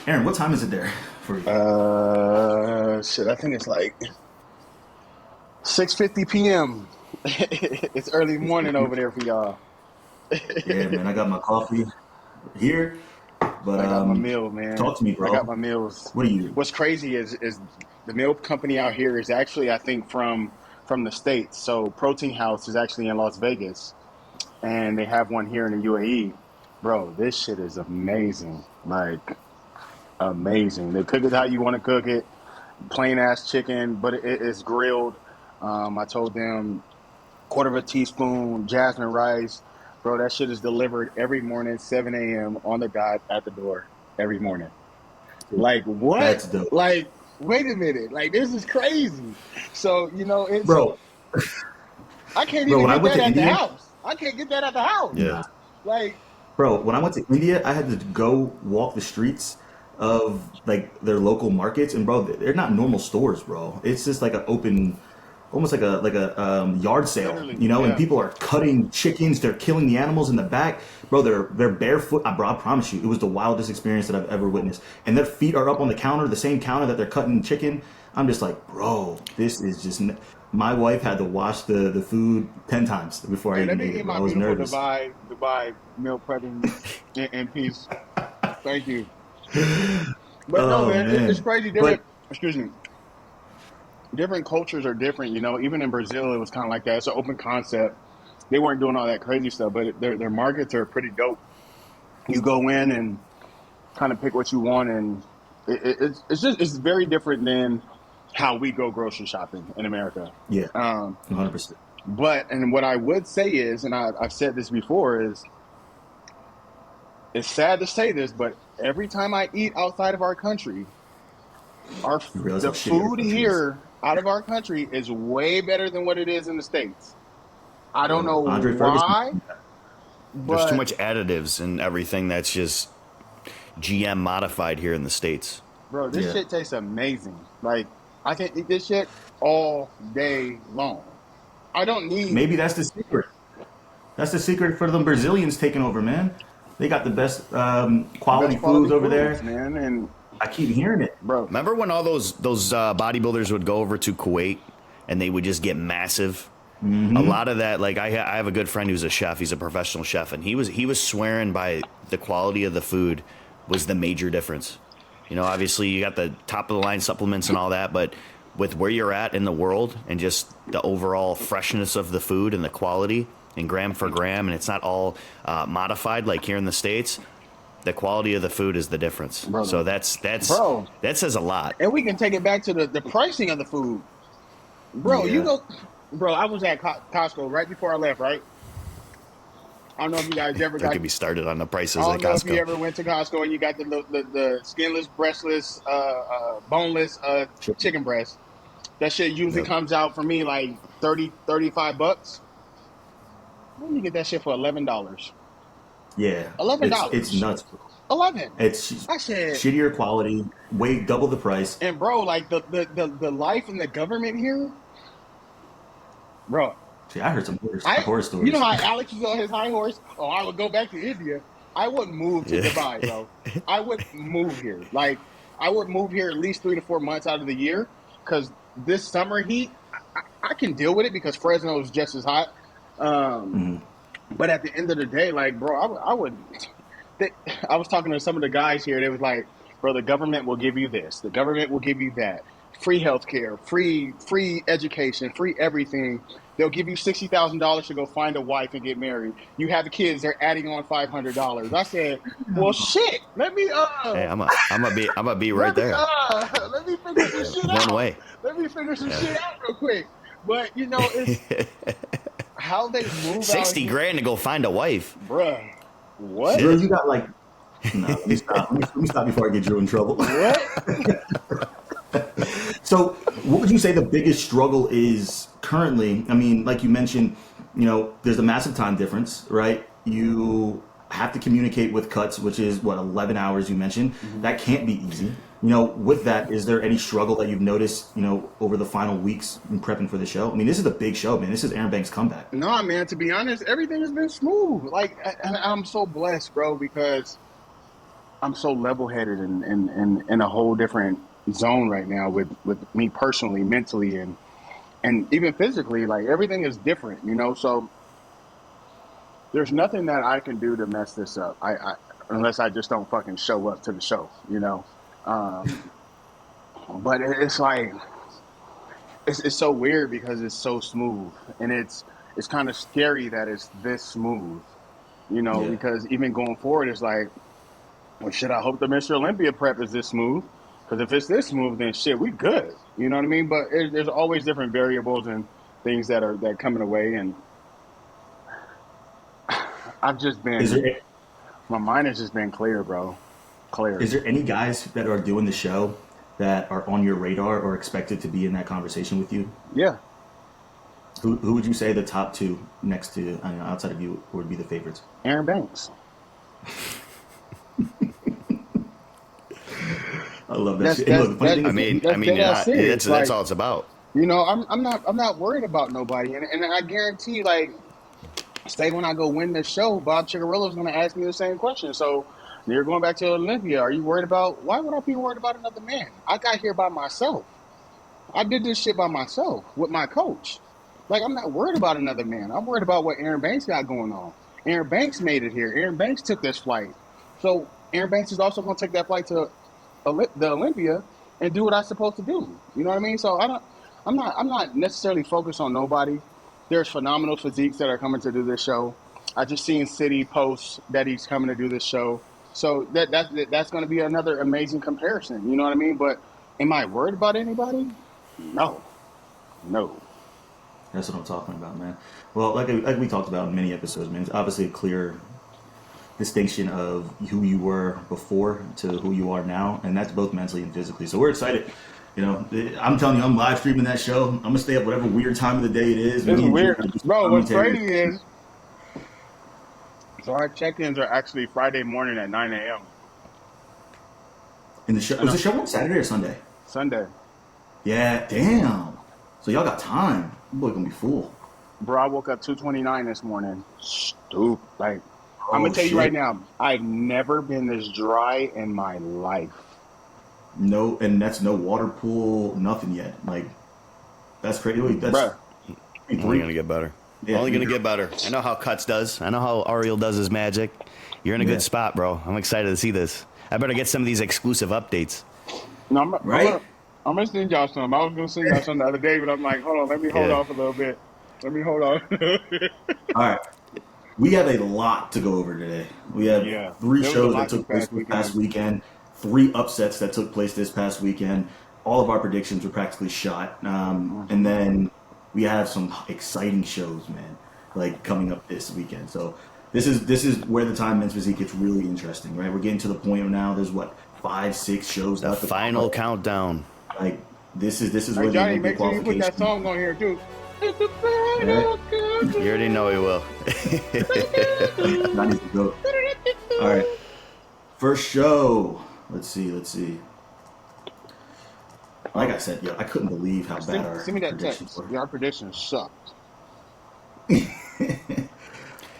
Erin, what time is it there for you? Shit, I think it's like 6:50 p.m. It's early It's morning 50. over there for y'all. Yeah, man, I got my coffee here, but I got my meal, man. talk to me, I got bro. my meals. What are you? What's crazy is the meal company out here is actually, I think, from the States. So Protein House is actually in Las Vegas, and they have one here in the UAE. Bro, this shit is amazing. Like amazing. They cook it how you want to cook it, plain ass chicken, but it is grilled. I told them quarter of a teaspoon jasmine rice. Bro, that shit is delivered every morning, 7 a.m. on the dot at the door every morning. Like, what? That's dope, Like, wait a minute. Like, this is crazy. So, it's, bro. I can't Bro, even when I get went that to at the India, house. I can't get that at the house. Yeah. Like, bro, when I went to India, I had to go walk the streets of like their local markets, and bro, they're not normal stores, bro. It's just like an open, almost like a yard sale, literally, you know. And yeah. people are cutting chickens, they're killing the animals in the back, bro. They're barefoot. Bro, I promise you, it was the wildest experience that I've ever witnessed. And their feet are up on the counter, the same counter that they're cutting chicken. I'm just like, bro, this is just. My wife had to wash the food 10 times before I Hey, let even me ate eat it, bro. my I was beautiful nervous. Dubai meal prepping in peace. Thank you. But no, Oh man, it's man, crazy. but Excuse me, different cultures are different. Even in Brazil, it was kind of like that. It's an open concept. They weren't doing all that crazy stuff, but their markets are pretty dope. You go in and kind of pick what you want, and it's very different than how we go grocery shopping in America. yeah, Um, 100%. and what I would say is, and I've said this before, is it's sad to say this, but every time I eat outside of our country, You realize how the shitty our food country is, here out of our country is way better than what it is in the States. I don't bro. know Andre Ferguson. why, There's too but much additives and everything that's just GM modified here in the States. bro, this Yeah, shit tastes amazing. Like I can eat this shit all day long. I don't need maybe that's the secret. That's the secret for them Brazilians taking over, man. They got the best quality best quality foods over foods, there. man. And I keep hearing it. bro, Remember when all those bodybuilders would go over to Kuwait and they would just get massive? A lot of that, like I have a good friend who's a chef. He's a professional chef, and he was swearing by the quality of the food was the major difference. Obviously you got the top of the line supplements and all that, but with where you're at in the world and just the overall freshness of the food and the quality and gram for gram, and it's not all modified like here in the States. The quality of the food is the difference. brother, So bro, that says a lot. and we can take it back to the pricing of the food, bro. You Yeah, go, bro. I was at Costco right before I left, right? I don't know if you guys ever Don't got. get me started on the I prices at don't know if you Costco. ever went to Costco and you got the skinless, breastless, boneless chicken. chicken breast. That shit usually Yep. comes out for me like 30, 35 bucks. When you get that shit for $11. Yeah, Eleven it's dollars. nuts, bro. 11. It's I said, shittier quality, way double the price. and bro, like the life in the government here, bro. See, I heard some I horror you know stories. how Alex is on his high horse? Oh, I would go back to India. I wouldn't move to Yeah. Dubai, bro. I would move here. Like I would move here at least 3 to 4 months out of the year because this summer heat, I can deal with it because Fresno is just as hot. Um, Mhm. but at the end of the day, like, bro, I would. They, I was talking to some of the guys here. They was like, bro, the government will give you this. The government will give you that. Free healthcare, free education, free everything. They'll give you $60,000 to go find a wife and get married. You have the kids, they're adding on $500. I said, well, shit. Hey, I'm gonna be right there. Let me figure some shit One out. way. Let me figure some shit out real quick. But it's how they move out 60 here, grand to go find a wife. bruh. What? Drew, Shit. you got like. No, let me stop. Let me stop before I get Drew in trouble. What? So, what would you say the biggest struggle is currently? I mean, like you mentioned, there's a massive time difference, right? You have to communicate with cuts, which is what 11 hours you mentioned. Mhm. That can't be easy. With that, is there any struggle that you've noticed, over the final weeks in prepping for the show? I mean, this is a big show, man. This is Aaron Banks' comeback. No, man, to be honest, everything has been smooth. Like, and I'm so blessed, bro, because I'm so level-headed and in a whole different zone right now with me personally, mentally, and even physically. Like everything is different, you know. So there's nothing that I can do to mess this up. I unless I just don't fucking show up to the show, you know. Um, but it's like it's so weird because it's so smooth, and it's kind of scary that it's this smooth, you know. Yeah. Because even going forward, it's like, well, shit. I hope the Mr. Olympia prep is this smooth. Because if it's this smooth, then shit, we good. You know what I mean? But there's always different variables and things that come in the way, and I've just Is been there my mind has just been clear, bro. Clear. is there any guys that are doing the show that are on your radar or expected to be in that conversation with you? Yeah. Who would you say the top two next to, I mean, outside of you, would be the favorites? Aaron Banks. I love that That's shit. And look, the funny that's thing I is, mean, that's dead ass serious. that's Like, all it's about. you know, I'm not worried about nobody, and I guarantee, like, say when I go win this show, Bob Chigarillo's going to ask me the same question. So you're going back to Olympia. Are you worried about? Why would I be worried about another man? I got here by myself. I did this shit by myself with my coach. Like, I'm not worried about another man. I'm worried about what Aaron Banks got going on. Aaron Banks made it here. Aaron Banks took this flight. So Aaron Banks is also going to take that flight to the Olympia and do what I'm supposed to do. You know what I mean? So I'm not necessarily focused on nobody. There's phenomenal physiques that are coming to do this show. I just seen City post that he's coming to do this show. So that's going to be another amazing comparison. You know what I mean? But am I worried about anybody? No, no. that's what I'm talking about, man. Well, like we talked about in many episodes, man, it's obviously a clear distinction of who you were before to who you are now, and that's both mentally and physically. So we're excited. You know, I'm telling you, I'm live streaming that show. I'm gonna stay up whatever weird time of the day it is. It's Me and Drew are weird, gonna do some bro. What's commentary. crazy is, so our check-ins are actually Friday morning at 9 a.m. And the show and was the show on Saturday or Sunday? Sunday. Yeah, damn. So y'all got time. You boy gonna be full. Bro, I woke up 2:29 this morning. Stupid. Like, I'm Oh gonna tell you right shit. now, I've never been this dry in my life. No, and that's no water pool, nothing yet. Like that's crazy. Wait, that's Bruh, Only three. gonna get better. Yeah, Only gonna get better. I know how Cuts does. I know how Ariel does his magic. You're in a yeah. good spot, bro. I'm excited to see this. I better get some of these exclusive updates. no, Right? I'm gonna send y'all some. I was gonna send y'all some the other day, but I'm like, hold on, let me hold Yeah. off a little bit. Let me hold on. All right. We have a lot to go over today. We have Yeah, three there was a shows that lot this took place past this past weekend. weekend, three upsets that took place this past weekend. All of our predictions were practically shot. And Hmm. then we have some exciting shows, man, like coming up this weekend. So this is where the time men's physique gets really interesting, right? We're getting to the point where now there's what 5, 6 shows The left to final play. countdown. Like this is Hey where the Johnny, Olympia make sure you put that qualification. song on here too. It's the All right, final You already know he will. I need to go. All right, first show. Let's see. Like I said, I couldn't believe how bad our Send me that predictions text. were. Your predictions sucked.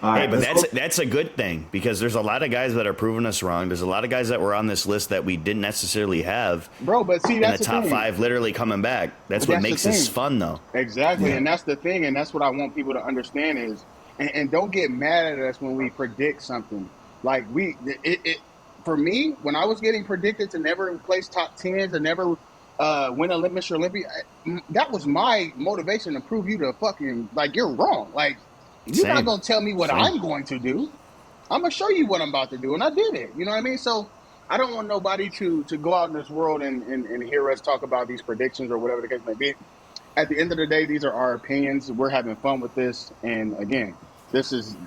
All Hey, right, but let's go. that's a good thing because there's a lot of guys that are proving us wrong. There's a lot of guys that were on this list that we didn't necessarily have Bro, but see, in the that's the top thing. five, literally coming back. That's But what that's the makes this thing. fun, though. Exactly. Yeah, And that's the thing. And that's what I want people to understand is, and don't get mad at us when we predict something. Like for me, when I was getting predicted to never place top 10, to never win a Mr. Olympia, that was my motivation to prove you to fucking, like, you're wrong. Like, you're not Same, going to tell me what same. I'm going to do. I'm gonna show you what I'm about to do, and I did it. You know what I mean? So I don't want nobody to go out in this world and hear us talk about these predictions or whatever the case may be. At the end of the day, these are our opinions. We're having fun with this, and again, this is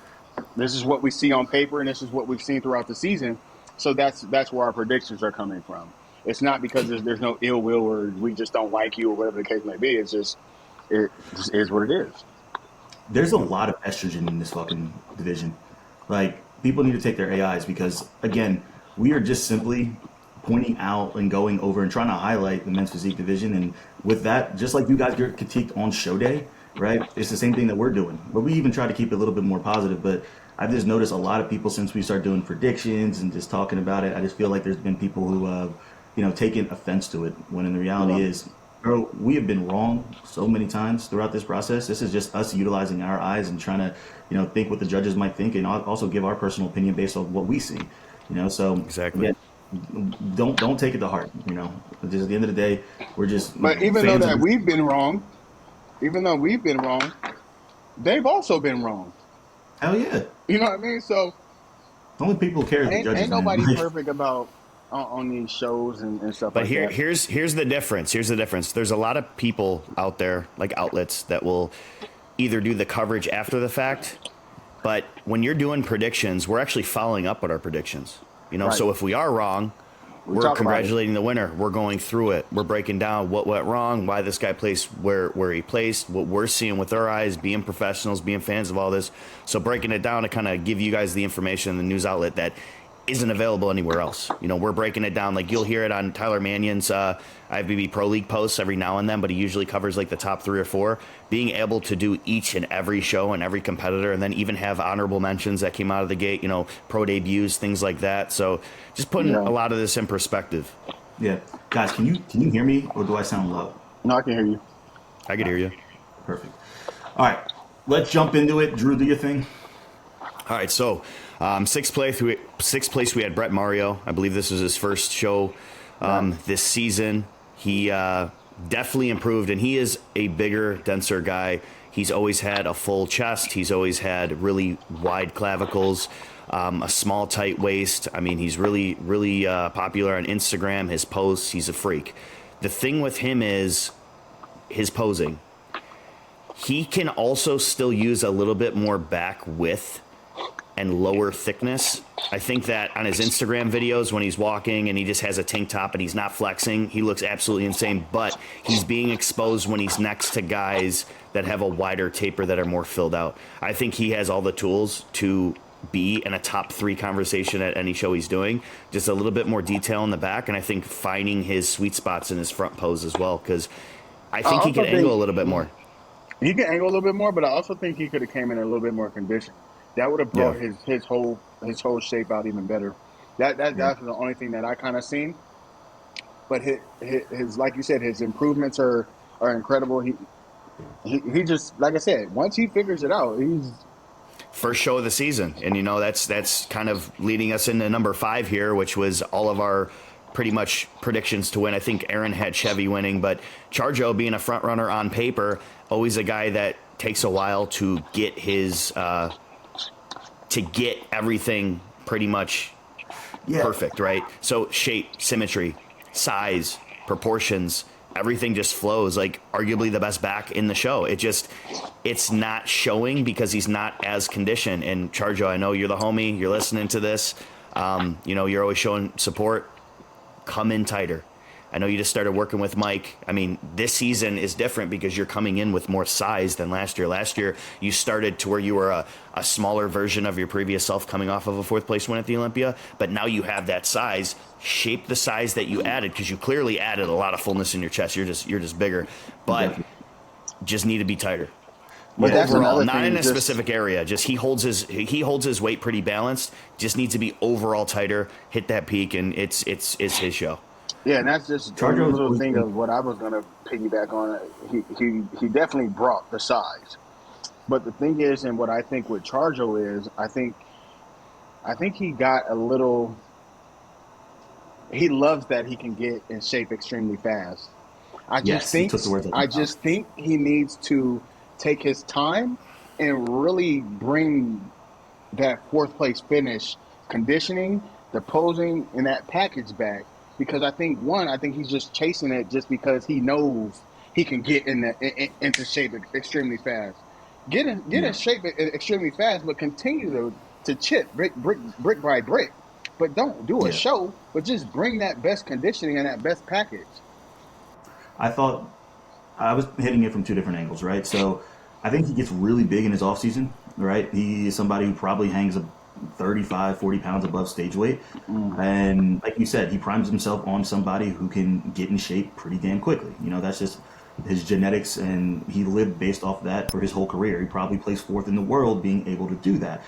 what we see on paper, and this is what we've seen throughout the season. So that's where our predictions are coming from. It's not because there's no ill will or we just don't like you or whatever the case may be. It's just it just is what it is. there's a lot of estrogen in this fucking division. Like people need to take their AIs because again, we are just simply pointing out and going over and trying to highlight the men's physique division. And with that, just like you guys get critiqued on show day, right? It's the same thing that we're doing. But we even try to keep it a little bit more positive. But I've just noticed a lot of people since we started doing predictions and just talking about it. I just feel like there's been people who taken offense to it when in the reality Yeah. is, bro, we have been wrong so many times throughout this process. This is just us utilizing our eyes and trying to, think what the judges might think and also give our personal opinion based on what we see. So Exactly. again, don't take it to heart. Just at the end of the day, we're just But even though fans of that this. we've been wrong, even though we've been wrong, they've also been wrong. Hell yeah. You know what I mean? So The only people who care is the ain't judges, man. nobody Like, perfect about on these shows and stuff But like that. here's the difference. Here's the difference. There's a lot of people out there, like outlets, that will either do the coverage after the fact, but when you're doing predictions, we're actually following up with our predictions. Right. So if we are wrong, We we're talk about it. congratulating the winner. We're going through it. We're breaking down what went wrong, why this guy placed where he placed, what we're seeing with our eyes, being professionals, being fans of all this. So breaking it down to kind of give you guys the information in the news outlet that isn't available anywhere else. We're breaking it down. Like, you'll hear it on Tyler Mannion's IFBB Pro League posts every now and then, but he usually covers like the top 3 or 4. Being able to do each and every show and every competitor, and then even have honorable mentions that came out of the gate, pro debuts, things like that. So just putting Yeah. a lot of this in perspective. yeah, guys, can you hear me or do I sound low? No, I can hear you. I could hear you. Perfect. All right, let's jump into it. Drew, do your thing. All right, so sixth place we had Brett Mario. I believe this was his first show this season. He definitely improved, and he is a bigger, denser guy. He's always had a full chest. He's always had really wide clavicles, a small, tight waist. I mean, he's really, really popular on Instagram, his posts. He's a freak. The thing with him is his posing. He can also still use a little bit more back width and lower thickness. I think that on his Instagram videos when he's walking and he just has a tank top and he's not flexing, he looks absolutely insane, but he's being exposed when he's next to guys that have a wider taper that are more filled out. I think he has all the tools to be in a top 3 conversation at any show he's doing. Just a little bit more detail in the back, and I think finding his sweet spots in his front pose as well, because I think he also can angle think- a little bit more. He can angle a little bit more, but I also think he could have came in a little bit more conditioned. That would have brought Yeah. his whole shape out even better. That's the only thing that I kind of seen. But his like you said, his improvements are incredible. He just, like I said, once he figures it out, he's First show of the season, and that's kind of leading us into number 5 here, which was all of our pretty much predictions to win. I think Erin had Chevy winning, but Charjo being a front runner on paper, always a guy that takes a while to get his to get everything pretty much perfect, right? So shape, symmetry, size, proportions, everything just flows. Like, arguably the best back in the show. It's not showing because he's not as conditioned. And Charjo, I know you're the homie. You're listening to this. You're always showing support. Come in tighter. I know you just started working with Mike. I mean, this season is different because you're coming in with more size than last year. Last year, you started to where you were a smaller version of your previous self coming off of a 4th place win at the Olympia. But now you have that size. Shape the size that you added, because you clearly added a lot of fullness in your chest. You're just bigger, but just need to be tighter. But that's Overall, another not thing, in a just- specific area. Just he holds his weight pretty balanced. Just needs to be overall tighter, hit that peak, and it's his show. Yeah, and that's just a Charjo's little always thing been- of what I was going to piggyback on. He definitely brought the size, but the thing is, and what I think with Charjo is, I think he got a little. He loves that he can get in shape extremely fast. Yes, he took the words out of my I mouth. just think he needs to take his time and really bring that 4th place finish, conditioning, the posing, and that package back. Because I think he's just chasing it just because he knows he can get into shape extremely fast. Get in shape extremely fast, but continue to chip brick by brick. But don't do a show, but just bring that best conditioning and that best package. I thought I was hitting it from 2 different angles, right? So I think he gets really big in his off season, right? He is somebody who probably hangs 35, 40 pounds above stage weight. And like you said, he primes himself on somebody who can get in shape pretty damn quickly. That's just, his genetics, and he lived based off that for his whole career. He probably placed fourth in the world being able to do that.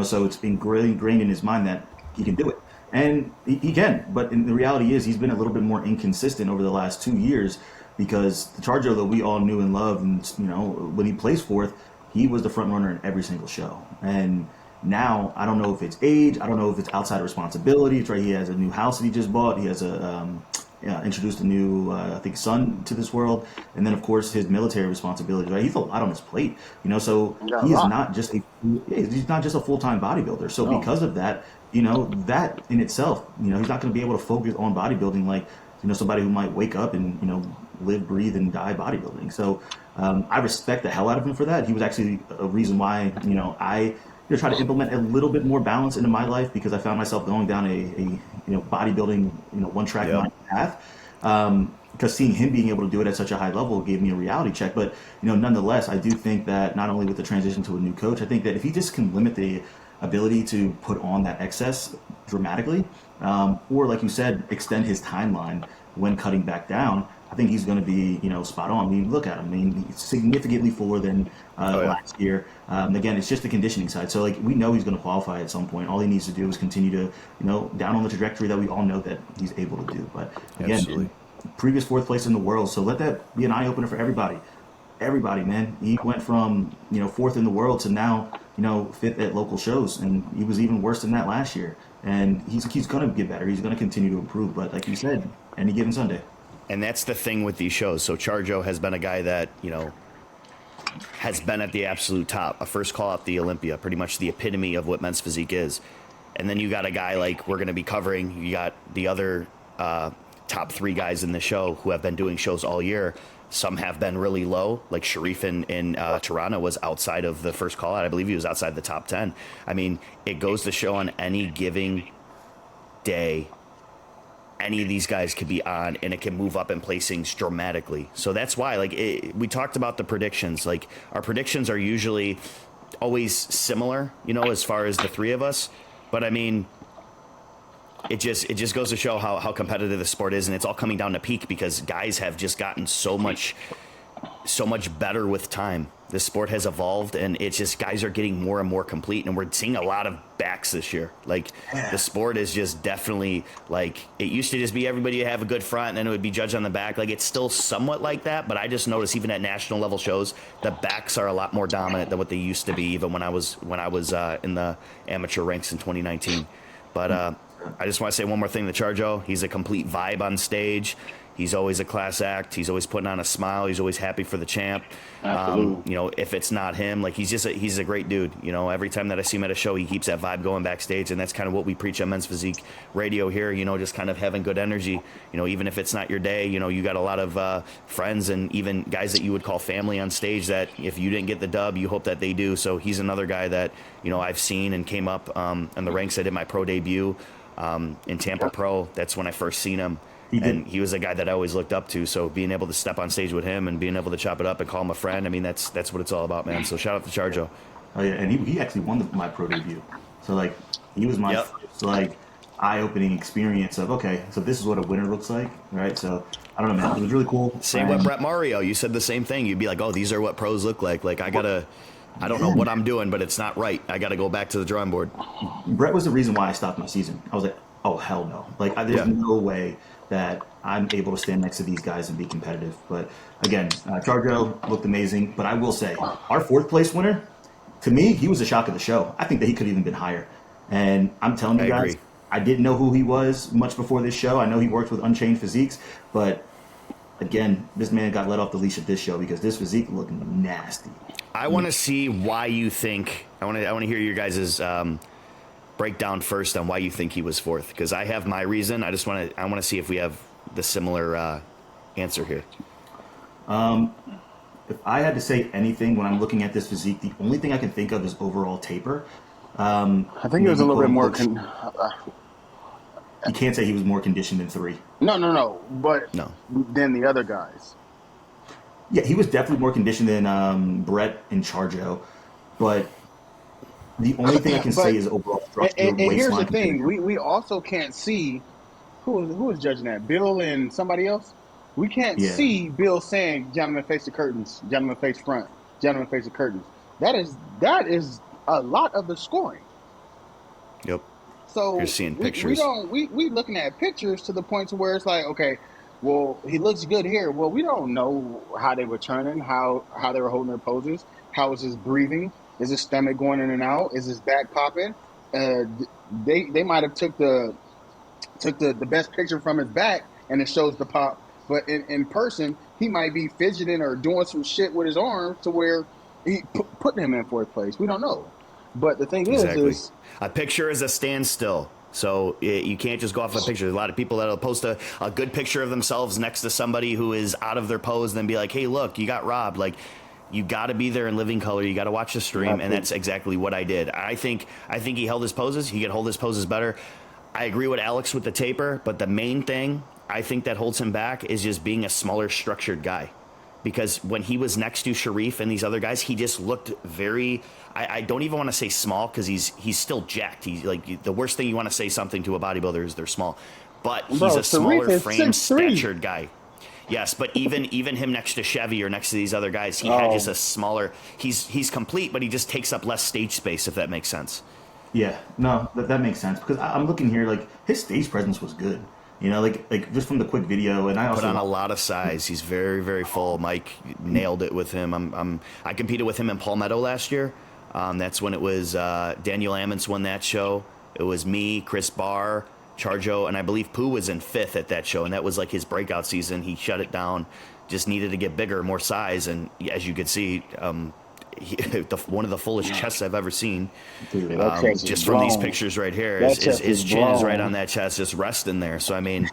So it's ingrained in his mind that he can do it. And he can, but the reality is he's been a little bit more inconsistent over the last 2 years because the Charger that we all knew and loved, and when he placed fourth, he was the front runner in every single show. And now I don't know if it's age, I don't know if it's outside responsibility. It's right. He has a new house that he just bought. He has introduced a new, I think, son to this world, and then of course his military responsibilities. Right, he's a lot on his plate. So he is not just he's not just a full-time bodybuilder. So because of that, that in itself, he's not going to be able to focus on bodybuilding like somebody who might wake up and live, breathe, and die bodybuilding. So I respect the hell out of him for that. He was actually a reason why I try to implement a little bit more balance into my life because I found myself going down a bodybuilding one track mind path. Because seeing him being able to do it at such a high level gave me a reality check. But nonetheless, I do think that not only with the transition to a new coach, I think that if he just can limit the ability to put on that excess dramatically, or like you said, extend his timeline when cutting back down, I think he's going to be, spot on. I mean, look at him. I mean, he's significantly fuller than last year. Again, it's just the conditioning side. So, we know he's going to qualify at some point. All he needs to do is continue to, down on the trajectory that we all know that he's able to do. But again, previous fourth place in the world. So let that be an eye opener for everybody. Everybody, man. He went from, fourth in the world to now, fifth at local shows. And he was even worse than that last year. And he's going to get better. He's going to continue to improve. But like you said, any given Sunday. And that's the thing with these shows. So Charjo has been a guy that, has been at the absolute top, a first call at the Olympia, pretty much the epitome of what men's physique is. And then you got a guy like we're going to be covering. You got the other top three guys in the show who have been doing shows all year. Some have been really low, like Sharif in Toronto was outside of the first call out. I believe he was outside the top 10. I mean, it goes to show on any given day, any of these guys could be on, and it can move up in placings dramatically. So that's why, we talked about the predictions. Our predictions are usually always similar, as far as the three of us. But I mean, it just goes to show how competitive the sport is, and it's all coming down to peak because guys have just gotten so much better with time. This sport has evolved, and it's just guys are getting more and more complete, and we're seeing a lot of backs this year. The sport is just definitely it used to just be everybody have a good front, and then it would be judged on the back. It's still somewhat like that, but I just noticed even at national level shows, the backs are a lot more dominant than what they used to be, even when I was in the amateur ranks in 2019. But I just want to say one more thing to Charjo. He's a complete vibe on stage. He's always a class act. He's always putting on a smile. He's always happy for the champ. If it's not him, he's a great dude. Every time that I see him at a show, he keeps that vibe going backstage, and that's kind of what we preach on Men's Physique Radio here. Just kind of having good energy. Even if it's not your day, you got a lot of friends and even guys that you would call family on stage that if you didn't get the dub, you hope that they do. So he's another guy that I've seen and came up in the ranks. I did my pro debut in Tampa Pro. That's when I first seen him. And he was a guy that I always looked up to. So being able to step on stage with him and being able to chop it up and call him a friend, I mean, that's what it's all about, man. So shout out to Charjo. Oh yeah, and he actually won my pro debut. So he was my first, eye-opening experience of so this is what a winner looks like, right? So I don't know, man. It was really cool. Same with Brett Mario. You said the same thing. You'd be like, oh, these are what pros look like. I don't know what I'm doing, but it's not right. I got to go back to the drawing board. Brett was the reason why I stopped my season. I was like, oh hell no! There's no way that I'm able to stand next to these guys and be competitive. But again, Charjo looked amazing. But I will say, our fourth place winner, to me, he was a shock of the show. I think that he could have even been higher. And I'm telling you guys, I didn't know who he was much before this show. I know he worked with Unchained Physiques, but again, this man got let off the leash at this show because this physique looked nasty. I want to see why you think. I want to hear your guys' breakdown first on why you think he was fourth, because I have my reason. I want to see if we have the similar answer here. If I had to say anything when I'm looking at this physique, the only thing I can think of is overall taper. I think it was a little bit more. You can't say he was more conditioned than 3. No. But than the other guys. Yeah, he was definitely more conditioned than Brett and Charjo, but the only thing I can say is overall structure. And here's the thing: we also can't see who is judging that. Bill and somebody else. We can't Yeah. see Bill saying, "Gentlemen, face the curtains. Gentlemen, face front. Gentlemen, face the curtains." That is a lot of the scoring. Yep. You're So seeing we pictures. don't we looking at pictures to the point to where it's like, okay, well, he looks good here. Well, we don't know how they were turning, how they were holding their poses. How is his breathing? Is his stomach going in and out? Is his back popping? They might have took the best picture from his back and it shows the pop, but in person he might be fidgeting or doing some shit with his arms to where he putting him in fourth place. We don't know. But the thing Exactly. is A picture is a standstill. So you can't just go off a picture. There's a lot of people that'll post a good picture of themselves next to somebody who is out of their pose and then be like, hey, look, you got robbed. Like, you got to be there in living color. You got to watch the stream. And that's exactly what I did. I think he held his poses. He could hold his poses better. I agree with Alex with the taper. But the main thing I think that holds him back is just being a smaller, structured guy. Because when he was next to Sharif and these other guys, he just looked very. I don't even want to say small because he's still jacked. He's like, the worst thing you want to say something to a bodybuilder is they're small, but he's bro, a smaller Sharif is frame 6'3". statured guy. Yes, but even him next to Chevy or next to these other guys, he had just a smaller. He's complete, but he just takes up less stage space, if that makes sense. Yeah, no, that makes sense because I'm looking here like his stage presence was good. You know, like just from the quick video, and I Put also on a lot of size. He's very, very full. Mike nailed it with him. I competed with him in Palmetto last year. That's when it was Daniel Ammons won that show. It was me, Chris Barr, Charjo, and I believe Pooh was in fifth at that show, and that was like his breakout season. He shut it down. Just needed to get bigger, more size, and as you could see, one of the fullest chests I've ever seen. Dude, that chest is Just from these blown. pictures right here, That his chest is chin is right blown. on that chest, just resting there. So I mean,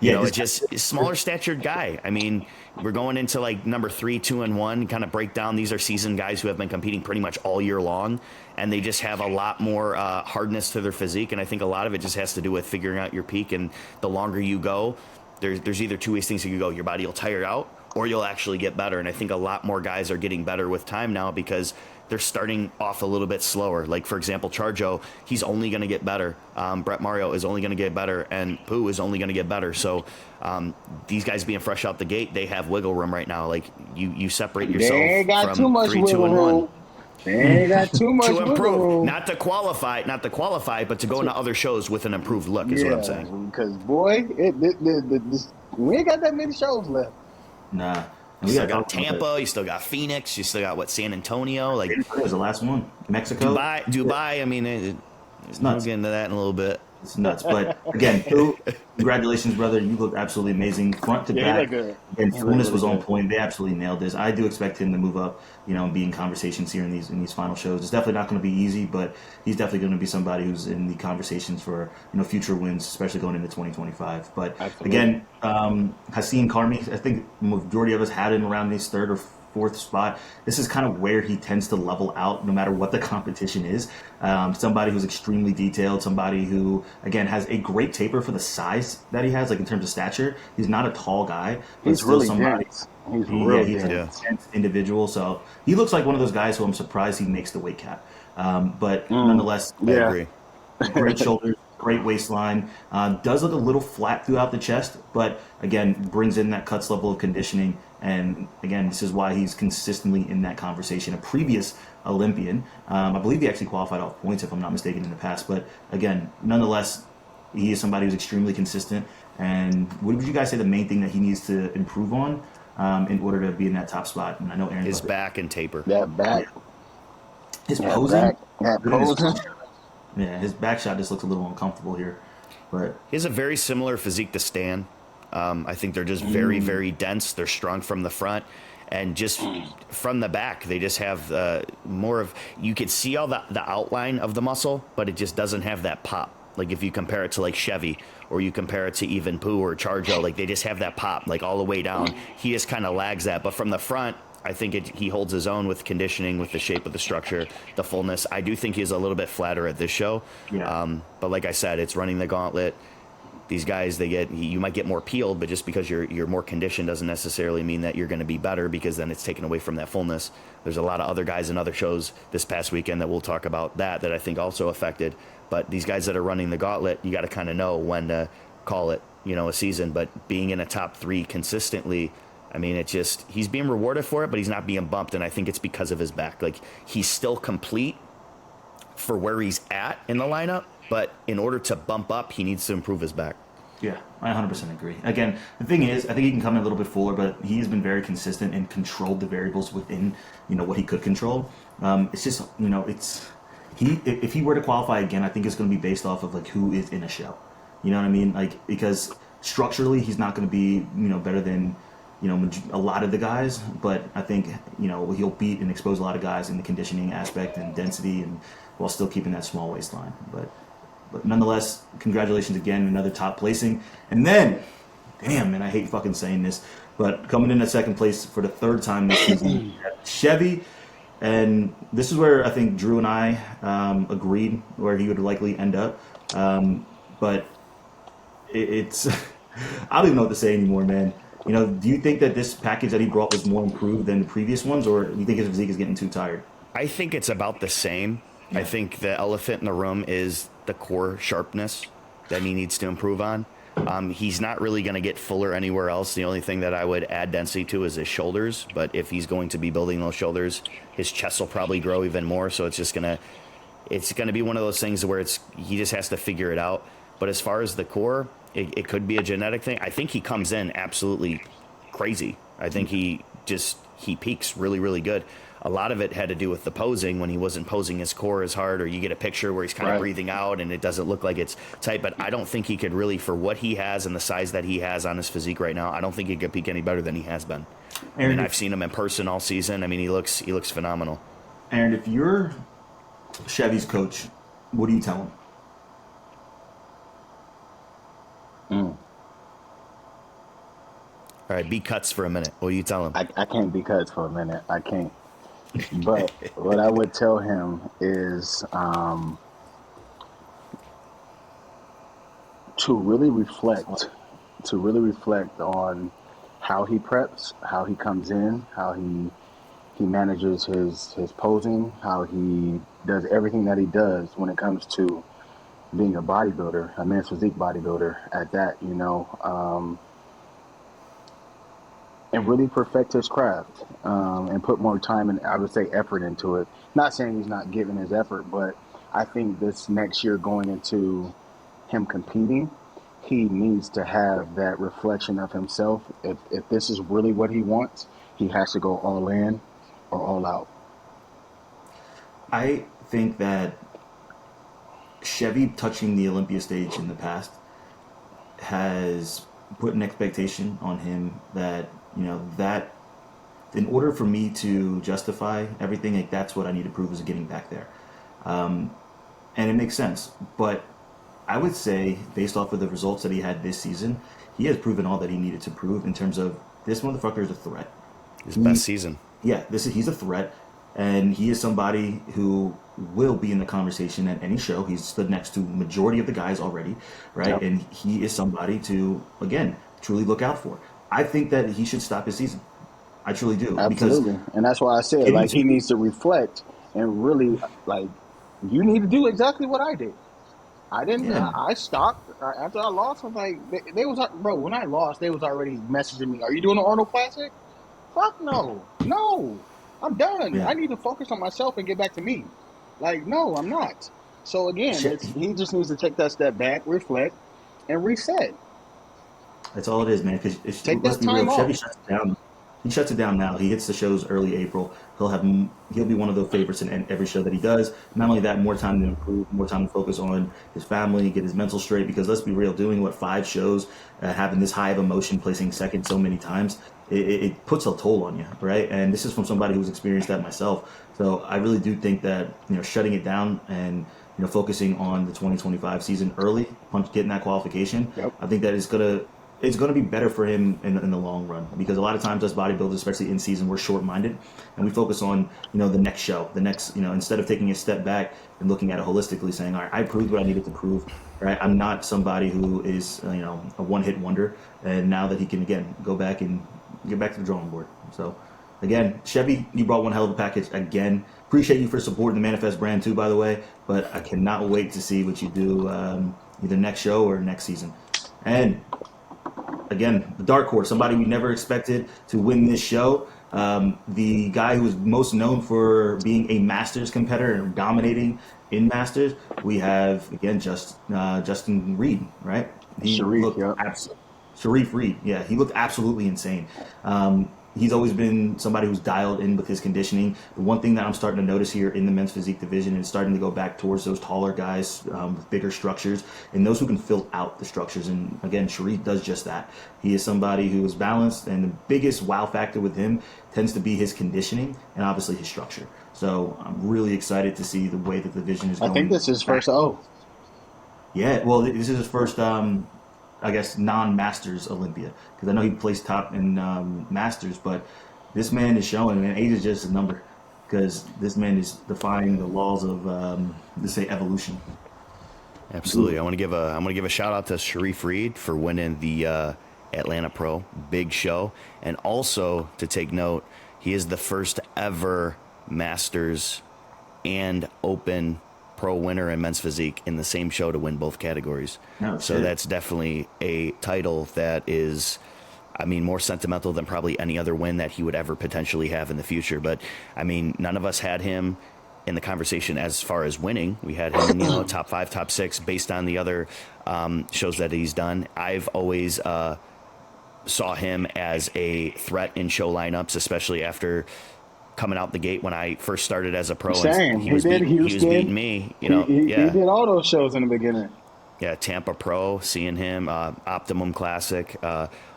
yeah, it's just a smaller statured guy. I mean, we're going into like number 3, 2, and 1. Kind of break down. These are seasoned guys who have been competing pretty much all year long, and they just have a lot more hardness to their physique. And I think a lot of it just has to do with figuring out your peak. And the longer you go, there's either two ways things you can go. Your body will tire out, or you'll actually get better. And I think a lot more guys are getting better with time now because they're starting off a little bit slower. Like, for example, Charjo, he's only going to get better. Brett Mario is only going to get better, and Pooh is only going to get better. So these guys being fresh out the gate, they have wiggle room right now. Like, you separate They yourself ain't got too from much 3, 2, wiggle and room. 1. They ain't got too much To wiggle improve, room. not to qualify, but to go into other shows with an improved look is what I'm saying. Because boy, we ain't got that many shows left. nah. You We still got got Tampa, you still got Phoenix, you still got San Antonio, like That was the last one. Mexico. Dubai. I mean, It's we'll nuts. get into that in a little bit. It's nuts. But again, Phil, congratulations, brother. You look absolutely amazing, front to Yeah, he back. look good. And He fullness look was really on good. point. They absolutely nailed this. I do expect him to move up, and be in conversations here in these final shows. It's definitely not going to be easy, but he's definitely going to be somebody who's in the conversations for future wins, especially going into 2025. But Absolutely. again, Hasim Karmi, I think the majority of us had him around his third or fourth spot. This is kind of where he tends to level out no matter what the competition is. Somebody who's extremely detailed, somebody who, again, has a great taper for the size that he has, like in terms of stature. He's not a tall guy, but He's still really somebody. dense. He's real He's an dense. intense individual. So he looks like one of those guys who I'm surprised he makes the weight cap. But nonetheless, I Yeah. agree. great shoulders, great waistline. Does look a little flat throughout the chest, but again, brings in that cuts level of conditioning. And again, this is why he's consistently in that conversation. A previous Olympian, I believe he actually qualified off points, if I'm not mistaken, in the past. But again, nonetheless, he is somebody who's extremely consistent. And what would you guys say the main thing that he needs to improve on in order to be in that top spot? And I know Aaron. His back and taper. That back. His That posing. back. That posing. Yeah, his back shot just looks a little uncomfortable here. But He has a very similar physique to Stan. I think they're just very, very dense. They're strong from the front. And just from the back, they just have more of... You could see all the outline of the muscle, but it just doesn't have that pop. Like if you compare it to like Chevy, or you compare it to even Pooh or Charjo, like they just have that pop, like all the way down. He just kind of lags that. But from the front, I think he holds his own with conditioning, with the shape of the structure, the fullness. I do think he's a little bit flatter at this show. Yeah. But like I said, it's running the gauntlet. These guys, you might get more peeled, but just because you're more conditioned doesn't necessarily mean that you're going to be better, because then it's taken away from that fullness. There's a lot of other guys in other shows this past weekend that we'll talk about that I think also affected. But these guys that are running the gauntlet, you got to kind of know when to call it. a season, but being in a top 3 consistently, I mean, he's being rewarded for it, but he's not being bumped. And I think it's because of his back. Like, he's still complete for where he's at in the lineup, but in order to bump up, he needs to improve his back. Yeah, I 100% agree. Again, the thing is, I think he can come in a little bit fuller, but he has been very consistent and controlled the variables within, what he could control. It's just, if he were to qualify again, I think it's going to be based off of like who is in a show. You know what I mean? Like, because structurally, he's not going to be, better than, a lot of the guys, but I think, he'll beat and expose a lot of guys in the conditioning aspect and density, and while still keeping that small waistline. But nonetheless, congratulations again, another top placing. And then, damn, man, I hate fucking saying this, but coming in at second place for the 3rd time this season, Chevy. And this is where I think Drew and I agreed where he would likely end up. But it's, I don't even know what to say anymore, man. Do you think that this package that he brought was more improved than the previous ones, or do you think his physique is getting too tired? I think it's about the same. Yeah. I think the elephant in the room is the core sharpness that he needs to improve on. He's not really going to get fuller anywhere else. The only thing that I would add density to is his shoulders. But if he's going to be building those shoulders, his chest will probably grow even more. So it's going to be one of those things where he just has to figure it out. But as far as the core, it could be a genetic thing. I think he comes in absolutely crazy. I think he peaks really, really good. A lot of it had to do with the posing when he wasn't posing his core as hard, or you get a picture where he's kind of breathing out and it doesn't look like it's tight. But I don't think he could really, for what he has and the size that he has on his physique right now, I don't think he could peak any better than he has been. Aaron, I've seen him in person all season. I mean, he looks phenomenal. Aaron, if you're Chevy's coach, what do you tell him? All right, be cuts for a minute. What do you tell him? I can't be cuts for a minute. I can't. But what I would tell him is to really reflect on how he preps, how he comes in, how he manages his posing, how he does everything that he does when it comes to being a bodybuilder, a men's physique bodybuilder at that, and really perfect his craft and put more time and, I would say, effort into it. Not saying he's not giving his effort, but I think this next year going into him competing, he needs to have that reflection of himself. If this is really what he wants, he has to go all in or all out. I think that Chevy touching the Olympia stage in the past has put an expectation on him that, that in order for me to justify everything, like that's what I need to prove is getting back there. And it makes sense. But I would say, based off of the results that he had this season, he has proven all that he needed to prove in terms of this motherfucker is a threat. His best season. Yeah, he's a threat. And he is somebody who will be in the conversation at any show. He's stood next to majority of the guys already, right? Yep. And he is somebody to, again, truly look out for. I think that he should stop his season. I truly do. Absolutely. And that's why I said, he needs to reflect and really, you need to do exactly what I did. I didn't. Yeah. I stopped after I lost. I'm like, they was, bro. When I lost, they was already messaging me. Are you doing the Arnold Classic? Fuck no, I'm done. Yeah. I need to focus on myself and get back to me. No, I'm not. So again, he just needs to take that step back, reflect, and reset. That's all it is, man. Because take that time off. Chevy shuts it down. He shuts it down now. He hits the shows early April. He'll be one of the favorites in every show that he does. Not only that, more time to improve, more time to focus on his family, get his mental straight. Because let's be real, doing 5 shows, having this high of emotion, placing second so many times, it puts a toll on you, right? And this is from somebody who's experienced that myself. So I really do think that shutting it down and focusing on the 2025 season early, getting that qualification, yep. I think that it's gonna be better for him in the long run, because a lot of times us bodybuilders, especially in season, we're short-minded and we focus on the next show, the next instead of taking a step back and looking at it holistically, saying, all right, I proved what I needed to prove, right? I'm not somebody who is a one-hit wonder, and now that he can again go back and get back to the drawing board. So again, Chevy, you brought one hell of a package again. Appreciate you for supporting the Manifest brand too, by the way. But I cannot wait to see what you do either next show or next season. And again, the dark horse, somebody we never expected to win this show. The guy who was most known for being a Masters competitor and dominating in Masters, we have again Justin Reed, right? He Sharif, looked yeah. Sharif Reed, yeah, he looked absolutely insane. He's always been somebody who's dialed in with his conditioning. The one thing that I'm starting to notice here in the men's physique division is starting to go back towards those taller guys with bigger structures and those who can fill out the structures. And again, Sharif does just that. He is somebody who is balanced, and the biggest wow factor with him tends to be his conditioning and obviously his structure. So I'm really excited to see the way that the division is going. I think this is his first O. Yeah, well, this is his first, I guess, non-Masters Olympia, because I know he placed top in Masters, but this man is showing, man, age is just a number, because this man is defying the laws of, let's say, evolution. Absolutely. I want to give a shout out to Sharif Reed for winning the Atlanta Pro, big show, and also to take note, he is the first ever Masters and Open Pro winner in men's physique in the same show to win both categories. No, so shit. that's definitely a title that is, I mean, more sentimental than probably any other win that he would ever potentially have in the future. But I mean, none of us had him in the conversation as far as winning. We had him, top 5, top 6 based on the other shows that he's done. I've always saw him as a threat in show lineups, especially after coming out the gate when I first started as a pro. Same. He was beating me. He did all those shows in the beginning. Yeah, Tampa Pro, seeing him, Optimum Classic,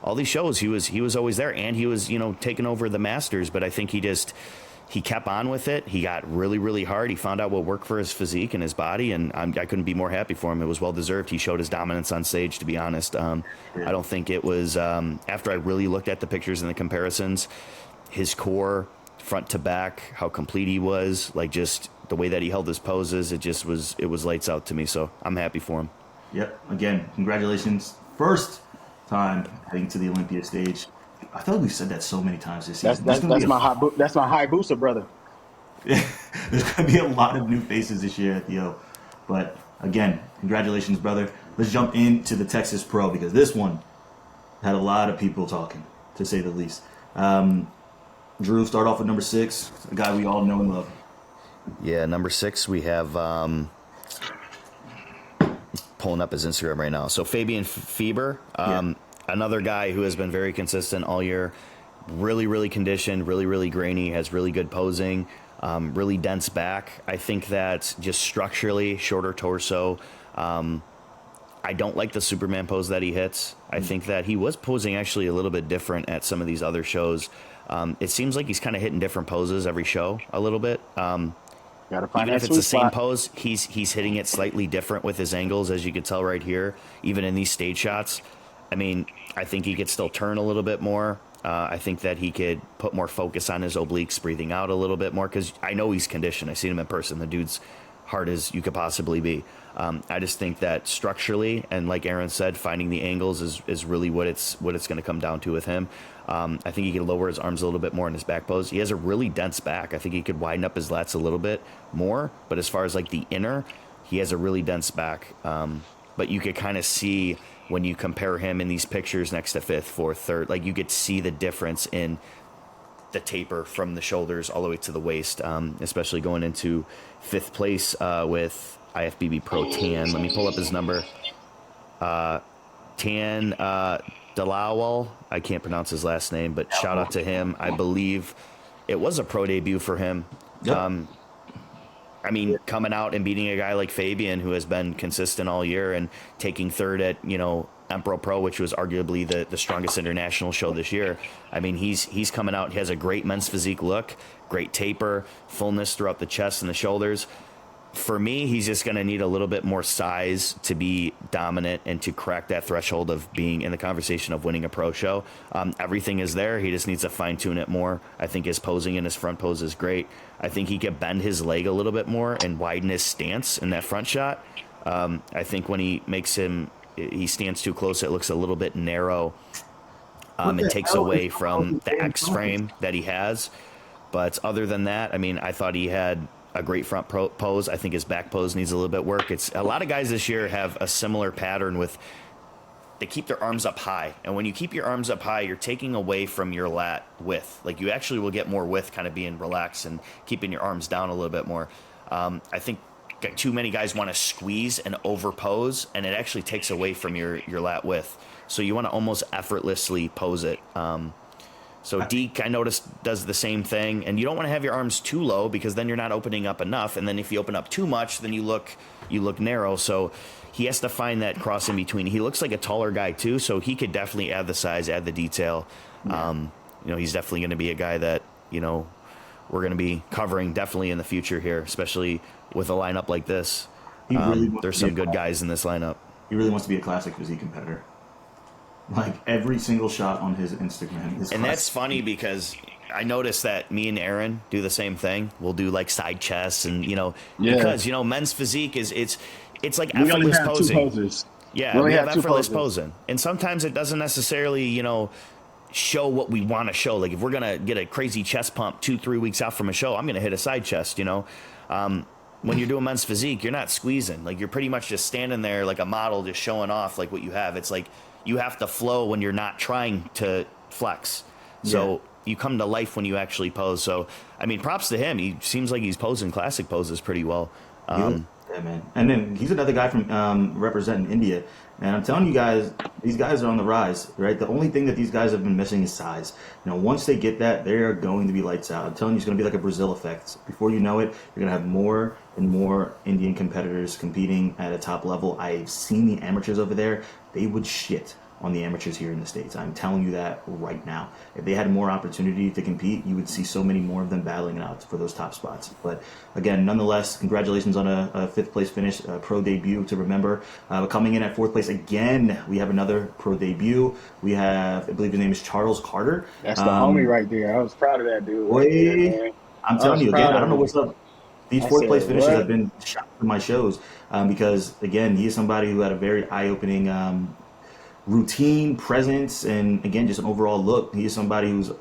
all these shows, he was always there, and he was taking over the Masters. But I think he kept on with it. He got really, really hard. He found out what worked for his physique and his body, and I couldn't be more happy for him. It was well deserved. He showed his dominance on stage, to be honest. I don't think it was after I really looked at the pictures and the comparisons, his core, front to back, how complete he was, like just the way that he held his poses, it was lights out to me. So I'm happy for him. Yep. Again, congratulations. First time heading to the Olympia stage. I feel like we've said that so many times this season. That's my high booster brother. There's going to be a lot of new faces this year at the O. But again, congratulations, brother. Let's jump into the Texas Pro, because this one had a lot of people talking, to say the least. Drew, start off with number 6, a guy we all know and love. Yeah, number 6, we have pulling up his Instagram right now. So Fabian Fieber, another guy who has been very consistent all year, really, really conditioned, really, really grainy, has really good posing, really dense back. I think that just structurally, shorter torso. I don't like the Superman pose that he hits. I think that he was posing actually a little bit different at some of these other shows. It seems like he's kind of hitting different poses every show a little bit. Even if it's the same pose, he's hitting it slightly different with his angles, as you can tell right here, even in these stage shots. I mean, I think he could still turn a little bit more. I think that he could put more focus on his obliques, breathing out a little bit more, because I know he's conditioned. I've seen him in person. The dude's hard as you could possibly be. I just think that structurally, and like Erin said, finding the angles is really what it's going to come down to with him. I think he can lower his arms a little bit more in his back pose. He has a really dense back. I think he could widen up his lats a little bit more. But as far as like the inner, he has a really dense back. But you could kind of see when you compare him in these pictures next to 5th, 4th, 3rd, like you could see the difference in the taper from the shoulders all the way to the waist, especially going into 5th place with IFBB Pro Tan. Let me pull up his number. Tan Dalawal. I can't pronounce his last name, but shout out to him. I believe it was a pro debut for him. Yep. I mean, coming out and beating a guy like Fabian, who has been consistent all year, and taking 3rd at, Empro Pro, which was arguably the strongest international show this year. I mean, he's coming out. He has a great men's physique look, great taper, fullness throughout the chest and the shoulders. For me, he's just going to need a little bit more size to be dominant and to crack that threshold of being in the conversation of winning a pro show. Everything is there. He just needs to fine-tune it more. I think his posing and his front pose is great. I think he could bend his leg a little bit more and widen his stance in that front shot. I think when he stands too close, it looks a little bit narrow. It takes away from the X frame that he has. But other than that, I mean, I thought he had a great front pose. I think his back pose needs a little bit work. It's a lot of guys this year have a similar pattern with they keep their arms up high. And when you keep your arms up high, you're taking away from your lat width. Like you actually will get more width kind of being relaxed and keeping your arms down a little bit more. I think too many guys want to squeeze and over pose, and it actually takes away from your lat width. So you want to almost effortlessly pose it. So Deke, I noticed, does the same thing. And you don't want to have your arms too low because then you're not opening up enough. And then if you open up too much, then you look narrow. So he has to find that cross in between. He looks like a taller guy too, so he could definitely add the size, add the detail. Yeah. He's definitely going to be a guy that, we're going to be covering definitely in the future here, especially with a lineup like this. There's some good guys in this lineup. He really wants to be a classic physique competitor. Like every single shot on his Instagram is. And that's funny because I noticed that me and Erin do the same thing. We'll do like side chests and because men's physique is it's like we effortless only have posing. 2 poses. Yeah, we have effortless posing. And sometimes it doesn't necessarily, show what we want to show. Like if we're gonna get a crazy chest pump 2-3 weeks out from a show, I'm gonna hit a side chest, When you're doing men's physique, you're not squeezing. Like you're pretty much just standing there like a model, just showing off like what you have. It's like you have to flow when you're not trying to flex. So you come to life when you actually pose. So, I mean, props to him. He seems like he's posing classic poses pretty well. Yeah, man. And then he's another guy from representing India. And I'm telling you guys, these guys are on the rise, right? The only thing that these guys have been missing is size. Once they get that, they are going to be lights out. I'm telling you, it's going to be like a Brazil effect. Before you know it, you're going to have more and more Indian competitors competing at a top level. I've seen the amateurs over there. They would shit on the amateurs here in the States. I'm telling you that right now. If they had more opportunity to compete, you would see so many more of them battling it out for those top spots. But again, nonetheless, congratulations on a 5th place finish, a pro debut to remember. Coming in at 4th place again, we have another pro debut. We have, I believe his name is Charles Carter. That's the homie right there. I was proud of that dude. Boy, I'm telling you again, I don't know what's up. These 4th place finishes have been shot in my shows because, again, he is somebody who had a very eye-opening routine, presence, and again, just an overall look. He is somebody who's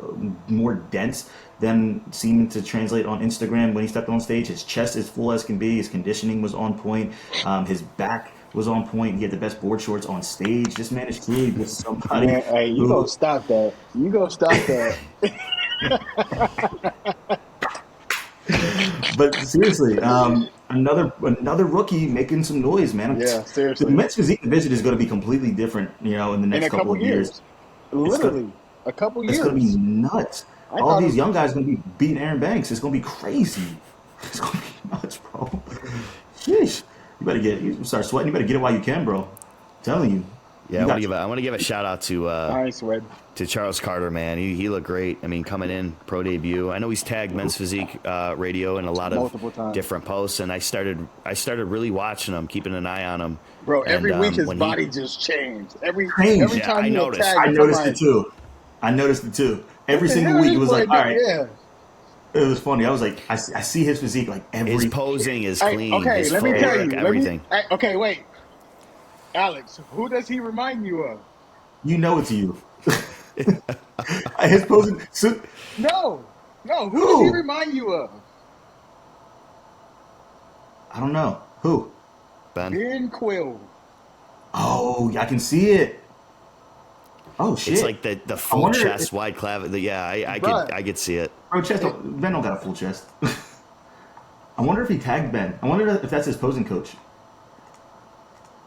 more dense than seeming to translate on Instagram when he stepped on stage. His chest is full as can be. His conditioning was on point. His back was on point. He had the best board shorts on stage. This man is truly just somebody. Man, hey, you go stop that. You go stop that. But seriously, another rookie making some noise, man. Yeah, seriously. The men's physique division is going to be completely different, in the next couple of years. Literally, a couple years. It's going to be nuts. All these young guys are going to be beating Aaron Banks. It's going to be crazy. It's going to be nuts, bro. Sheesh. You start sweating. You better get it while you can, bro. I'm telling you. Yeah, I want to give a shout out to Charles Carter, man. He looked great. I mean, coming in pro debut. I know he's tagged Men's Physique Radio in a lot of different posts, and I started really watching him, keeping an eye on him. Bro, every week his body just changed. Every time I noticed it too. Every single week it was like, all right. Yeah. It was funny. I was like, I see his physique like every. His posing is clean. Okay, his let me tell you everything. Okay, wait. Alex, who does he remind you of? You know it's you. His posing. No. Who does he remind you of? I don't know. Who? Ben Quill. Oh, I can see it. Oh shit! It's like the full chest, wide clavicle. Yeah, I could see it. Bro, Ben don't got a full chest. I wonder if he tagged Ben. I wonder if that's his posing coach.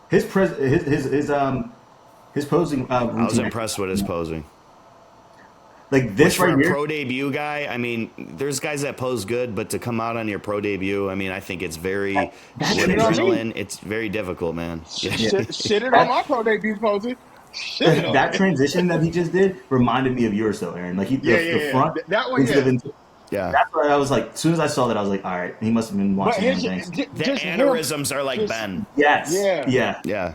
His posing. Routine. I was impressed with his posing. Like this right for a here. Pro debut guy, I mean, there's guys that pose good, but to come out on your pro debut, I mean, I think it's very with adrenaline. It's very difficult, man. Shit it on my pro debut posing. That transition that he just did reminded me of yours, though, Aaron. Like the front. That one, yeah. That's why I was like, as soon as I saw that, I was like, all right, he must have been watching Aaron Banks. The aneurysms are like Ben. Yes. Yeah.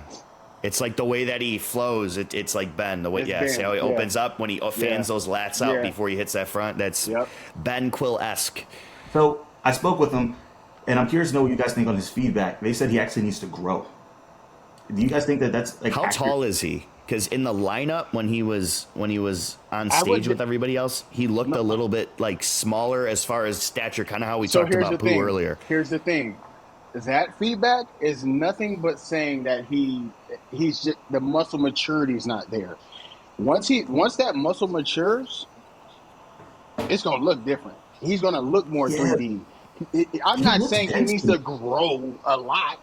It's like the way that he flows. It's like Ben. The way, see how he opens up when he fans those lats out before he hits that front. That's Ben Quill-esque. So I spoke with him, and I'm curious to know what you guys think on his feedback. They said he actually needs to grow. Do you guys think that's like how tall is he? Because in the lineup when he was on stage with everybody else, he looked a little bit like smaller as far as stature, kind of how we talked about Pooh earlier. Here's the thing. that feedback is nothing but saying that he's just the muscle maturity is not there. Once that muscle matures, it's gonna look different. He's gonna look more Yeah, 3D. I'm he not looks saying he dense needs to to me. grow a lot,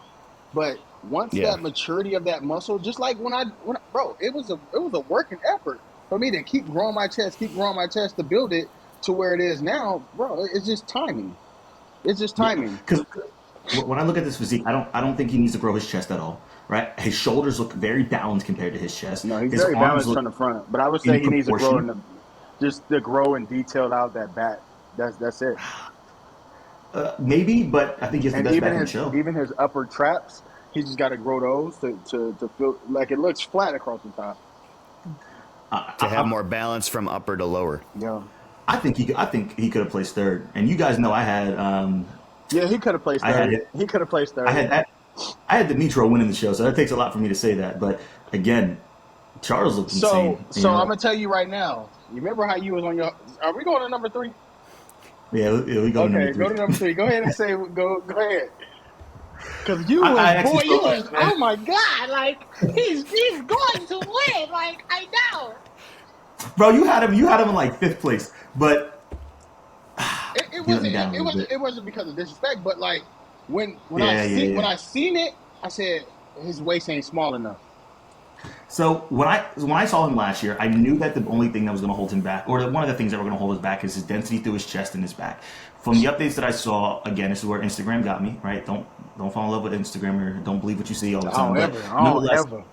but once Yeah. that maturity of that muscle, just like bro, it was a working effort for me to keep growing my chest to build it to where it is now, bro. It's just timing. It's just Yeah, timing. because when I look at this physique, I don't think he needs to grow his chest at all. Right, his shoulders look very balanced compared to his chest. No, he's His very arms balanced look on the front, but I would say in he needs to grow proportion. just to grow and detail out that back. That's it. Maybe, but I think he has the And best back in the show. even his upper traps, he just got to grow those to feel like it looks flat across the top. To have I, more balance from upper to lower. Yeah, I think he could have placed third. And you guys know yeah, he could have placed I had third. it. He could have placed I third. had that. I had Dimitro winning the show, so that takes a lot for me to say that. But again, Charles looked So insane. so I'm gonna tell you right now. You remember how you was on your? Are we going to number three? Yeah, we go to number Okay, go three. to number three. Go ahead and say go ahead. Cause you I was actually boy, you saw was that, man. oh my god, like he's going to win. Like I know. Bro, you had him in like fifth place, but It he let me wasn't down a little bit. it wasn't because of disrespect, but like Yeah, yeah, when yeah. I seen it, I said his waist ain't small enough. So when I saw him last year, I knew that the only thing that was going to hold him back, or that one of the things that were going to hold us back, is his density through his chest and his back. From the updates that I saw, again, this is where Instagram got me. Right? Don't fall in love with Instagram, or don't believe what you see all the time. But I don't nonetheless, ever.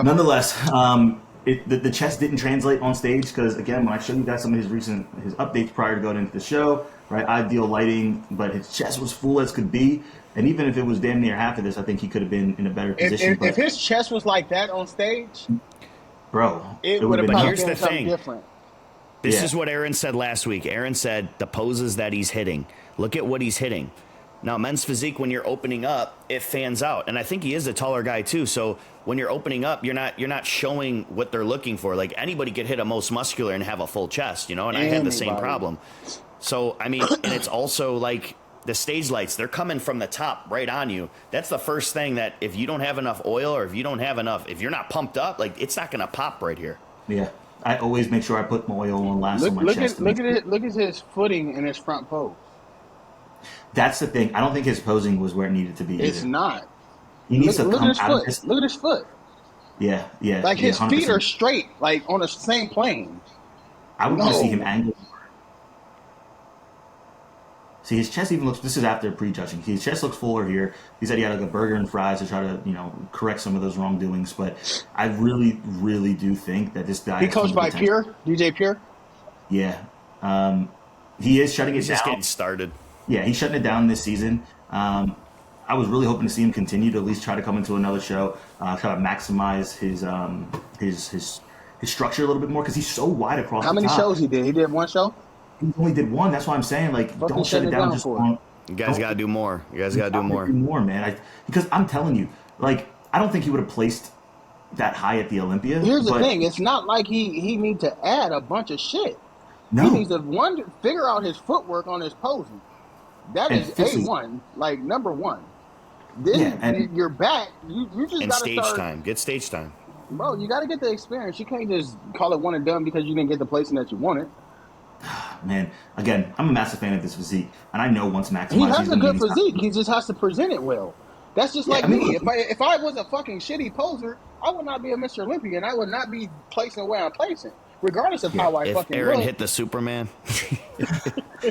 nonetheless, the chest didn't translate on stage because, again, when I showed you guys some of his updates prior to going into the show, right? Ideal lighting, but his chest was full as could be. And even if it was damn near half of this, I think he could have been in a better position. If But his chest was like that on stage, bro, it it would would have have been But probably nuts. here's been the something thing. different. This Yeah. is what Erin said last week. Erin said the poses that he's hitting. Look at what he's hitting. Now, men's physique, when you're opening up, it fans out, and I think he is a taller guy too. So when you're opening up, you're not showing what they're looking for. Like anybody could hit a most muscular and have a full chest, you know. And I had the same Anybody. problem. So I mean, and it's also like the stage lights, they're coming from the top right on you. That's the first thing that if you don't have enough oil, or if you don't have enough, if you're not pumped up, like it's not gonna pop right here. Yeah, I always make sure I put my oil on last on my chest. To make sure. Look at his footing in his front pose. That's the thing. I don't think his posing was where it needed to be It's either. not. He needs to Look at come his out of foot. this. Look at his foot. Yeah, yeah, Like yeah, his feet are 100%. straight, like on the same plane. I would want to see him No. angle. See, his chest even looks. This is after prejudging. His chest looks fuller here. He said he had like a burger and fries to try to, correct some of those wrongdoings. But I really, really do think that this guy He has tons coached of by potential. Pure, DJ Pure. Yeah, he is shutting it He's just down. getting started. Yeah, he's shutting it down this season. I was really hoping to see him continue to at least try to come into another show, try to maximize his structure a little bit more because he's so wide across How the many top. shows he did? He did one show. He only did one. That's why I'm saying, like, Fucking don't shut shutting it it down down just for. on. You guys Don't, got to do more. You guys got to do gotta more. do more, man. Because I'm telling you, like, I don't think he would have placed that high at the Olympia. Here's the But thing: it's not like he needs to add a bunch of shit. He no, needs to figure out his footwork on his posing. That and is Fitz is A1, like number one. yeah, Then and your back, you just And gotta stage start, time. Get stage time. bro. You gotta get the experience. You can't just call it one and done because you didn't get the placing that you wanted. man, again, I'm a massive fan of this physique, and I know once He maximized, has he's a going to good get these. physique. He just has to present it well. That's just Yeah, like I mean, me. look, If I was a fucking shitty poser, I would not be a Mr. Olympian. I would not be placing where I'm placing, regardless of yeah, how I If fucking Erin look. hit the Superman,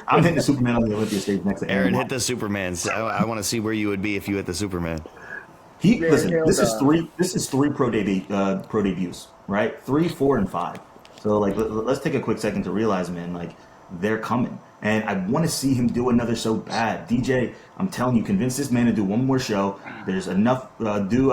I'm hitting the Superman on the Olympia stage next to Aaron. Erin hit the Supermans. I want to see where you would be if you hit the Superman. Man, Listen. hell This is nah. three. This is three pro debuts, right? 3, 4, and 5. So like, let's take a quick second to realize, man, like they're coming, and I want to see him do another so bad. DJ, I'm telling you, convince this man to do one more show. There's enough. Do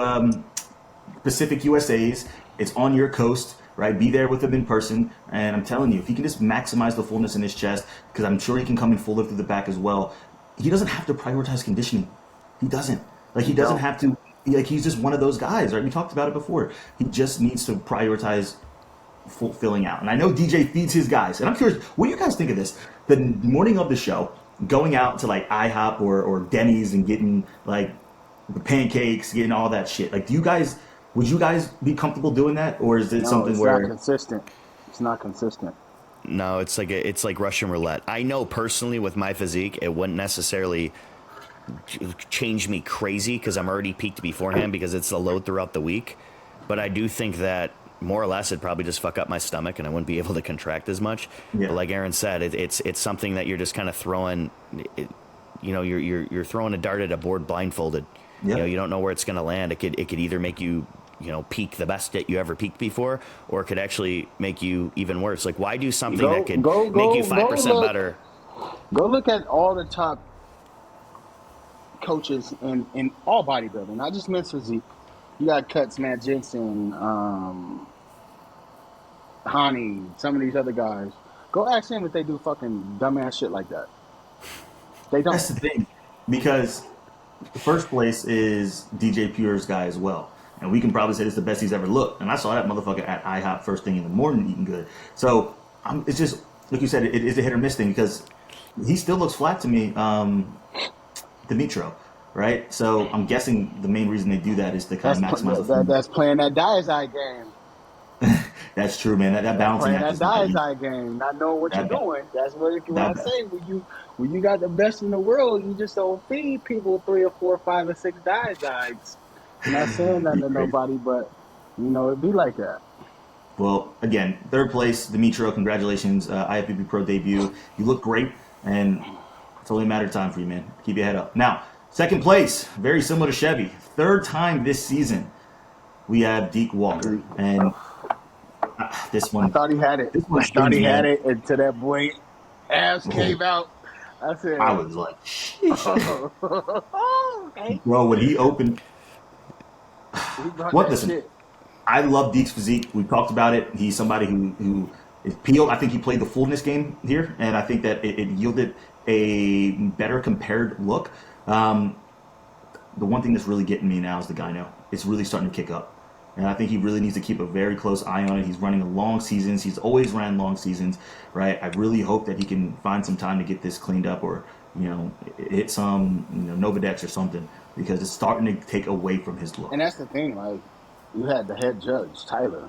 Pacific USA's. It's on your coast, right? Be there with him in person, and I'm telling you, if he can just maximize the fullness in his chest, because I'm sure he can come in full lift through the back as well. He doesn't have to prioritize conditioning. He doesn't. Like he doesn't No. have to. Like he's just one of those guys, right? We talked about it before. He just needs to prioritize filling out. And I know DJ feeds his guys, and I'm curious, what do you guys think of this? The morning of the show, going out to like IHOP or Denny's and getting like the pancakes, getting all that shit. Like, would you guys be comfortable doing that, or is it No, something it's not where consistent. It's not consistent. No, it's like Russian roulette. I know personally with my physique, it wouldn't necessarily change me crazy because I'm already peaked beforehand because it's the load throughout the week. But I do think that more or less it'd probably just fuck up my stomach and I wouldn't be able to contract as much. yeah, But like Aaron said, it's something that you're just kind of throwing. You're throwing a dart at a board blindfolded. yeah. You don't know where it's going to land. It could either make you peak the best that you ever peaked before, or it could actually make you even worse. Like, why do something that could make you 5% better? Go look at all the top coaches in all bodybuilding. I just men's physique. You got Cuts, Matt Jensen, Hani, some of these other guys. Go ask them if they do fucking dumbass shit like that. They don't. That's the thing, because the first place is DJ Pure's guy as well. And we can probably say it's the best he's ever looked. And I saw that motherfucker at IHOP first thing in the morning eating good. So it's just, like you said, it is a hit or miss thing because he still looks flat to me, Dimitro, right? So I'm guessing the main reason they do that is to kind of maximize the food. That's playing that diazide game. That's true, man. That balancing Playing act that is diazide game, not knowing what you're that- doing. That's what I that- say. When you got the best in the world, you just don't feed people 3 or 4, 5 or 6 diazides. I'm not saying that to nobody, but it'd be like that. Well, again, third place, Dimitro. Congratulations, IFBB Pro debut. You look great, and it's only a matter of time for you, man. Keep your head up. Now, second place, very similar to Chevy. Third time this season, we have Deke Walker, and this one. I thought he had it. This one I thought he stings, had man. it until that boy ass came out. I said, I was like, sheesh. okay. Bro, when he opened, He brought what? that Listen, shit. I love Deke's physique. We've talked about it. He's somebody who is peeled. I think he played the fullness game here, and I think that it yielded a better compared look. The one thing that's really getting me now is the gyno. It's really starting to kick up. And I think he really needs to keep a very close eye on it. He's running long seasons. He's always ran long seasons, right? I really hope that he can find some time to get this cleaned up or, hit some, Novadex or something, because it's starting to take away from his look. And that's the thing, like, you had the head judge, Tyler.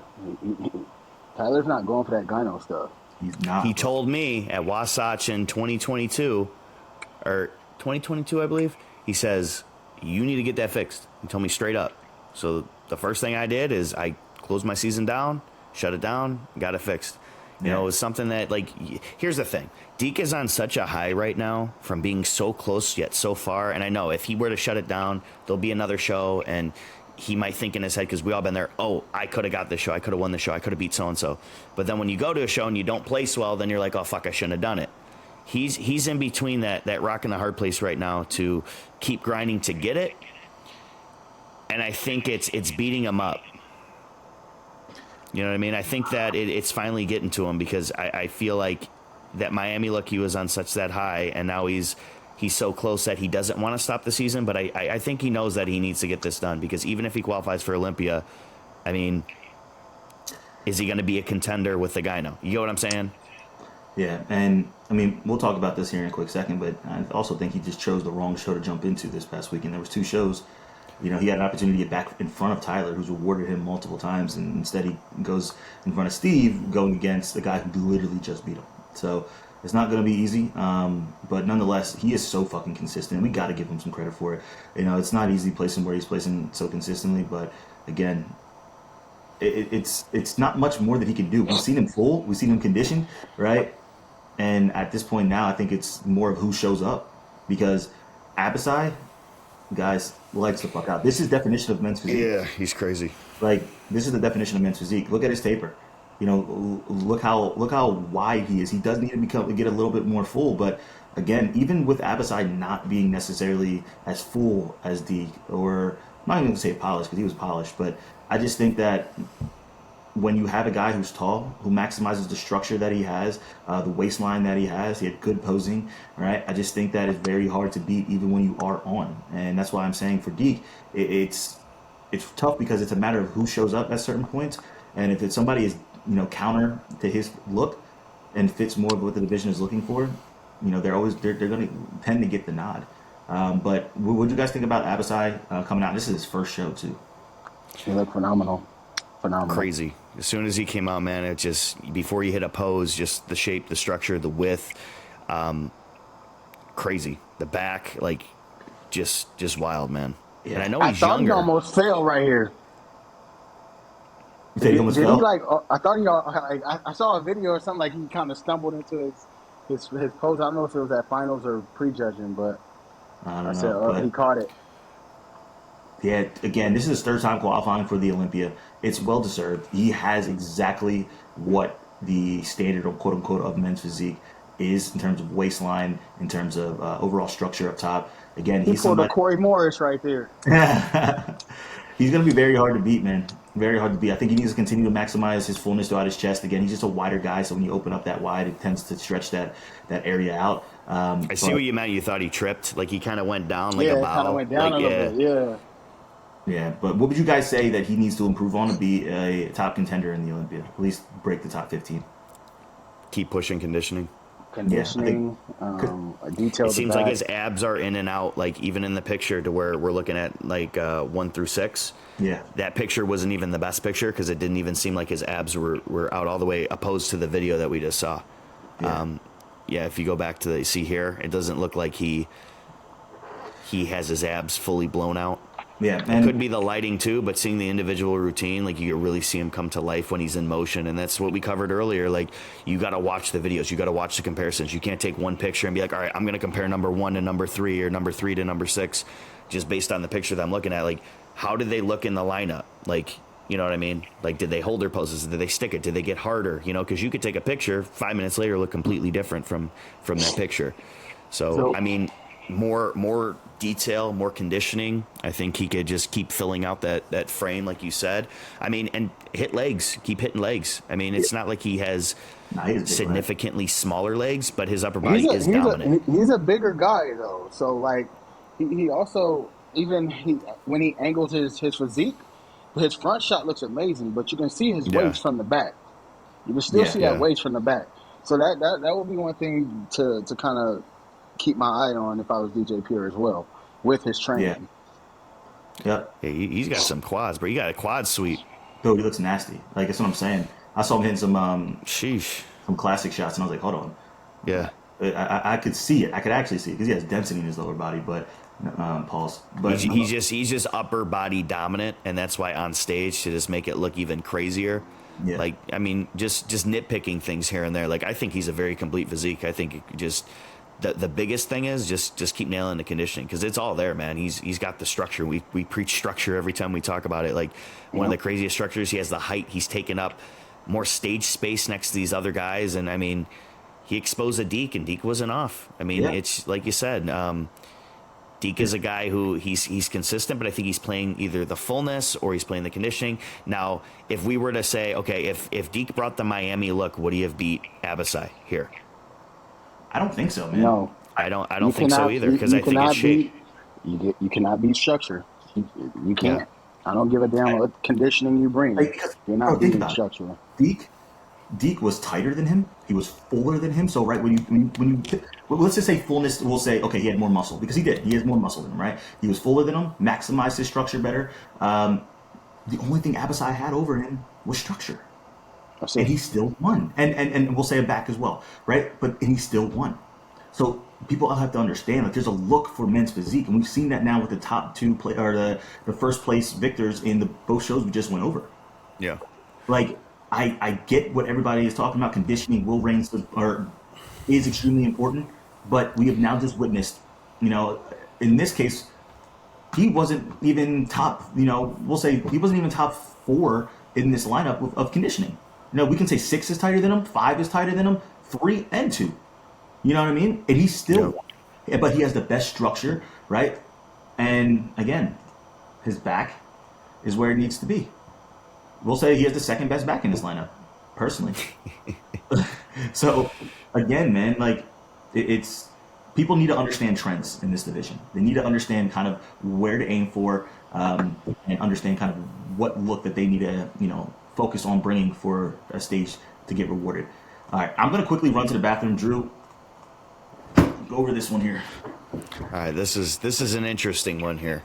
Tyler's not going for that gyno stuff. He's not. He bro. told me at Wasatch in 2022, or 2022, I believe, he says, you need to get that fixed. He told me straight up. So the first thing I did is I closed my season down, shut it down, got it fixed. You know, it was something that, like, here's the thing. Deke is on such a high right now from being so close yet so far. And I know if he were to shut it down, there'll be another show and he might think in his head, because we all been there, oh, I could have got this show. I could have won the show. I could have beat so-and-so. But then when you go to a show and you don't place well, then you're like, oh, fuck, I shouldn't have done it. He's in between that rock and the hard place right now to keep grinding to get it. And I think it's beating him up. You know what I mean? I think that it's finally getting to him because I feel like that Miami look, he was on such that high, and now he's so close that he doesn't want to stop the season. But I think he knows that he needs to get this done because even if he qualifies for Olympia, I mean, is he going to be a contender with the gyno? You know what I'm saying? Yeah, and I mean, we'll talk about this here in a quick second, but I also think he just chose the wrong show to jump into this past weekend. There was 2 shows. He had an opportunity to get back in front of Tyler, who's rewarded him multiple times, and instead he goes in front of Steve, going against the guy who literally just beat him. So it's not going to be easy, but nonetheless, he is so fucking consistent. We got to give him some credit for it. It's not easy placing where he's placing so consistently, but again, it's not much more that he can do. We've seen him full, we've seen him conditioned, right? And at this point now, I think it's more of who shows up, because Abasai, guys, lights the fuck out. This is definition of men's physique. Yeah, he's crazy. Like, this is the definition of men's physique. Look at his taper. Look how wide he is. He does need to get a little bit more full, but again, even with Abasai not being necessarily as full as Deke, or I'm not even going to say polished because he was polished, but I just think that when you have a guy who's tall, who maximizes the structure that he has, the waistline that he had good posing, right? I just think that it's very hard to beat even when you are on. And that's why I'm saying for Deke, it's tough because it's a matter of who shows up at certain points. And if it's somebody is, counter to his look and fits more of what the division is looking for, they're going to tend to get the nod. But what do you guys think about Abasai coming out? This is his first show too. He looked phenomenal. Phenomenal. Crazy. As soon as he came out, man, it just, before you hit a pose, just the shape, the structure, the width, crazy. The back, like, just wild, man. Yeah. And I know I he's thought younger. he almost fell right here. You said he almost Did fell? he like? I thought he. Like, I saw a video or something like he kind of stumbled into his pose. I don't know if it was at finals or prejudging, but I I don't said, know. oh, But he caught it. yeah, again, this is his third time qualifying for the Olympia. It's well deserved. He has exactly what the standard, or quote unquote, of men's physique is in terms of waistline, in terms of overall structure up top. Again, He he's pulled a somebody. Corey Morris right there. He's going to be very hard to beat, man. Very hard to beat. I think he needs to continue to maximize his fullness throughout his chest. Again, he's just a wider guy, so when you open up that wide, it tends to stretch that area out. I see what you meant. You thought he tripped. Like, he kind of went down like Yeah, a it kind of bow. went down Like, a little bit. Yeah. Yeah, but what would you guys say that he needs to improve on to be a top contender in the Olympia? At least break the top 15. Keep pushing conditioning. Conditioning, a detailed. It seems like his abs are in and out, like even in the picture to where we're looking at like 1 through 6. Yeah. That picture wasn't even the best picture because it didn't even seem like his abs were out all the way, opposed to the video that we just saw. Yeah. If you go back to see here, it doesn't look like he has his abs fully blown out. Yeah, It and could be the lighting too, but seeing the individual routine, like you really see him come to life when he's in motion, and that's what we covered earlier. Like, you got to watch the videos, you got to watch the comparisons. You can't take one picture and be like, all right, I'm going to compare number 1 to number 3 or number 3 to number 6, just based on the picture that I'm looking at. Like, how did they look in the lineup? Like, you know what I mean? Like, did they hold their poses? Did they stick it? Did they get harder? You know, because you could take a picture 5 minutes later look completely different from that picture. So I mean, more detail, more conditioning. I think he could just keep filling out that frame, like you said. I mean, and hit legs, keep hitting legs. I mean, it's not like he has significantly smaller legs, but his upper body is dominant. He's a bigger guy though, so like he also, even when he angles his physique, his front shot looks amazing, but you can see his waist from the back. You can still see that waist from the back. So that would be one thing to kind of keep my eye on if I was DJ Pierre as well, with his training. Yeah. He's got some quads, but he got a quad sweep. Dude, he looks nasty. Like, that's what I'm saying. I saw him hitting some classic shots, and I was like, hold on. Yeah. I could see it. I could actually see it because he has density in his lower body, but pulse. But he's just upper body dominant, and that's why on stage, to just make it look even crazier. Yeah. Like, I mean, just nitpicking things here and there. Like, I think he's a very complete physique. I think just the biggest thing is just keep nailing the conditioning, because it's all there, man. He's got the structure. We preach structure every time we talk about it. Like, one of the craziest structures. He has the height. He's taken up more stage space next to these other guys, and I mean, he exposed a Deke, and Deke wasn't off. I mean, it's like you said. Deke is a guy who he's consistent, but I think he's playing either the fullness or he's playing the conditioning. Now, if we were to say, okay, if Deke brought the Miami look, would he have beat Abasai here? I don't think so, man. No, I don't think so either, because I think it's shape. You cannot beat structure. You can't. Yeah. I don't give a damn what conditioning you bring. You're not beating structure. Deke was tighter than him. He was fuller than him. So right when you let's just say fullness, we'll say okay, he had more muscle, because he did. He has more muscle than him, right? He was fuller than him, maximized his structure better. The only thing Abasai had over him was structure, and he still won. And we'll say it back as well, right? And he still won. So people have to understand, like, there's a look for men's physique, and we've seen that now with the top 2 or the first place victors in both shows we just went over. Yeah. Like, I get what everybody is talking about. Conditioning is extremely important, but we have now just witnessed, in this case, he wasn't even top, we'll say he wasn't even top 4 in this lineup of conditioning. We can say 6 is tighter than him, 5 is tighter than him, 3 and 2. You know what I mean? And he's still, but he has the best structure, right? And again, his back is where it needs to be. We'll say he has the second best back in this lineup, personally. So, again, man, like, it's people need to understand trends in this division. They need to understand kind of where to aim for, and understand kind of what look that they need to, focus on bringing for a stage to get rewarded. All right, I'm going to quickly run to the bathroom. Drew, Go over this one here. All right, this is an interesting one here.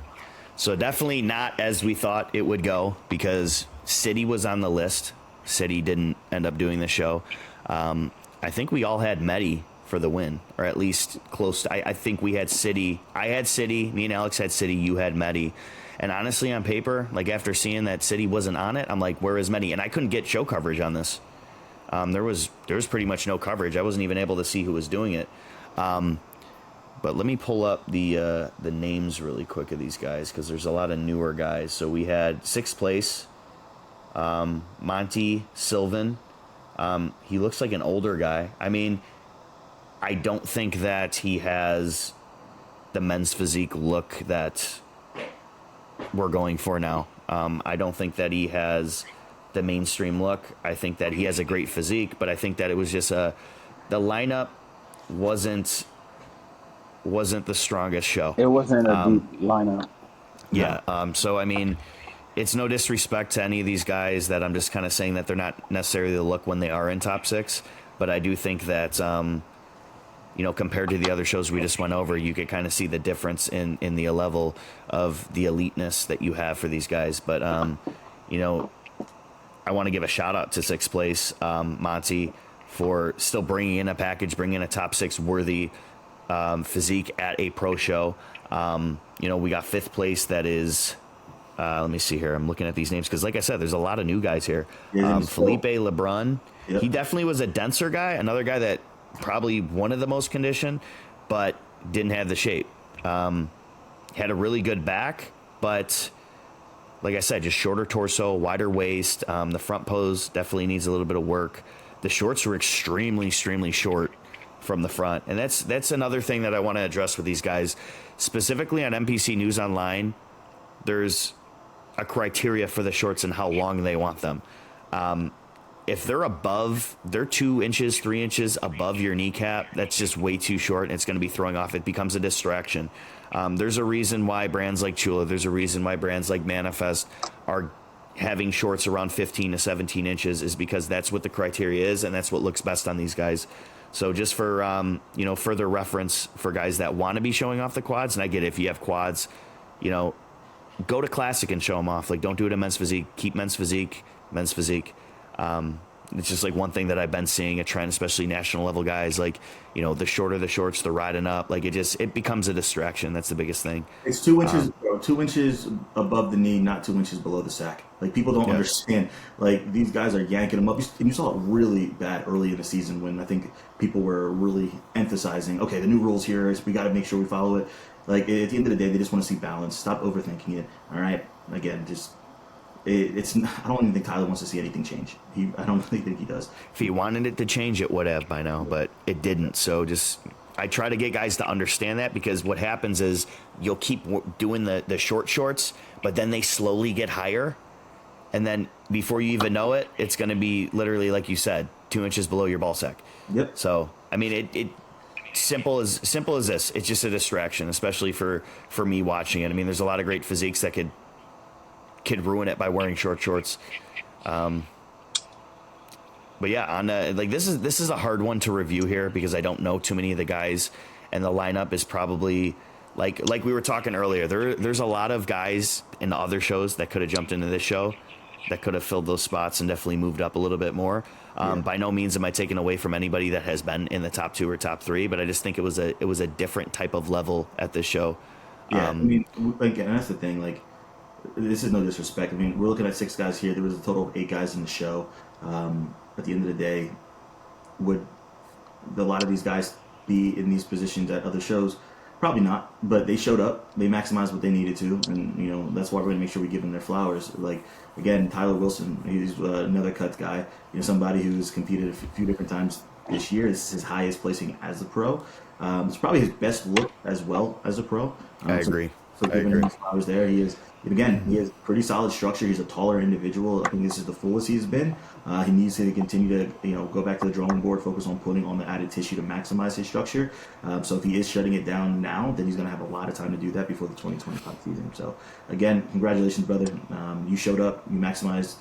So definitely not as we thought it would go, because City was on the list. City didn't end up doing the show. I think we all had Medi for the win, or at least close to, I think we had City. I had City. Me and Alex had City. You had Medi. And honestly, on paper, like after seeing that City wasn't on it, I'm like, where is Medi? And I couldn't get show coverage on this. There was pretty much no coverage. I wasn't even able to see who was doing it. But let me pull up the names really quick of these guys, because there's a lot of newer guys. So we had sixth place, Monty Sylvan. He looks like an older guy. I mean, I don't think that he has the men's physique look that we're going for now. I don't think that he has the mainstream look. I think that he has a great physique, but I think that it was just the lineup wasn't the strongest show. It wasn't a deep lineup. Yeah. So, I mean, it's no disrespect to any of these guys that I'm just kind of saying that they're not necessarily the look when they are in top six. But I do think that, compared to the other shows we just went over, you could kind of see the difference in the level of the eliteness that you have for these guys. But, I want to give a shout out to sixth place, Monty, for still bringing in a package, bringing in a top six worthy physique at a pro show. We got fifth place. That is, let me see here. I'm looking at these names because, like I said, there's a lot of new guys here. Felipe Lebrun. Yep. He definitely was a denser guy. Another guy that probably wanted the most condition, but didn't have the shape. Had a really good back, but like I said, just shorter torso, wider waist. The front pose definitely needs a little bit of work. The shorts were extremely, extremely short from the front. And that's another thing that I want to address with these guys. Specifically on NPC News Online, there's a criteria for the shorts and how long they want them. If they're 2 inches, 3 inches above your kneecap, that's just way too short, and it's going to be throwing off. It becomes a distraction. There's a reason why brands like Chula, there's a reason why brands like Manifest are having shorts around 15 to 17 inches, is because that's what the criteria is, and that's what looks best on these guys. So just for, further reference for guys that want to be showing off the quads, and I get it, if you have quads, go to Classic and show them off. Like, don't do it in men's physique. Keep men's physique. It's just like one thing that I've been seeing a trend, especially national level guys, like, the shorter the shorts, the riding up, like it becomes a distraction. That's the biggest thing. It's 2 inches, 2 inches above the knee, not 2 inches below the sack. Like, people don't understand. Like, these guys are yanking them up. And you saw it really bad early in the season when I think people were really emphasizing, okay, the new rules here is we got to make sure we follow it. Like, at the end of the day, they just want to see balance. Stop overthinking it. All right. Again, just. It's. I don't even think Tyler wants to see anything change. I don't really think he does. If he wanted it to change, it would have by now, but it didn't. So I try to get guys to understand that, because what happens is you'll keep doing the short shorts, but then they slowly get higher, and then before you even know it, it's going to be literally, like you said, 2 inches below your ball sack. Yep. So I mean, it simple as this. It's just a distraction, especially for me watching it. I mean, there's a lot of great physiques that could ruin it by wearing short shorts. But yeah, this is a hard one to review here, because I don't know too many of the guys, and the lineup is probably like we were talking earlier. There's a lot of guys in the other shows that could have jumped into this show, that could have filled those spots and definitely moved up a little bit more. By no means am I taking away from anybody that has been in the top 2 or top 3, but I just think it was a different type of level at this show. Yeah, I mean, and that's the thing. Like, this is no disrespect. I mean, we're looking at 6 guys here. There was a total of 8 guys in the show. At the end of the day, would a lot of these guys be in these positions at other shows? Probably not. But they showed up. They maximized what they needed to, and that's why we're going to make sure we give them their flowers. Like, again, Tyler Wilson, he's another cut guy. Somebody who's competed a few different times this year. This is his highest placing as a pro. It's probably his best look as well as a pro. I agree. So giving him his flowers there, he has pretty solid structure. He's a taller individual. I think this is the fullest he's been. He needs to continue to go back to the drawing board, focus on putting on the added tissue to maximize his structure. So if he is shutting it down now, then he's going to have a lot of time to do that before the 2025 season. So again, congratulations, brother. You showed up, you maximized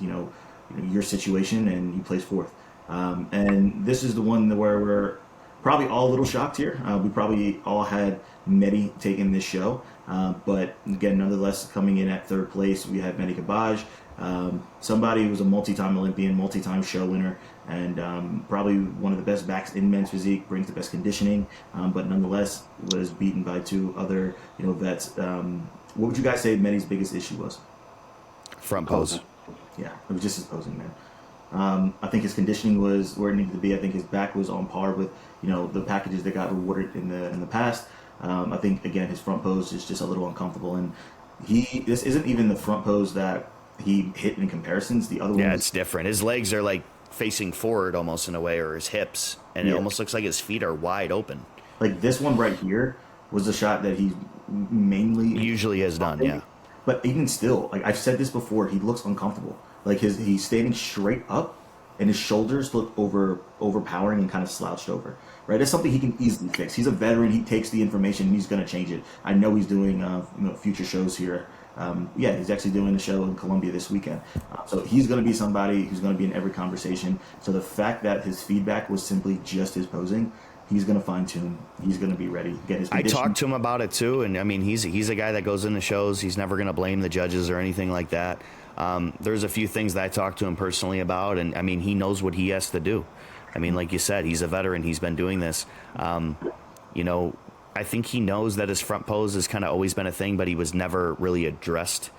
your situation, and you placed fourth. And this is the one where probably all a little shocked here. We probably all had Mehdi taking this show. But again, nonetheless, coming in at third place, we had Mehdi Kabaj, somebody who's a multi-time Olympian, multi-time show winner, and probably one of the best backs in men's physique, brings the best conditioning, but nonetheless was beaten by two other vets. What would you guys say Mehdi's biggest issue was? Front pose. Yeah, it was just his posing, man. I think his conditioning was where it needed to be. I think his back was on par with the packages that got rewarded in the past. I think again his front pose is just a little uncomfortable, and this isn't even the front pose that he hit in comparisons. The other one, yeah, it's different. His legs are like facing forward almost in a way, or his hips, and it almost looks like his feet are wide open. Like this one right here was the shot that he mainly usually has done, yeah. But even still, like I've said this before, he looks uncomfortable. Like he's standing straight up, and his shoulders look overpowering and kind of slouched over. Right, that's something he can easily fix. He's a veteran. He takes the information and he's going to change it. I know he's doing future shows here. He's actually doing a show in Colombia this weekend. So he's going to be somebody who's going to be in every conversation. So the fact that his feedback was simply just his posing, he's going to fine tune. He's going to be ready. Get his. I talked to him about it too, and I mean he's a guy that goes into shows. He's never going to blame the judges or anything like that. There's a few things that I talked to him personally about, and I mean he knows what he has to do. I mean, like you said, he's a veteran. He's been doing this. I think he knows that his front pose has kind of always been a thing, but he was never really addressed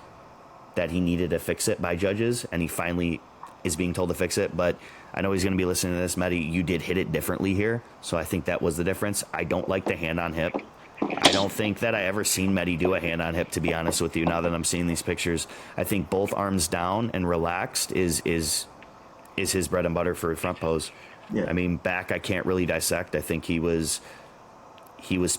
that he needed to fix it by judges, and he finally is being told to fix it. But I know he's going to be listening to this. Mehdi, you did hit it differently here, so I think that was the difference. I don't like the hand on hip. I don't think that I ever seen Mehdi do a hand on hip, to be honest with you, now that I'm seeing these pictures. I think both arms down and relaxed is his bread and butter for a front pose. Yeah. I mean, back I can't really dissect. I think he was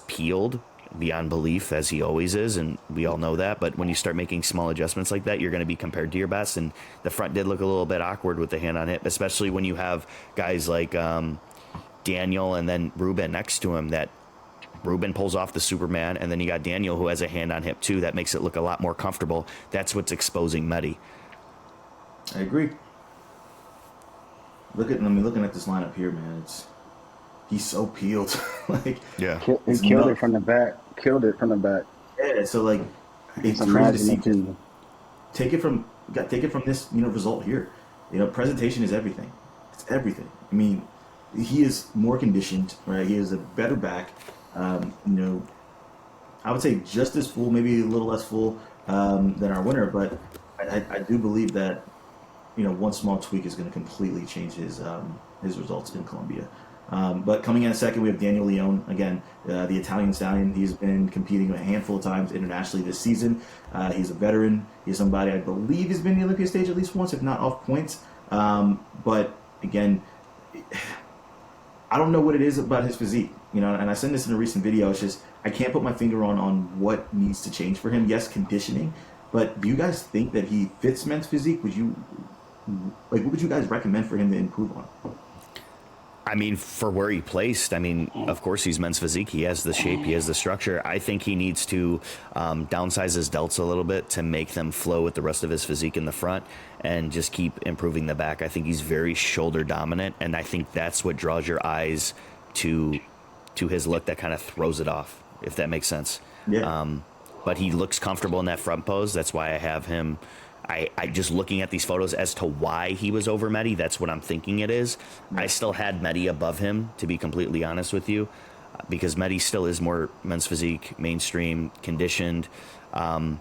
peeled beyond belief, as he always is, and we all know that. But when you start making small adjustments like that, you're going to be compared to your best. And the front did look a little bit awkward with the hand on hip, especially when you have guys like Daniel and then Ruben next to him. That Ruben pulls off the Superman, and then you got Daniel who has a hand on hip too. That makes it look a lot more comfortable. That's what's exposing Mehdi. I agree. Looking at this lineup here, man. He's so peeled. Like he killed it from the back. Yeah, so like it's crazy to see. Take it from this result here. Presentation is everything. It's everything. I mean, he is more conditioned, right? He has a better back. I would say just as full, maybe a little less full than our winner, but I do believe that one small tweak is going to completely change his results in Colombia. But coming in second, we have Daniel Leone. Again, the Italian stallion. He's been competing a handful of times internationally this season. He's a veteran. He's somebody I believe has been in the Olympia stage at least once, if not off points. But again, I don't know what it is about his physique. And I said this in a recent video. It's just I can't put my finger on what needs to change for him. Yes, conditioning. But do you guys think that he fits men's physique? What would you guys recommend for him to improve on? I mean, for where he placed, of course he's men's physique. He has the shape, he has the structure. I think he needs to downsize his delts a little bit to make them flow with the rest of his physique in the front and just keep improving the back. I think he's very shoulder dominant, and I think that's what draws your eyes to his look that kind of throws it off, if that makes sense. Yeah. But he looks comfortable in that front pose. That's why I have him. I just looking at these photos as to why he was over Mehdi, that's what I'm thinking it is. Yeah. I still had Mehdi above him, to be completely honest with you, because Mehdi still is more men's physique, mainstream, conditioned. I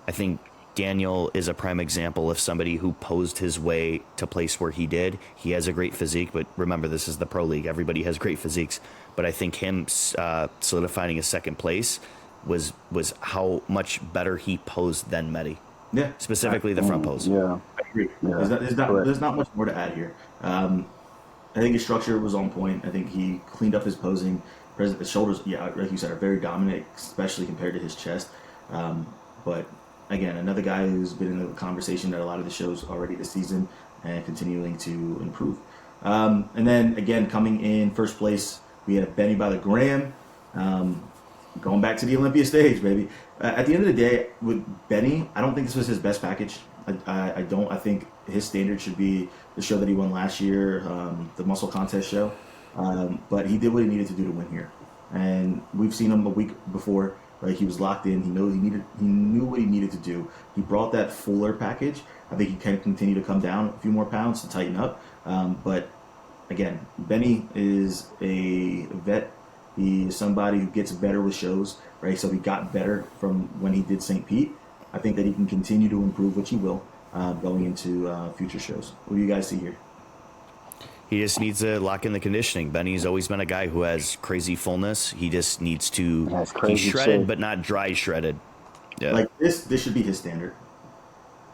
think Daniel is a prime example of somebody who posed his way to place where he did. He has a great physique, but remember, this is the pro league. Everybody has great physiques. But I think him solidifying his second place was how much better he posed than Mehdi. Yeah, specifically the front pose. Yeah, I agree. Yeah. There's not much more to add here. I think his structure was on point. I think he cleaned up his posing. His shoulders, like you said, are very dominant, especially compared to his chest. But again, another guy who's been in the conversation at a lot of the shows already this season and continuing to improve. And then again, coming in first place, we had Benny by the gram. Going back to the Olympia stage, baby. At the end of the day, with Benny, I don't think this was his best package. I don't. I think his standard should be the show that he won last year, the muscle contest show. But he did what he needed to do to win here, and we've seen him a week before. Right, he was locked in. He knew what he needed to do. He brought that fuller package. I think he can continue to come down a few more pounds to tighten up. But again, Benny is a vet. He is somebody who gets better with shows, right? So he got better from when he did St. Pete. I think that he can continue to improve, which he will, going into future shows. What do you guys see here? He just needs to lock in the conditioning. Benny's always been a guy who has crazy fullness. He just needs to. He's shredded, shit. but not dry shredded. Yeah, Like this should be his standard.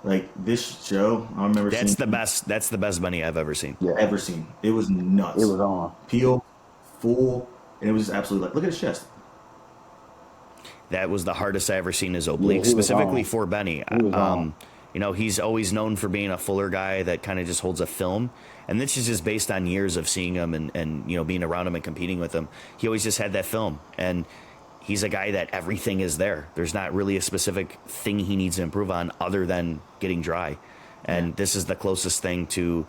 Like this show, I remember that's seeing the best. That's the best Benny I've ever seen. Yeah, ever seen. It was nuts. it was on. Peel, full, and it was just absolutely like, look at his chest. That was the hardest I ever seen his Yeah, obliques, he was specifically on. for Benny. He was on. You know, he's always known for being a fuller guy that kind of just holds a film. And this is just based on years of seeing him and, you know, being around him and competing with him. He always just had that film. And he's a guy that everything is there. There's not really a specific thing he needs to improve on other than getting dry. And this is the closest thing to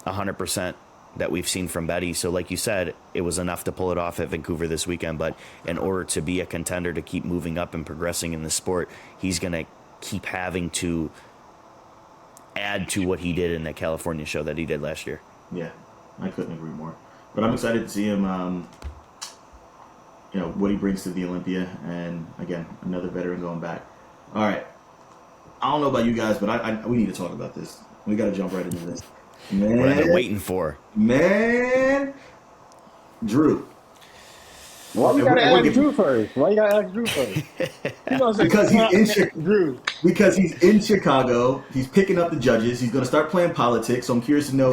100% that we've seen from Betty. So like you said, it was enough to pull it off at Vancouver this weekend. But in order to be a contender, to keep moving up and progressing in the sport, he's going to keep having to add to what he did in that California show that he did last year. Yeah, I couldn't agree more. But I'm excited to see him, you know, what he brings to the Olympia. And again, another veteran going back. All right. I don't know about you guys, but we need to talk about this. We got to jump right into this. Man, What I've been waiting for. Man, Drew. Why you And gotta we're ask getting- Drew first? Why you gotta ask Drew first? You gonna say, Because he's in Chicago. Drew. Because he's in Chicago, he's picking up the judges. He's going to start playing politics. So I'm curious to know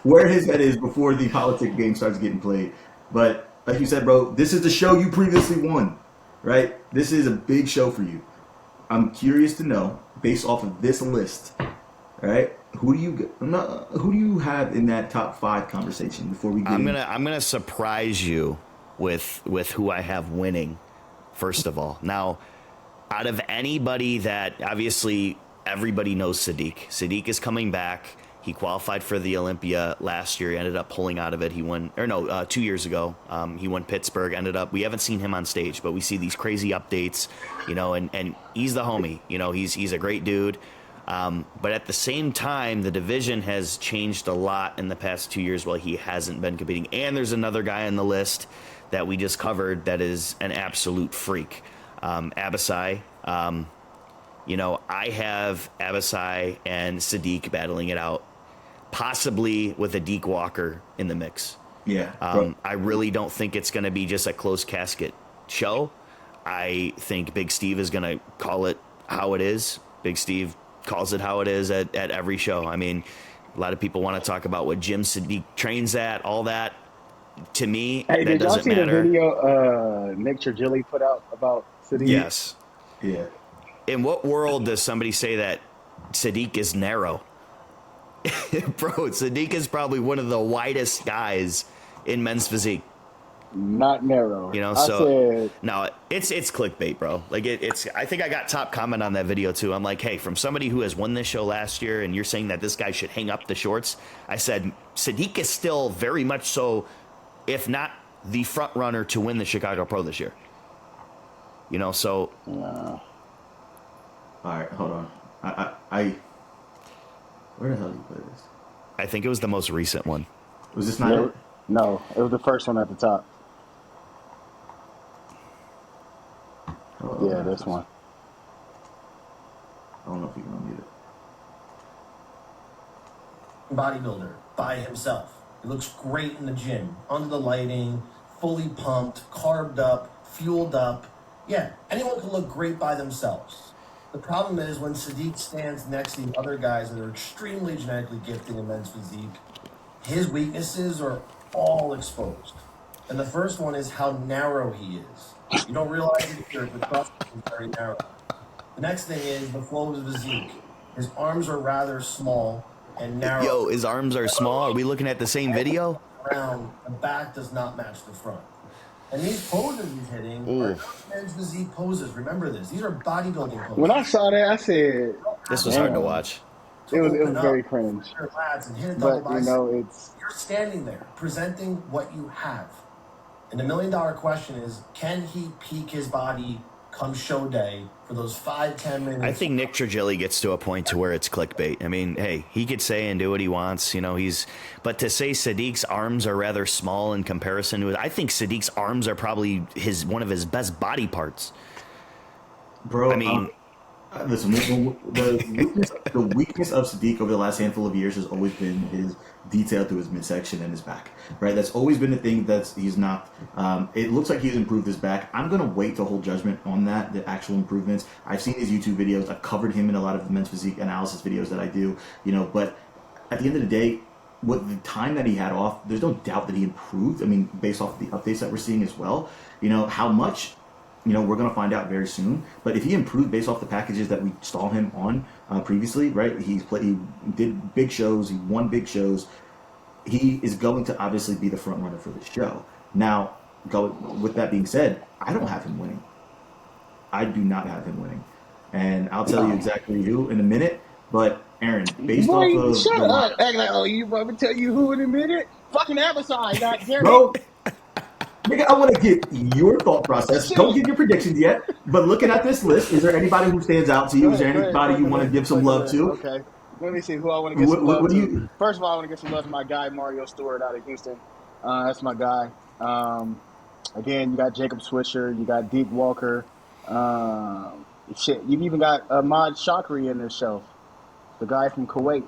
where his head is before the politics game starts getting played. But like you said, bro, this is the show you previously won, right? This is a big show for you. I'm curious to know, based off of this list, right? Who do you have in that top 5 conversation before we get? I'm gonna surprise you with who I have winning. First of all, now, out of anybody that obviously everybody knows, Sadik is coming back. He qualified for the Olympia last year. He ended up pulling out of it. He won, 2 years ago. He won Pittsburgh. We haven't seen him on stage, but we see these crazy updates, you know, and he's the homie. You know, he's a great dude. But at the same time, the division has changed a lot in the past 2 years while he hasn't been competing. And there's another guy on the list that we just covered that is an absolute freak, Abasai. You know, I have Abasai and Sadik battling it out, possibly with a Deke Walker in the mix. Yeah. I really don't think it's going to be just a closed casket show. I think Big Steve is going to call it how it is. Big Steve calls it how it is at every show. I mean, a lot of people want to talk about what gym Sadik trains at, all that. To me, Hey, that did y'all doesn't see matter. the video Nick Trigilli put out about City? Yes. Yeah. In what world does somebody say that Sadik is narrow? Bro, Sadik is probably one of the widest guys in men's physique. Not narrow. You know, I so said, no, it's clickbait, bro. Like it's. I think I got top comment on that video too. I'm like, hey, from somebody who has won this show last year, and you're saying that this guy should hang up the shorts. I said Sadik is still very much so, if not the front runner to win the Chicago Pro this year. You know, so All right, hold on. I where the hell did you play this? I think it was the most recent one. Was this not it? no, it was the first one at the top. Oh, Yeah, this one. I don't know if you can unmute it. Bodybuilder by himself. He looks great in the gym, under the lighting, fully pumped, carved up, fueled up. Yeah, anyone can look great by themselves. The problem is when Sadik stands next to the other guys that are extremely genetically gifted in men's physique, his weaknesses are all exposed. And the first one is how narrow he is. You don't realize it here, but trust me, he's very narrow. The next thing is the flow of his physique. His arms are rather small and narrow. Yo, his arms are small. Are we looking at the same video? Around, the back does not match the front. And these poses he's hitting are not men's physique poses. Remember this. These are bodybuilding poses. When I saw that, I said, This was hard to Damn. watch. to it open was up very cringe. your lads and hit a double But you bicep. know, it's You're standing there presenting what you have. And the $1,000,000 question is, can he peak his body come show day for those 5-10 minutes? I think Nick Trigilli gets to a point to where it's clickbait. I mean, hey, he could say and do what he wants, you know. But to say Sadik's arms are rather small in comparison to it, I think Sadik's arms are probably one of his best body parts. Bro, I mean, listen, the weakness of Sadik over the last handful of years has always been his detail through his midsection and his back, right? That's always been the thing he's not. It looks like he's improved his back. I'm going to wait to hold judgment on that, the actual improvements. I've seen his YouTube videos. I've covered him in a lot of the men's physique analysis videos that I do, you know, but at the end of the day, with the time that he had off, there's no doubt that he improved. I mean, based off the updates that we're seeing as well, you know, how much, you know, we're going to find out very soon. But if he improved based off the packages that we saw him on previously, right? He did big shows. He won big shows. He is going to obviously be the front runner for the show. Now, with that being said, I don't have him winning. I do not have him winning. And I'll tell you exactly who in a minute. But Aaron, based off of shut the up. Act like, oh, you want me to tell you who in a minute? Fucking Amazon, God damn it. bro, nigga, I want to get your thought process. Don't give your predictions yet. But looking at this list, is there anybody who stands out to you? Is there anybody you want to give some love to? Okay. Let me see who I want to get some love What do to. you? First of all, I want to get some love to my guy, Mario Stewart out of Houston. That's my guy. Again, you got Jacob Swisher. You got Deke Walker. You've even got Ahmad Shakri in this show. The guy from Kuwait.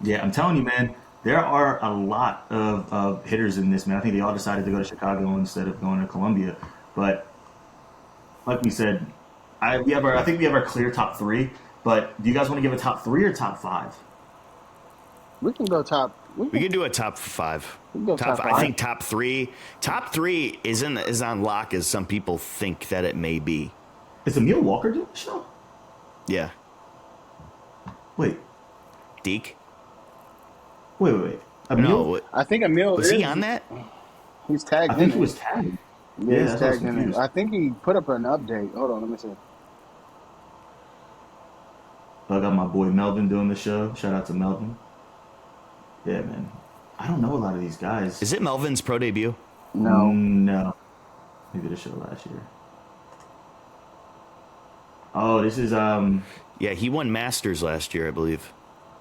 Yeah, I'm telling you, man. There are a lot of hitters in this, man. I think they all decided to go to Chicago instead of going to Columbia. But like we said, I think we have our clear top three. But do you guys want to give a top three or top five? We can go top. we could do a top five. We can go top I five. think top three. Top three isn't as on lock as some people think that it may be. Is Emil Walker doing the show? Yeah, Wait. Deke. Wait. Emil? No, I think Emil was he on that? He's tagged I in think it. he was tagged. Yeah, he's that's why I was tagged in it. confused. I think he put up an update. Hold on, let me see. I got my boy Melvin doing the show. Shout out to Melvin. Yeah, man. I don't know a lot of these guys. Is it Melvin's pro debut? No. He did a show last year. Oh, this is Yeah, he won Masters last year, I believe.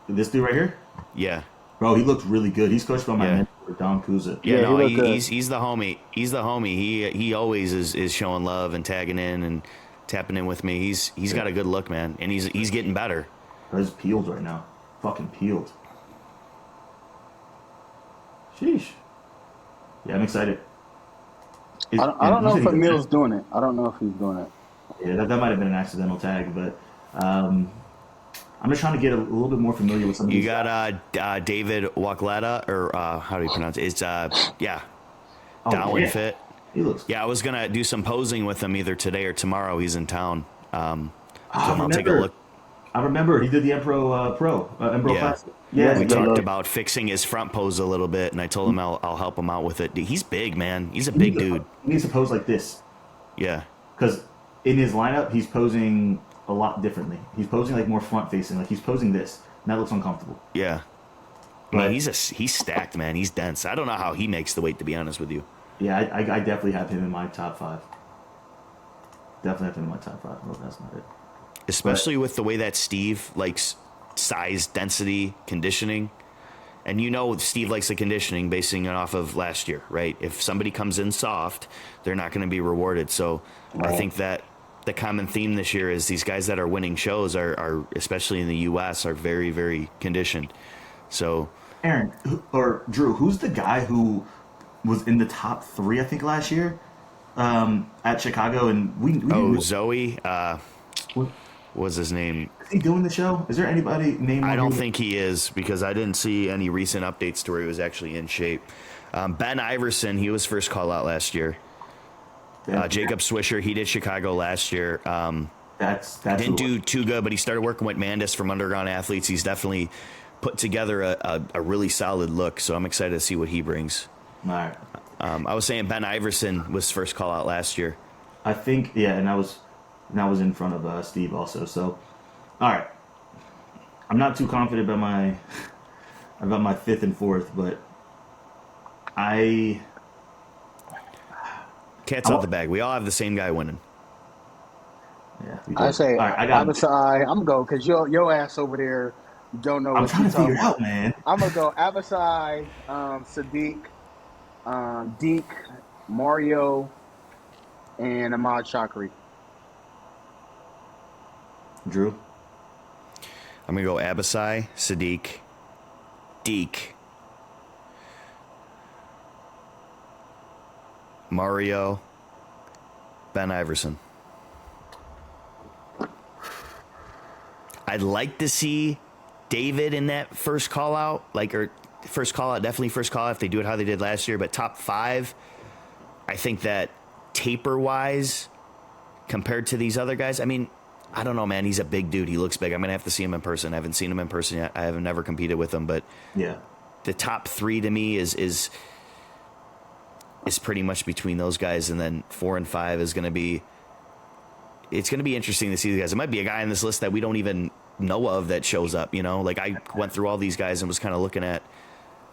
this dude right here. Yeah. Bro, he looked really good. He's coached by my Yeah. mentor, Don Kuza. Yeah, Yeah, no, he looked good. he's the homie. He's the homie. He always is showing love and tagging in and tapping in with me. He's got a good look, man, and he's getting better. He's peeled right now. Fucking peeled. Sheesh. Yeah, I'm excited. I don't know you if said he Emil's did doing it. I don't know if he's doing it. that? Yeah, that might have been an accidental tag, but I'm just trying to get a little bit more familiar with some of You these got David Wakleta, or how do you pronounce it? It's yeah, Oh, Darwin yeah. Fit. He looks. Yeah, I was gonna do some posing with him either today or tomorrow. He's in town. So I I'll take a remember. look. I remember he did the Empro Empro Yeah. Classic. Yeah, We good talked look. about fixing his front pose a little bit, and I told him I'll help him out with it. Dude, he's big, man. He's a big dude. He needs to pose like this Yeah. because in his lineup he's posing a lot differently. He's posing like more front facing, like he's posing this, and that looks uncomfortable. Yeah. I mean, But- he's stacked, man. He's dense. I don't know how he makes the weight, to be honest with you. Yeah, I definitely have him in my top five. Definitely have him in my top five. No, that's not it. Especially with the way that Steve likes size, density, conditioning. And you know Steve likes the conditioning basing it off of last year, right? If somebody comes in soft, they're not going to be rewarded. So I think that the common theme this year is these guys that are winning shows are especially in the U.S., are very, very conditioned. So Aaron or Drew, who's the guy who was in the top three, I think, last year at Chicago? And we didn't- Zoe, what was his name? is he doing the show? Is there anybody named? I on don't here? think he is, because I didn't see any recent updates to where he was actually in shape. Ben Iverson, he was first call out last year. Jacob Swisher, he did Chicago last year. That's Didn't who- do too good, but he started working with Mandis from Underground Athletes. He's definitely put together a really solid look, so I'm excited to see what he brings. All right. I was saying Ben Iverson was first call out last year. I think and I was in front of Steve also. So All right. I'm not too confident about my fifth and fourth, but I Cat's out the bag. We all have the same guy winning. yeah. We I did. say All right. I got. Abasai. I'm gonna go because your ass over there don't know I'm what trying you to figure talking it about. out, man. I'm gonna go Abasai, Sadiq, Deke, Mario, and Ahmad Shakri. Drew. I'm going to go Abasai, Sadik, Deke, Mario, Ben Iverson. I'd like to see David in that first call out, definitely first call out if they do it how they did last year. But top 5, I think that taper wise, compared to these other guys, I mean, I don't know, man. He's a big dude. He looks big. I'm gonna have to see him in person. I haven't seen him in person yet. I have never competed with him, but Yeah. the top 3 to me is pretty much between those guys, and then 4 and 5 is gonna be. It's going to be interesting to see the guys. It might be a guy on this list that we don't even know of that shows up, you know? Like, I went through all these guys and was kind of looking at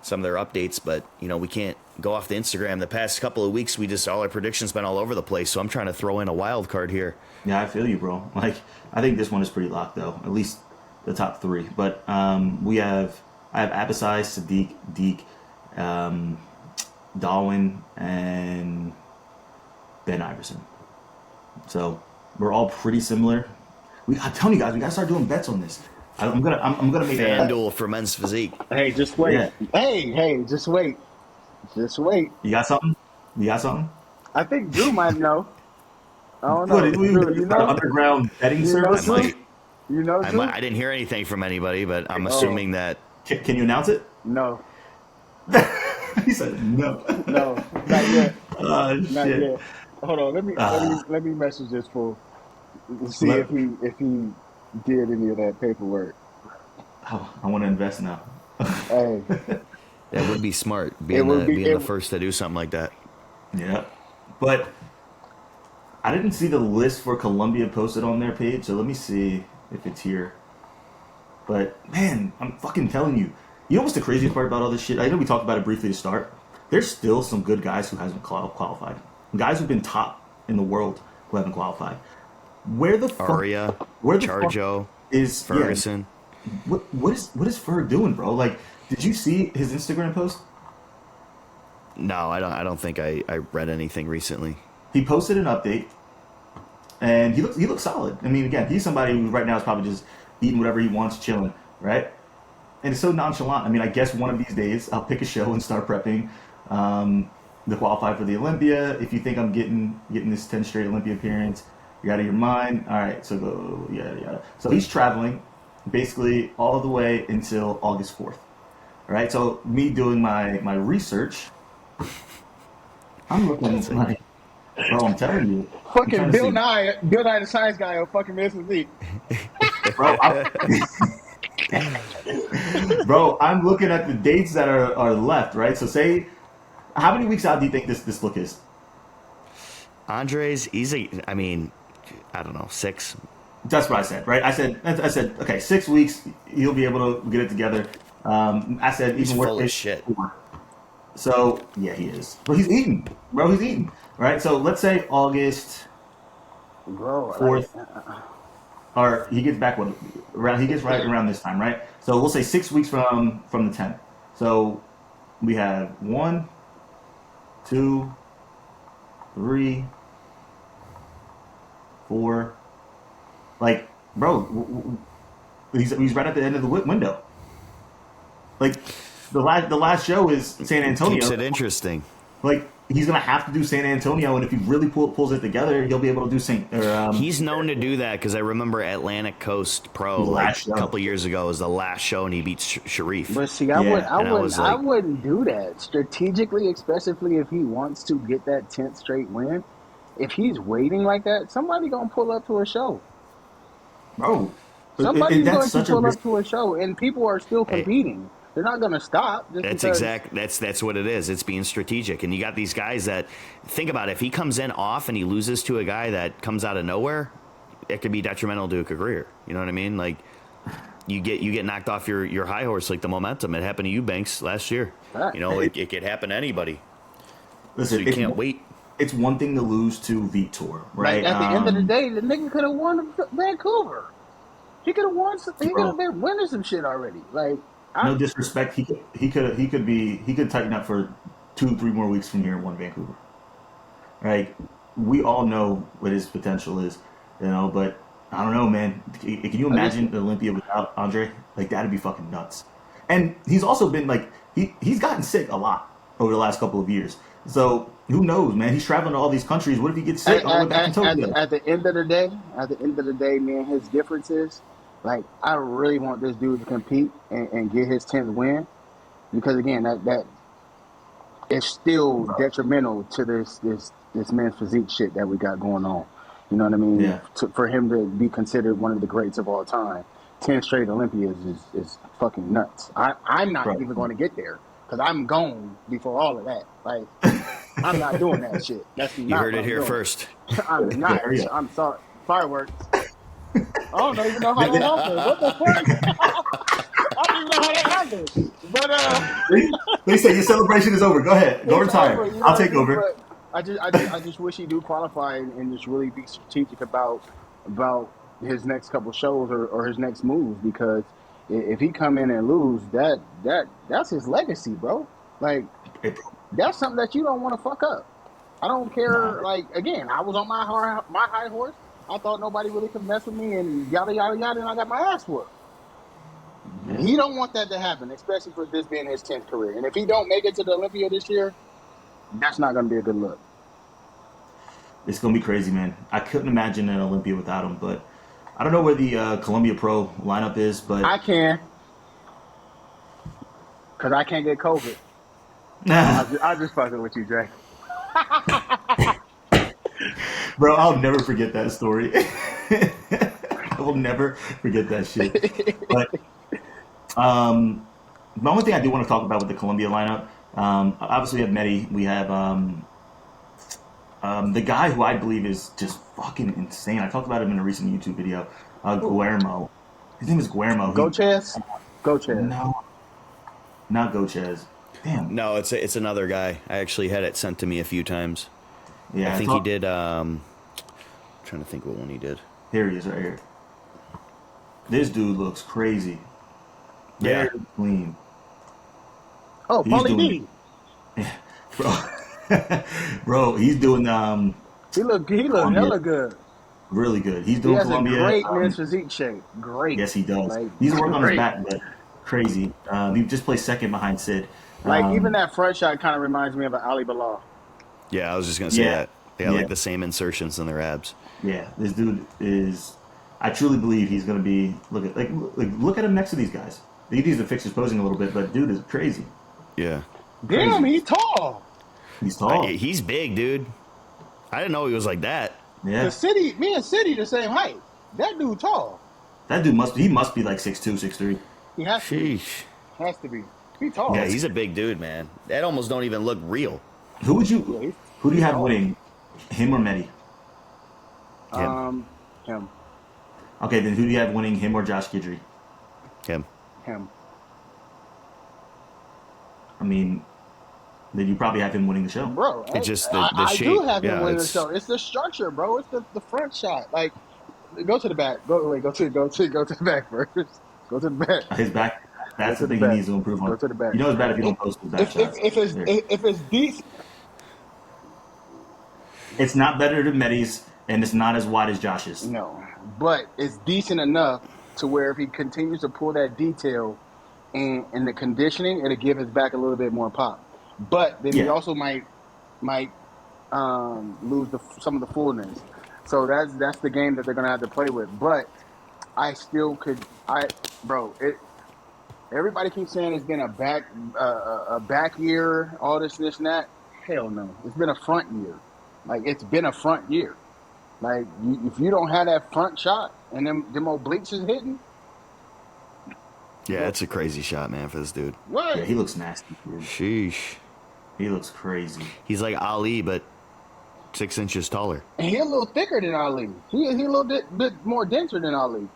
some of their updates, but, you know, we can't go off the Instagram. The past couple of weeks, all our predictions been all over the place, so I'm trying to throw in a wild card here. Yeah, I feel you, bro. Like, I think this one is pretty locked, though. At least the top 3. But I have Abasai, Sadiq, Deke, Darwin, and Ben Iverson. So we're all pretty similar. I'm telling you guys, we gotta start doing bets on this. I'm gonna make FanDuel for men's physique. Hey, just wait. Yeah. Hey, just wait. Just wait. You got something? You got something? I think Drew might know. I don't know. What, Drew, you an know? underground betting You know, service? Drew? You know, Drew? I didn't hear anything from anybody, but I'm assuming that. Can you announce it? No. He said no. No, not yet. Oh Not shit. yet. Hold on, let me message this fool. See if he did any of that paperwork. Oh, I want to invest now. Hey, That would be smart, being the first to do something like that. Yeah, but I didn't see the list for Columbia posted on their page, so let me see if it's here. But man, I'm fucking telling you. You know what's the craziest part about all this shit? I know we talked about it briefly to start. There's still some good guys who hasn't qualified. Guys who've been top in the world who haven't qualified. Where the fuck? Aria, Where the Charjo, fuck is Ferguson. Yeah, what is Ferg doing, bro? Like, did you see his Instagram post? No, I don't think I read anything recently. He posted an update, and he looks solid. I mean, again, he's somebody who right now is probably just eating whatever he wants, chilling, right? And it's so nonchalant. I mean, I guess one of these days I'll pick a show and start prepping to qualify for the Olympia. If you think I'm getting this 10 straight Olympia appearance, you're out of your mind. All right, so go, yeah. So he's traveling basically all the way until August 4th. All right, so me doing my research, I'm looking like, bro, I'm telling you. fucking Bill Nye, the science guy, will fucking miss with me. Bro, bro, I'm looking at the dates that are left, right? So say, how many weeks out do you think this look is? Andres, I don't know, 6. That's what I said, right? I said, okay, 6 weeks, he'll be able to get it together. I said, He's even full worse of shit. So yeah, he is. But he's eating, bro. He's eating, right? So let's say August Bro, 4th, or he gets back he gets right around this time, right? So we'll say 6 weeks from the 10th. So we have 1, 2, 3, 4. Like, bro, he's right at the end of the window. Like, the last show is San Antonio. Keeps it interesting. Like, he's gonna have to do San Antonio, and if he really pulls it together, he'll be able to do He's known to do that because I remember Atlantic Coast Pro a couple years ago was the last show, and he beat Sharif. But see, Yeah, I wouldn't do that strategically, especially if he wants to get that 10th straight win. If he's waiting like that, somebody gonna pull up to a show. bro. Somebody's going That's to such pull a up to a show, and people are still competing. They're not going to stop. That's what it is. It's being strategic, and you got these guys that think about it. If he comes in off and he loses to a guy that comes out of nowhere, it could be detrimental to a career. You know what I mean? Like you get knocked off your high horse, like the momentum. It happened to you, Banks, last year. Right. You know, it could happen to anybody. Listen, So you can't wait. It's one thing to lose to Vitor, right? Like at the end of the day, the nigga could have won Vancouver. He could have won. He could have been winning some shit already. Like no disrespect, he could tighten up for 2-3 more weeks from here and won Vancouver. Like we all know what his potential is, you know. But I don't know, man. Can you imagine Olympia without Andre? Like that'd be fucking nuts. And he's also been like he's gotten sick a lot over the last couple of years. So who knows, man? He's traveling to all these countries. What if he gets sick all the way back in Tokyo? At the end of the day, man, his difference is, like, I really want this dude to compete and get his 10th win, because again, that is still detrimental to this man's physique shit that we got going on. You know what I mean? Yeah. For him to be considered one of the greats of all time, 10 straight Olympias is fucking nuts. I'm not even going to get there. Because I'm gone before all of that. Like, I'm not doing that shit. That's not You heard what it here doing. first. I'm not. I'm sorry. Fireworks. I don't even know how that happened. What the fuck? I don't even know how that happened. But They say your celebration is over. Go ahead. Go retire. You know I'll take over. I just wish he do qualify and just really be strategic about his next couple shows or his next moves, because if he come in and lose, that's his legacy, bro. Like, that's something that you don't want to fuck up. I don't care. Like, again, I was on my high horse. I thought nobody really could mess with me, and yada yada yada, and I got my ass whooped. He don't want that to happen, especially for this being his 10th career. And if he don't make it to the Olympia this year, that's not going to be a good look. It's going to be crazy, man. I couldn't imagine an Olympia without him, but I don't know where the Columbia Pro lineup is, but I can, because I can't get COVID. I just fucking with you, Jay. Bro, I'll never forget that story. I will never forget that shit. But the only thing I do want to talk about with the Columbia lineup, obviously we have Medi, we have the guy who I believe is just fucking insane. I talked about him in a recent YouTube video. Guillermo. His name is Guillermo. Gochez? No, not Gochez. Damn. No, it's another guy. I actually had it sent to me a few times. Yeah, I think he did. I'm trying to think what one he did. Here he is, right here. This dude looks crazy. Very clean. Oh, Paulie D. Bro, he's doing He look hella good. Really good. He's doing Columbia. He has a great men's physique shape. Great. Yes, he does. Like, he's working on his back, but crazy. He just placed second behind Sid. Like, even that front shot kind of reminds me of an Ali Bilal. Yeah, I was just gonna say that. They have like the same insertions in their abs. Yeah, this dude is. I truly believe he's gonna be. Look at him next to these guys. He needs to fix his posing a little bit, but dude is crazy. Yeah. Damn, he's tall. He's tall. He's big, dude. I didn't know he was like that. Yeah. Me and City the same height. That dude tall. That dude must be like 6'2", 6'3". He has to be. Sheesh. Has to be. He's tall. Yeah, he's a big dude, man. That almost don't even look real. Who do you have winning? Him or Medi? Him. Okay, then who do you have winning? Him or Josh Guidry? Him. I mean, then you probably have him winning the show. Bro, It's just the I shape. do have him Yeah, winning the show. It's the structure, bro. It's the front shot. Like, go to the back. Go to the back first. Go to the back. His back. That's the thing he needs to improve on. Go to the back. You know it's bad if you don't post his back shots. If it's decent. It's not better than Medi's, and it's not as wide as Josh's. No, but it's decent enough to where if he continues to pull that detail and the conditioning, it'll give his back a little bit more pop. But then he also might lose some of the fullness. So that's the game that they're gonna have to play with. But I still could. Everybody keeps saying it's been a back year, all this and that. Hell no, it's been a front year. Like, it's been a front year. Like, if you don't have that front shot and them obliques is hitting. Yeah, it's a crazy shot, man, for this dude. What? Yeah, he looks nasty, dude. Sheesh. He looks crazy. He's like Ali, but 6 inches taller. And he a little thicker than Ali. He a little bit more denser than Ali.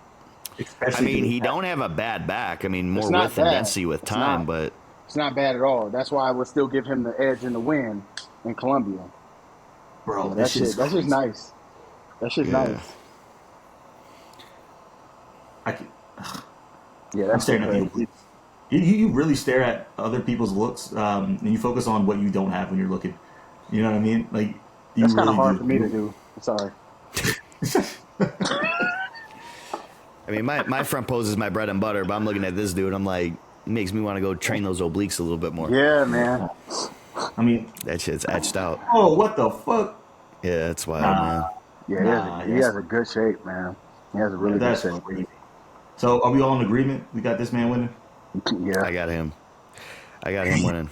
I mean, he don't have a bad back. I mean, more width and density with time, but it's not bad at all. That's why I would still give him the edge in the win in Columbia. Bro, that's just nice. That's just nice. I'm staring at the obliques. You really stare at other people's looks, and you focus on what you don't have when you're looking. You know what I mean? Like that's kind of hard for me to do. I'm sorry. I mean, my front pose is my bread and butter, but I'm looking at this dude. I'm like, it makes me want to go train those obliques a little bit more. Yeah, man. I mean, that shit's etched out. Oh, what the fuck? Yeah, that's wild, man. Yeah, he has a good shape, man. He has a really good shape. Crazy. So, are we all in agreement? We got this man winning? Yeah. I got him winning.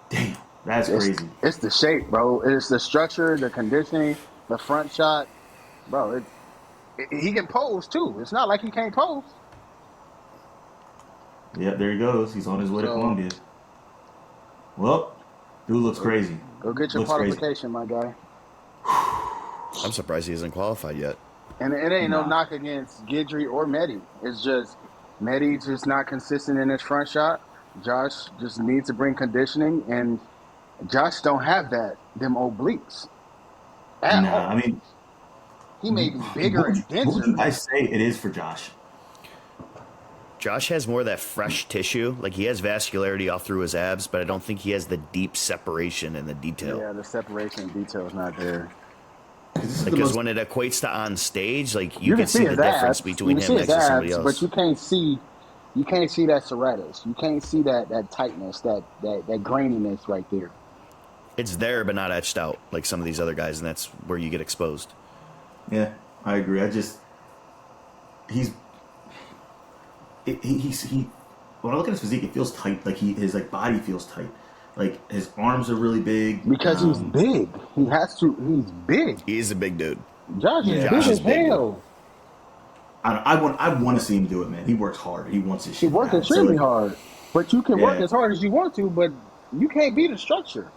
Damn, that's crazy. It's the shape, bro. It's the structure, the conditioning, the front shot. Bro, he can pose, too. It's not like he can't pose. Yeah, there he goes. He's on his way to Columbia. Well, dude looks crazy. Go get your qualification, my guy. I'm surprised he isn't qualified yet. And it ain't no knock against Guidry or Mehdi. It's just Mehdi's just not consistent in his front shot. Josh just needs to bring conditioning, and Josh don't have them obliques at all. I mean, he may be bigger and denser. What would you guys say it is for Josh? Josh has more of that fresh tissue. Like, he has vascularity all through his abs, but I don't think he has the deep separation and the detail. Yeah, the separation and detail is not there. Because when it equates to on stage, like, you can see the difference between him next to somebody else. But you can't see that serratus. You can't see that tightness, that graininess right there. It's there, but not etched out like some of these other guys, and that's where you get exposed. Yeah, I agree. When I look at his physique, it feels tight. Like his body feels tight. Like his arms are really big. Because he's big. He's big. He's a big dude. Josh is big as hell. I want to see him do it, man. He works hard. He wants his shit. He works extremely hard. But you can work as hard as you want to, but you can't beat the structure.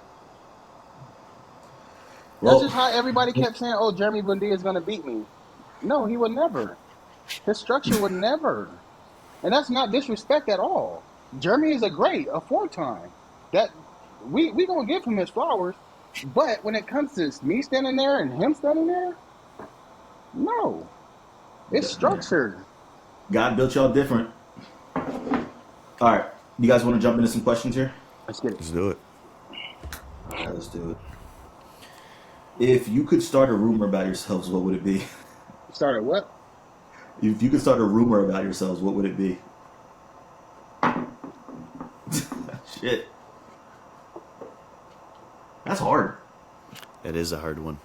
That's just how everybody kept saying, oh, Jeremy Bundy is going to beat me. No, he would never. His structure would never. And that's not disrespect at all. Jeremy is a 4-time. That we going to give him his flowers. But when it comes to me standing there and him standing there, no. It's structured. God built y'all different. All right. You guys want to jump into some questions here? Let's get it. Let's do it. All right, let's do it. If you could start a rumor about yourselves, what would it be? Start a what? If you could start a rumor about yourselves, what would it be? Shit. That's hard. It is a hard one.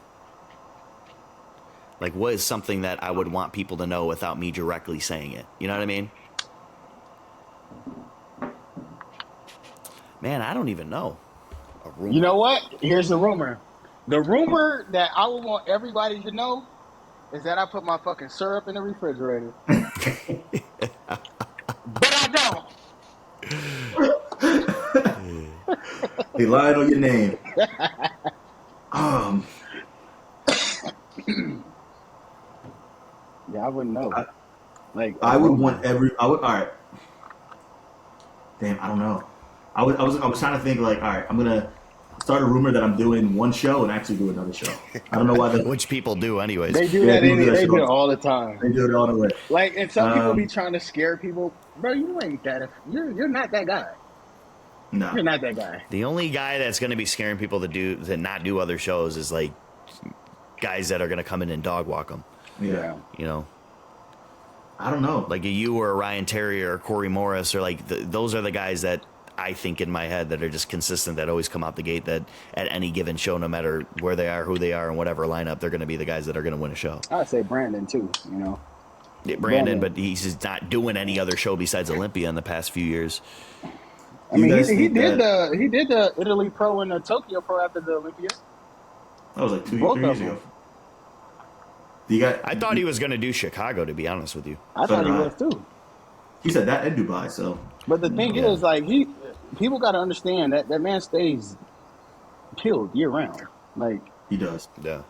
Like, what is something that I would want people to know without me directly saying it? You know what I mean? Man, I don't even know. A rumor. You know what? Here's the rumor. The rumor that I would want everybody to know is that I put my fucking syrup in the refrigerator. But I don't. He lied on your name. Yeah, I wouldn't know. I would want all right. Damn, I don't know. I was trying to think all right, I'm gonna start a rumor that I'm doing one show and actually do another show. I don't know why which people do anyways. They do that. They do it all the time. They do it all the way. And some people be trying to scare people. Bro, you ain't that. You're not that guy. No, you're not that guy. The only guy that's going to be scaring people to not do other shows is like guys that are going to come in and dog walk them. Yeah. You know. I don't know. Like you or a Ryan Terry or Corey Morris or like those are the guys that I think in my head that are just consistent, that always come out the gate, that at any given show, no matter where they are, who they are, and whatever lineup, they're going to be the guys that are going to win a show. I'd say Brandon too, you know. Yeah, Brandon, but he's just not doing any other show besides Olympia in the past few years. I mean, he did the Italy Pro and the Tokyo Pro after the Olympia. That was like 3 years ago. I thought he was going to do Chicago, to be honest with you. I thought he was too. He said that in Dubai, so. But the thing is, like, people got to understand that man stays killed year round. Like, He does. Yeah.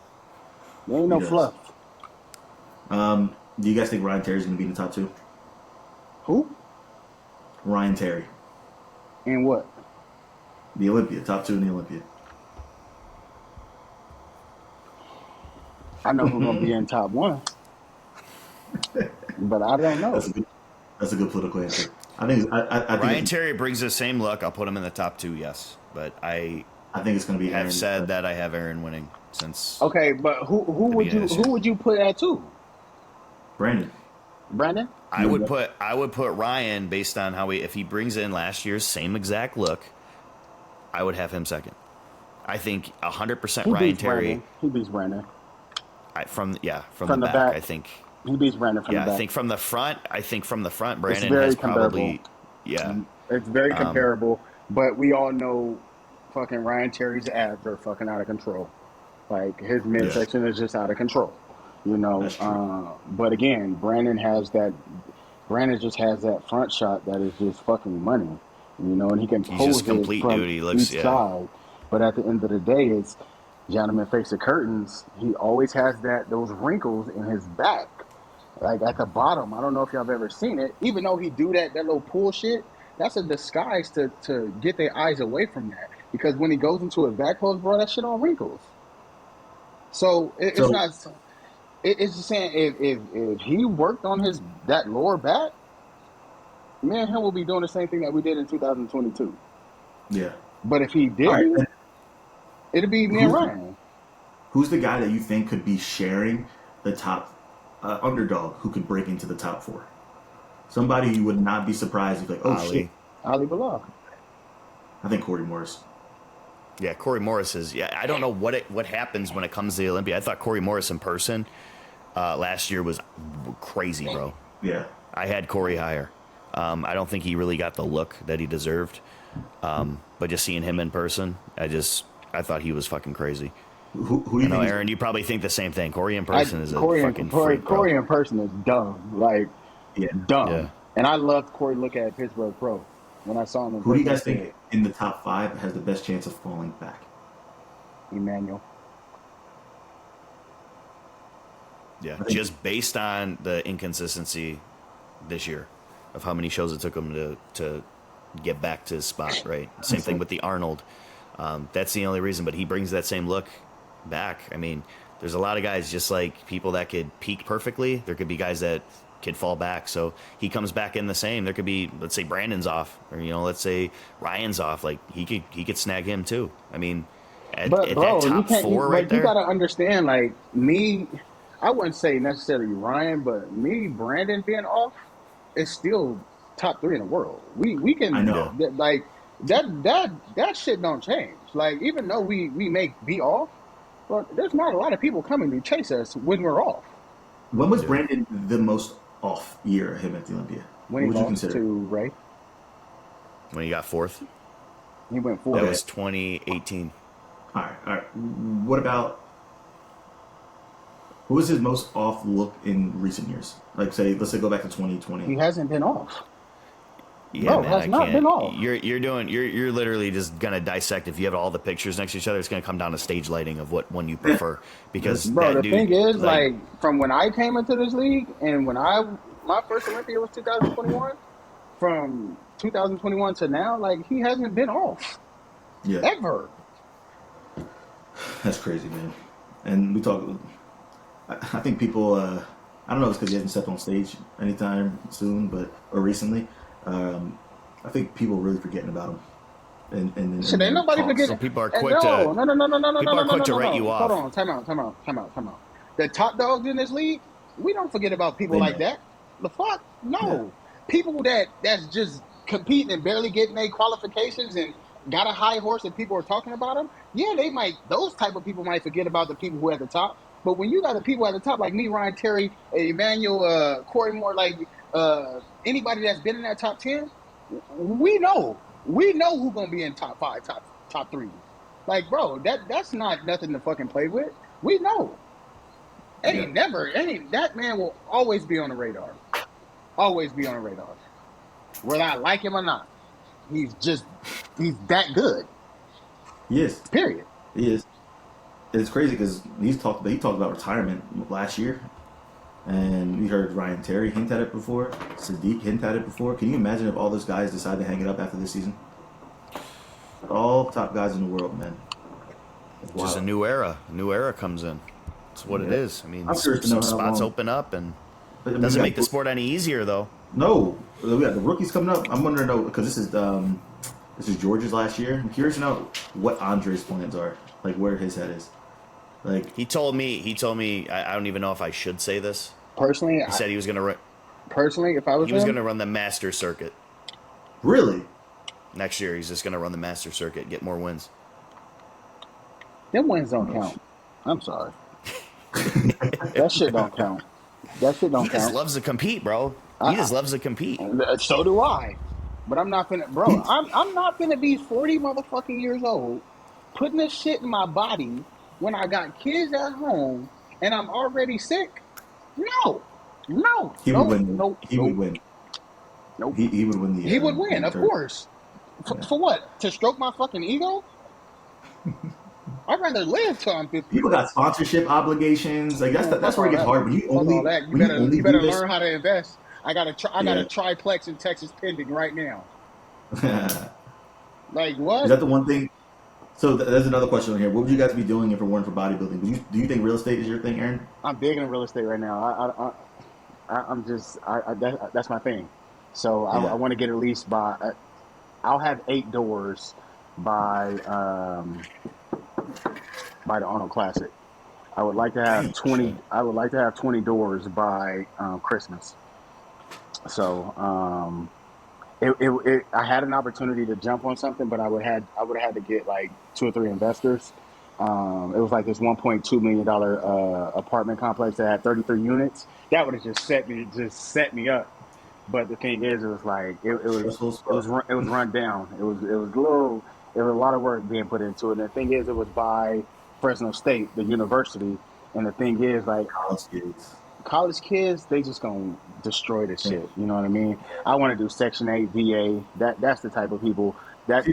There ain't He no does. fluff. Do you guys think Ryan Terry's going to be in the top 2? Who? Ryan Terry. And what? The Olympia. Top 2 in the Olympia. I know who's gonna be in top 1, but I don't know. That's a good political answer. I think Ryan Terry brings the same look. I'll put him in the top 2, yes. But I think it's going to be have Erin. said that I have Erin winning since. Okay, but who would you put at 2? Brandon. Brandon? I would put Ryan based on how if he brings in last year's same exact look, I would have him second. I think 100% Ryan Terry. Brandon. He beats Brandon. From the back, I think he beats Brandon from the back. I think from the front, Brandon very has probably It's very comparable, but we all know fucking Ryan Terry's abs are fucking out of control. Like his midsection is just out of control. You know, but again, Brandon just has that front shot that is just fucking money. You know, and he can pose just complete, it from dude. He looks, each side. But at the end of the day, it's Gentleman Face the Curtains. He always has those wrinkles in his back, like at the bottom. I don't know if y'all have ever seen it. Even though he do that little pull shit, that's a disguise to get their eyes away from that. Because when he goes into his back pose, bro, that shit all wrinkles. So it's not. It's just saying if he worked on that lower back, me and him will be doing the same thing that we did in 2022. Yeah. But if he didn't, it'd be me and Ryan. Who's the guy that you think could be sharing the top underdog who could break into the top 4? Somebody you would not be surprised if like, shit. Ali Bilal. I think Corey Morris. Yeah, Corey Morris is. Yeah, I don't know what happens when it comes to the Olympia. I thought Corey Morris in person last year was crazy, bro. Yeah. I had Corey higher. I don't think he really got the look that he deserved. But just seeing him in person, I thought he was fucking crazy. Who do you know, think Erin, you probably think the same thing. Corey in person is a fucking freak, bro. Corey in person is dumb. Like, dumb. Yeah. And I loved Corey look at Pittsburgh Pro when I saw him. Who do you guys think in the top 5 has the best chance of falling back? Emmanuel. Yeah, just based on the inconsistency this year of how many shows it took him to get back to his spot, right? Same thing with the Arnold. That's the only reason, but he brings that same look back. I mean, there's a lot of guys just like people that could peak perfectly. There could be guys that could fall back. So he comes back in the same. There could be, let's say Brandon's off, or let's say Ryan's off. Like he could snag him too. I mean, at that top 4 right there. You gotta understand, like me, I wouldn't say necessarily Ryan, but me, Brandon being off is still top 3 in the world. We can, I know. Like that shit don't change. Like even though we may be off, but there's not a lot of people coming to chase us when we're off. When was Brandon the most off year of him at the Olympia? When he lost to Ray. When he got 4th? He went 4th. That was 2018. All right. What about who was his most off look in recent years? Like, let's say go back to 2020. He hasn't been off. Yeah, no, man, has not been off. You're literally just gonna dissect. If you have all the pictures next to each other, it's gonna come down to stage lighting of what one you prefer. Because the thing is, like from when I came into this league and when my first Olympia was 2021, from 2021 to now, like he hasn't been off. Yeah. Ever. That's crazy, man. And we talk. I think people. I don't know. It's because he hasn't stepped on stage anytime soon, or recently. I think people are really forgetting about him. And ain't nobody forgetting. So people are quick to write you off. Hold on, time out. The top dogs in this league, we don't forget about people like that. The fuck? No. Yeah. People that's just competing and barely getting their qualifications and got a high horse and people are talking about them. Yeah, those type of people might forget about the people who are at the top. But when you got the people at the top like me, Ryan Terry, Emmanuel, Corey Moore, like anybody that's been in that top 10, we know who's gonna be in top 5, top 3. Like, bro, that's not nothing to fucking play with. We know. That man will always be on the radar. Always be on the radar. Whether I like him or not. He's that good. He is. Period. He is. it's crazy because he talked about retirement last year, and we heard Ryan Terry hint at it before. Sadik hint at it before. Can you imagine if all those guys decide to hang it up after this season? All top guys in the world, man. It's Just a wild. new era. A new era comes in. That's what it Yeah. is. I mean, I'm curious to know some how spots long. open up, and But, I mean, doesn't we make the got- sport any easier though. No, we got the rookies coming up. I'm wondering though because this is George's last year. I'm curious to know what Andre's plans are, like where his head is. Like, He told me. I don't even know if I should say this. Personally, He said he was gonna if I was he was him, gonna run the master circuit really? next year. He's just gonna run the master circuit, get more wins. them wins don't count. I'm sorry. That shit don't count. That shit don't He just count. loves to compete, bro. He just loves to compete. So do I. But I'm not finna, bro. I'm not finna be 40 motherfucking years old, putting this shit in my body when I got kids at home and I'm already sick. No, no, He would win. nope, He would win. nope. He would win the. He would win, of tournament. course. For what? To stroke my fucking ego? I'd rather live till I'm 50. People got sponsorship obligations. Like that's where it gets hard. When you Fuck only all that. when you only You better do this, learn how to invest. I got a Yeah. triplex in Texas pending right now. is Like what? that the one thing? So there's another question on here. What would you guys be doing if it weren't for bodybuilding? Do you think real estate is your thing, Aaron? I'm big in real estate right now. That's my thing. So Yeah. I want to get at least I'll have 8 doors by the Arnold Classic. I would like to have Dang, 20. shit. I would like to have 20 doors by Christmas. So I had an opportunity to jump on something, but I would have had to get like 2 or 3 investors. It was like this $1.2 million apartment complex that had 33 units. That would have just set me up. But the thing is, it was like it was run down. It was a lot of work being put into it. And the thing is, it was by Fresno State, the university. And the thing is, like, college kids, they just gonna destroy the shit. You know what I mean? I want to do Section 8 VA. That's the type of people that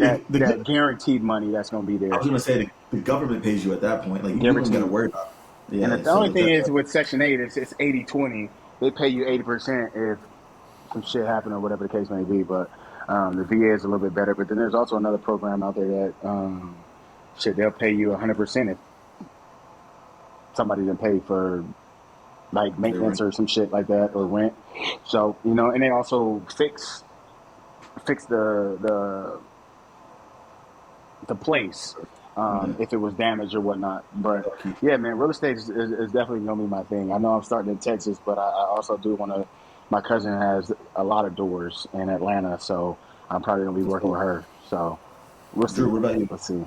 guaranteed money that's gonna be there. I was gonna say the government pays you at that point. Like you don't Guaranteed. got to worry about it. Yeah, And the only thing is with Section 8, it's 80-20. They pay you 80% if some shit happen or whatever the case may be. But the VA is a little bit better. But then there's also another program out there that they'll pay you 100% if somebody didn't pay for like maintenance or some shit like that or rent. So and they also fix the place if it was damaged or whatnot. But yeah, man, real estate is definitely gonna be my thing. I know I'm starting in Texas, but I also do want to. My cousin has a lot of doors in Atlanta, so I'm probably gonna be working with her. So we'll see. Drew, what about you? Let's see.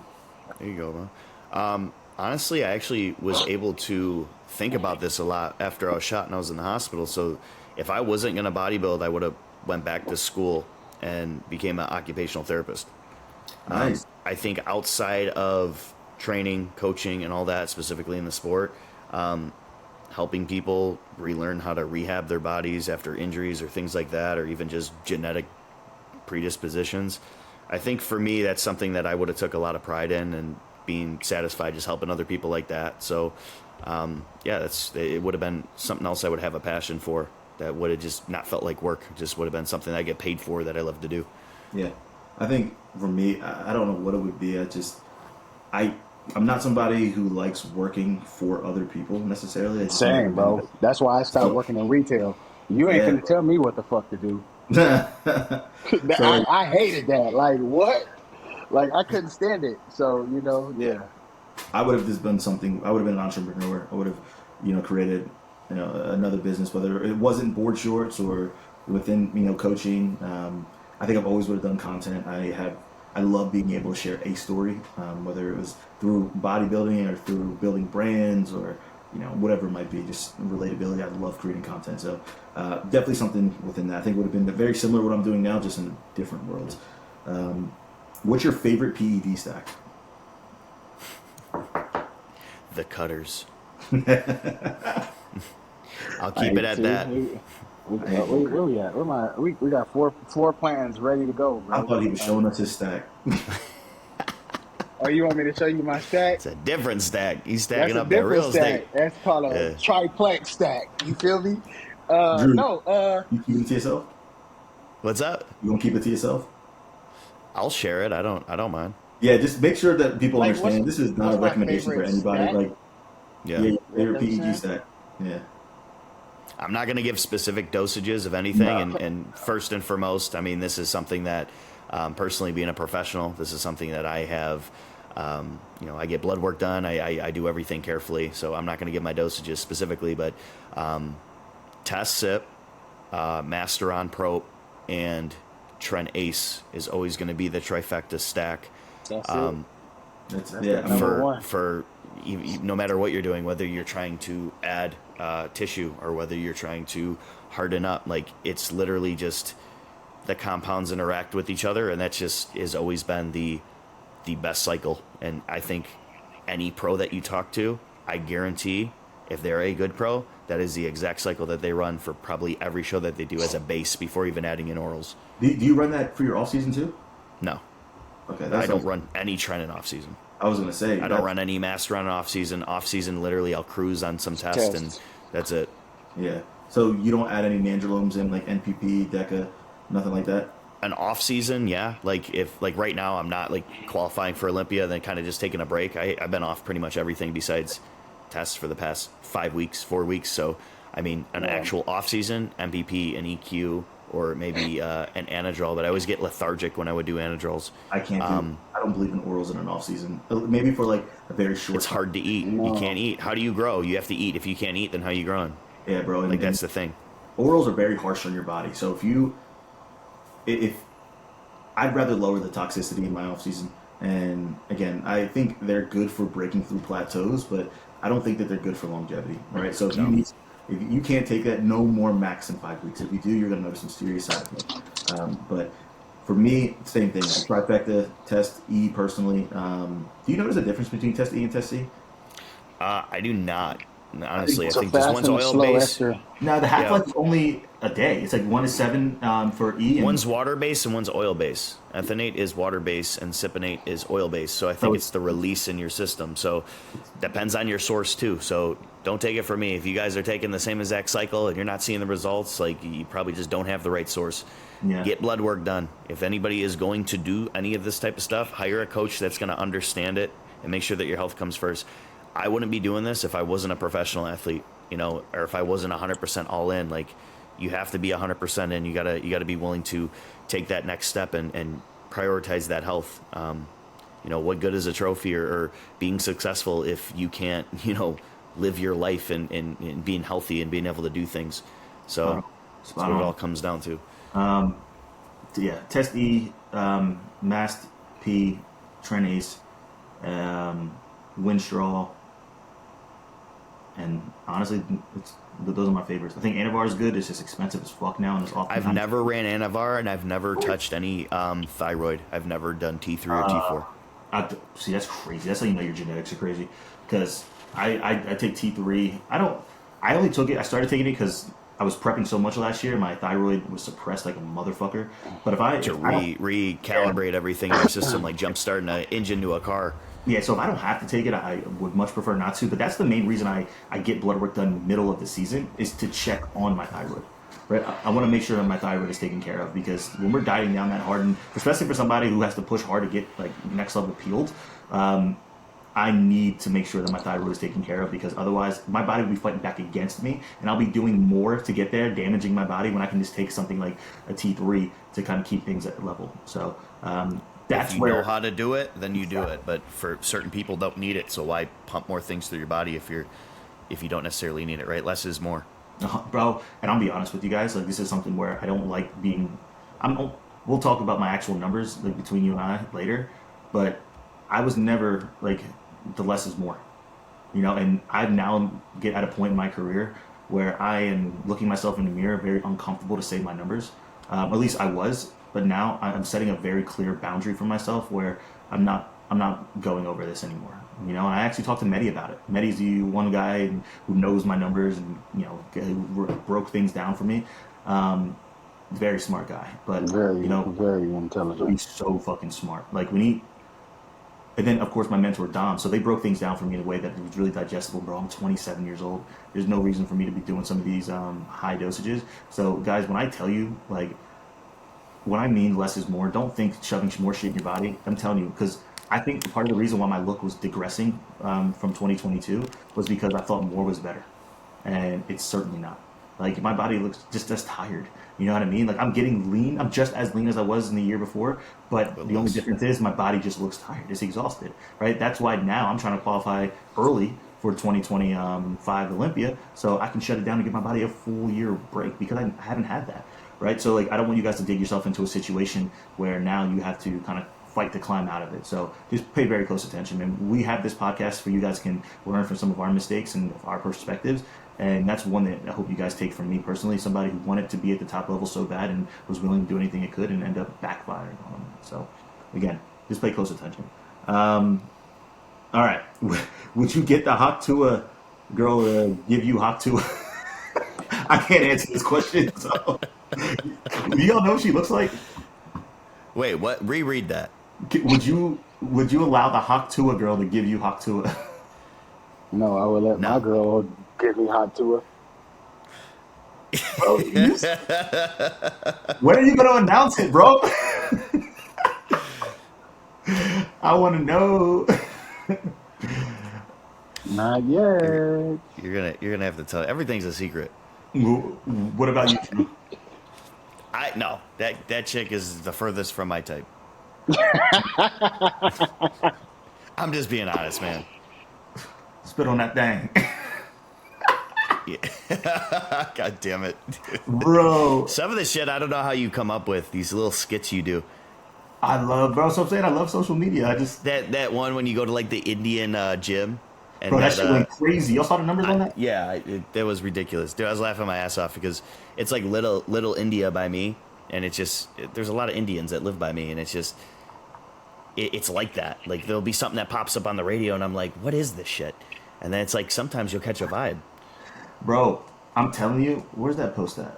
There you go, bro. Honestly, I actually was able to think about this a lot after I was shot and I was in the hospital. So if I wasn't going to bodybuild, I would have went back to school and became an occupational therapist. Nice. I think outside of training, coaching, and all that, specifically in the sport, helping people relearn how to rehab their bodies after injuries or things like that, or even just genetic predispositions. I think for me, that's something that I would have took a lot of pride in and being satisfied just helping other people like that. So, it would have been something else I would have a passion for that would have just not felt like work. Just would have been something I get paid for that I love to do. Yeah, I think for me, I don't know what it would be. I'm not somebody who likes working for other people necessarily. Same, bro. That's why I stopped working in retail. You ain't gonna tell me what the fuck to do. I hated that. Like what? Like I couldn't stand it. So yeah. I would have just been something. I would have been an entrepreneur. I would have, created, another business, whether it wasn't board shorts or within, coaching. I think I've always would have done content. I love being able to share a story, whether it was through bodybuilding or through building brands or, whatever it might be, just relatability. I love creating content. So definitely something within that. I think would have been very similar to what I'm doing now, just in different worlds. What's your favorite PED stack? The cutters. I'll keep it at that. Where we at? Where am I? We got four plans ready to go, bro. I thought he was showing us his stack. Oh you want me to show you my stack? It's a different stack. He's That's stacking a up that different real estate. stack. That's called a Yeah. triplex stack. You feel me? Drew, No. you keep it to yourself? What's up? You gonna keep it to yourself? I'll share it. I don't mind. Yeah, just make sure that people Like, understand this is not what's a my recommendation for favorite anybody. stack? Like, Yeah. yeah, That your what you PEG saying? stack. Yeah. I'm not going to give specific dosages of anything. No. And first and foremost, I mean, this is something that, personally being a professional, this is something that I have, I get blood work done. I do everything carefully. So I'm not going to give my dosages specifically, but Test Sip, Master on Prop, and Tren Ace is always going to be the trifecta stack. That's That's That's yeah. the number one. For no matter what you're doing, whether you're trying to add tissue or whether you're trying to harden up, like it's literally just the compounds interact with each other, and that just has always been the best cycle. And I think any pro that you talk to, I guarantee if they're a good pro, that is the exact cycle that they run for probably every show that they do as a base before even adding in orals. Do you run that for your off season too? No, Okay, I don't run any trend in off season. I was gonna say I don't run any master on off season. Off season, literally, I'll cruise on some test, and that's it. Yeah. So you don't add any nandrolomes in, like NPP, DECA, nothing like that. An off season, yeah. Like if right now I'm not like qualifying for Olympia, then kind of just taking a break. I've been off pretty much everything besides tests for the past 4 weeks. So I mean, an actual off season, MPP, an EQ, or maybe an anadrol. But I always get lethargic when I would do anadrols. I can't do. I don't believe in orals in an off season. Maybe for like a very short. It's hard to eat. No. You can't eat. How do you grow? You have to eat. If you can't eat, then how you growing? Yeah, bro. Like that's the thing. Orals are very harsh on your body. So if I'd rather lower the toxicity in my off season. And again, I think they're good for breaking through plateaus, but I don't think that they're good for longevity. All right. So if you can't take that, no more max than 5 weeks. If you do, you're gonna notice some serious side effects. But for me, same thing. Trifecta, Test E personally. Do you notice a difference between Test E and Test C? I do not. Honestly, I So think this fast one's and oil slow based. ester. No, the half life is only a day. It's like 1 to 7 for E. And One's water based and one's oil based. Ethanate is water based and cypionate is oil based. So I think it's the release in your system. So depends on your source too. So don't take it from me. If you guys are taking the same exact cycle and you're not seeing the results, like you probably just don't have the right source. Yeah. Get blood work done. If anybody is going to do any of this type of stuff, hire a coach that's going to understand it and make sure that your health comes first. I wouldn't be doing this if I wasn't a professional athlete, or if I wasn't 100% all in. Like, you have to be 100% in. You gotta be willing to take that next step and prioritize that health. What good is a trophy or being successful if you can't, live your life and being healthy and being able to do things. So that's what it all comes down to. Yeah, Test E, Mast P, Tren Ace, Winstraw, and honestly, those are my favorites. I think Anavar is good. It's just expensive as fuck now, and it's often. I've never ran Anavar, and I've never touched any thyroid. I've never done T3 or T4. See, that's crazy. That's how you know your genetics are crazy. Because I take T3. I only took it. I started taking it because I was prepping so much last year. My thyroid was suppressed like a motherfucker. But if I recalibrate everything in your system, like jump starting an engine to a car. Yeah, so if I don't have to take it, I would much prefer not to. But that's the main reason I get blood work done middle of the season, is to check on my thyroid. Right? I want to make sure that my thyroid is taken care of, because when we're dieting down that hard, and especially for somebody who has to push hard to get like next level peeled, I need to make sure that my thyroid is taken care of, because otherwise my body will be fighting back against me, and I'll be doing more to get there, damaging my body, when I can just take something like a T3 to kind of keep things at level. So that's if you where know how to do it, then you do it. But for certain people, don't need it. So why pump more things through your body if you don't necessarily need it, right? Less is more. Bro, and I'll be honest with you guys, like, this is something where I don't like being. We'll talk about my actual numbers, like, between you and I later, but I was never like the less is more, and I now get at a point in my career where I am looking myself in the mirror, very uncomfortable to say my numbers. At least I was, but now I'm setting a very clear boundary for myself where I'm not going over this anymore. And I actually talked to Mehdi about it. Mehdi's the one guy who knows my numbers and who broke things down for me. Very smart guy, but very intelligent. He's so fucking smart. Like, when And then, of course, my mentor, Dom. So they broke things down for me in a way that was really digestible, bro. I'm 27 years old. There's no reason for me to be doing some of these high dosages. So, guys, when I tell you, like, when I mean less is more, don't think shoving more shit in your body. I'm telling you, because I think part of the reason why my look was digressing from 2022 was because I thought more was better, and it's certainly not. Like my body looks just as tired. You know what I mean? Like I'm getting lean. I'm just as lean as I was in the year before, but the only difference is my body just looks tired. It's exhausted, right? That's why now I'm trying to qualify early for 2025 Olympia, so I can shut it down and give my body a full year break because I haven't had that, right? So like I don't want you guys to dig yourself into a situation where now you have to kind of fight to climb out of it. So just pay very close attention. And we have this podcast where you guys can learn from some of our mistakes and our perspectives. And that's one that I hope you guys take from me personally, somebody who wanted to be at the top level so bad and was willing to do anything it could and end up backfiring on them. So again, just pay close attention. All right. Would you get the Hawk Tua girl to give you Hawk Tua? I can't answer this question. So. Do y'all know what she looks like? Wait, what? Reread that. Would you allow the Hawk Tua girl to give you Hawk Tua? No, I would let my girl give me hot tour. Bro, when are you gonna announce it, bro? I want to know. Not yet. You're gonna have to tell. Everything's a secret. What about you? No, that chick is the furthest from my type. I'm just being honest, man. Spit on that thing. Yeah. God damn it. Bro. Some of the shit I don't know how you come up with, these little skits you do. I love, bro. So I'm saying I love social media. I just that one when you go to like the Indian gym. And bro, that shit went crazy. Y'all saw the numbers on that? Yeah, that was ridiculous. Dude, I was laughing my ass off because it's like little India by me, and it's just there's a lot of Indians that live by me, and it's just it's like that. Like there'll be something that pops up on the radio, and I'm like, what is this shit? And then it's like sometimes you'll catch a vibe. Bro, I'm telling you, where's that post at?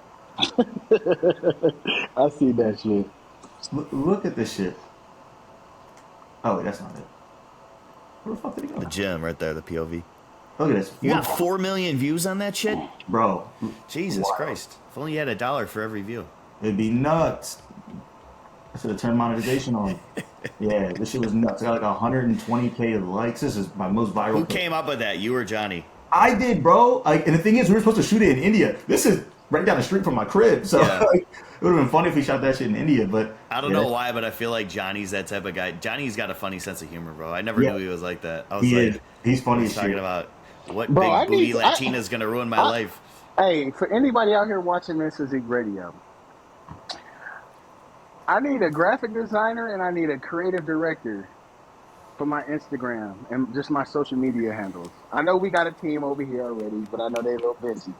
I see that shit. Look at this shit. Oh wait, that's not it. Where the fuck did it go? The gym right there, the POV. Look at this. You got 4 million views on that shit? Bro. Jesus Christ. If only you had $1 for every view. It'd be nuts. I should have turned monetization on. Yeah, this shit was nuts. I got like 120K likes. This is my most viral. Who came up with that? You or Johnny? I did, bro. Like, and the thing is, we were supposed to shoot it in India. This is right down the street from my crib. So yeah. Like, it would have been funny if we shot that shit in India. But I don't know why, but I feel like Johnny's that type of guy. Johnny's got a funny sense of humor, bro. I never knew he was like that. I was he's funny as talking shit. About what big booty Latina's gonna ruin my life. Hey, for anybody out here watching this PHYSIQUE Radio, I need a graphic designer and I need a creative director for my Instagram and just my social media handles. I know we got a team over here already, but I know they're a little busy.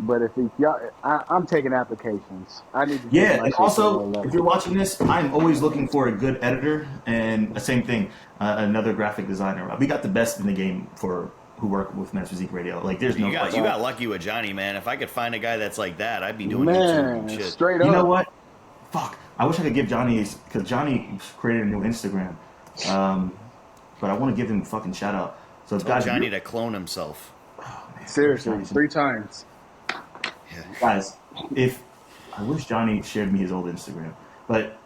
But if y'all, I'm taking applications. I need to. Yeah, and also, if you're watching this, I'm always looking for a good editor and the same thing, another graphic designer. We got the best in the game for who work with Men's PHYSIQUE Radio. Like, there's no. You got lucky with Johnny, man. If I could find a guy that's like that, I'd be doing YouTube and shit. Straight up. You know what? Fuck. I wish I could give Johnny, because Johnny created a new Instagram, but I want to give him a fucking shout out. So guys, Johnny to clone himself. Oh, man. Seriously, 3 times. Yeah. Guys, I wish Johnny shared me his old Instagram, but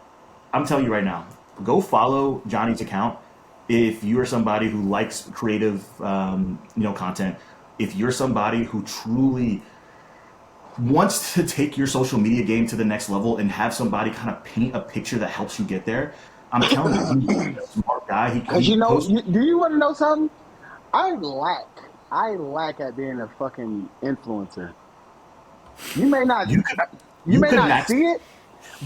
I'm telling you right now, go follow Johnny's account if you're somebody who likes creative, content. If you're somebody who truly wants to take your social media game to the next level and have somebody kind of paint a picture that helps you get there, I'm telling you, he's a smart guy. Because do you want to know something? I lack at being a fucking influencer. You may not see it,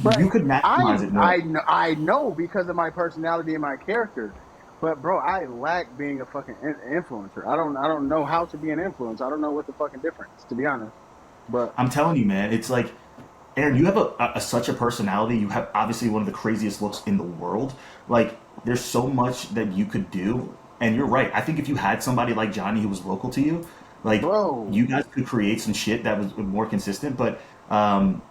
but you could maximize it. No? I know because of my personality and my character. But bro, I lack being a fucking influencer. I don't know how to be an influencer. I don't know what the fucking difference, to be honest. But I'm telling you, man, it's like, Erin, you have such a personality. You have obviously one of the craziest looks in the world. Like, there's so much that you could do. And you're right. I think if you had somebody like Johnny who was local to you, like, you guys could create some shit that was more consistent. But, don't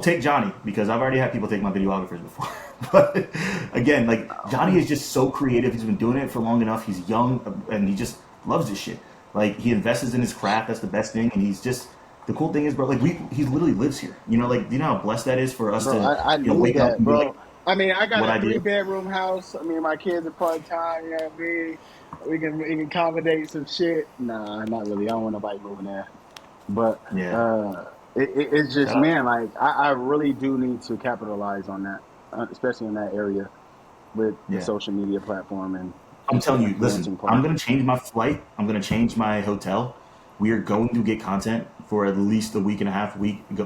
take Johnny, because I've already had people take my videographers before. But again, like Johnny is just so creative. He's been doing it for long enough. He's young and he just loves this shit. Like he invests in his craft. That's the best thing. And he's just the cool thing is, bro. Like he literally lives here. You know, like you know how blessed that is for us Bro, to I wake need up that, and be bro. like, I mean, I got what a I do. 3-bedroom house. I mean, my kids are part time. You know what I mean? We can accommodate some shit. Nah, not really. I don't want nobody moving there. But Yeah. it's just, Shout out. man, like I really do need to capitalize on that, especially in that area with the Yeah. social media platform and I'm just the telling you, listen, influencing I'm part. gonna change my flight. I'm gonna change my hotel. We are going to get content for at least a week and a half,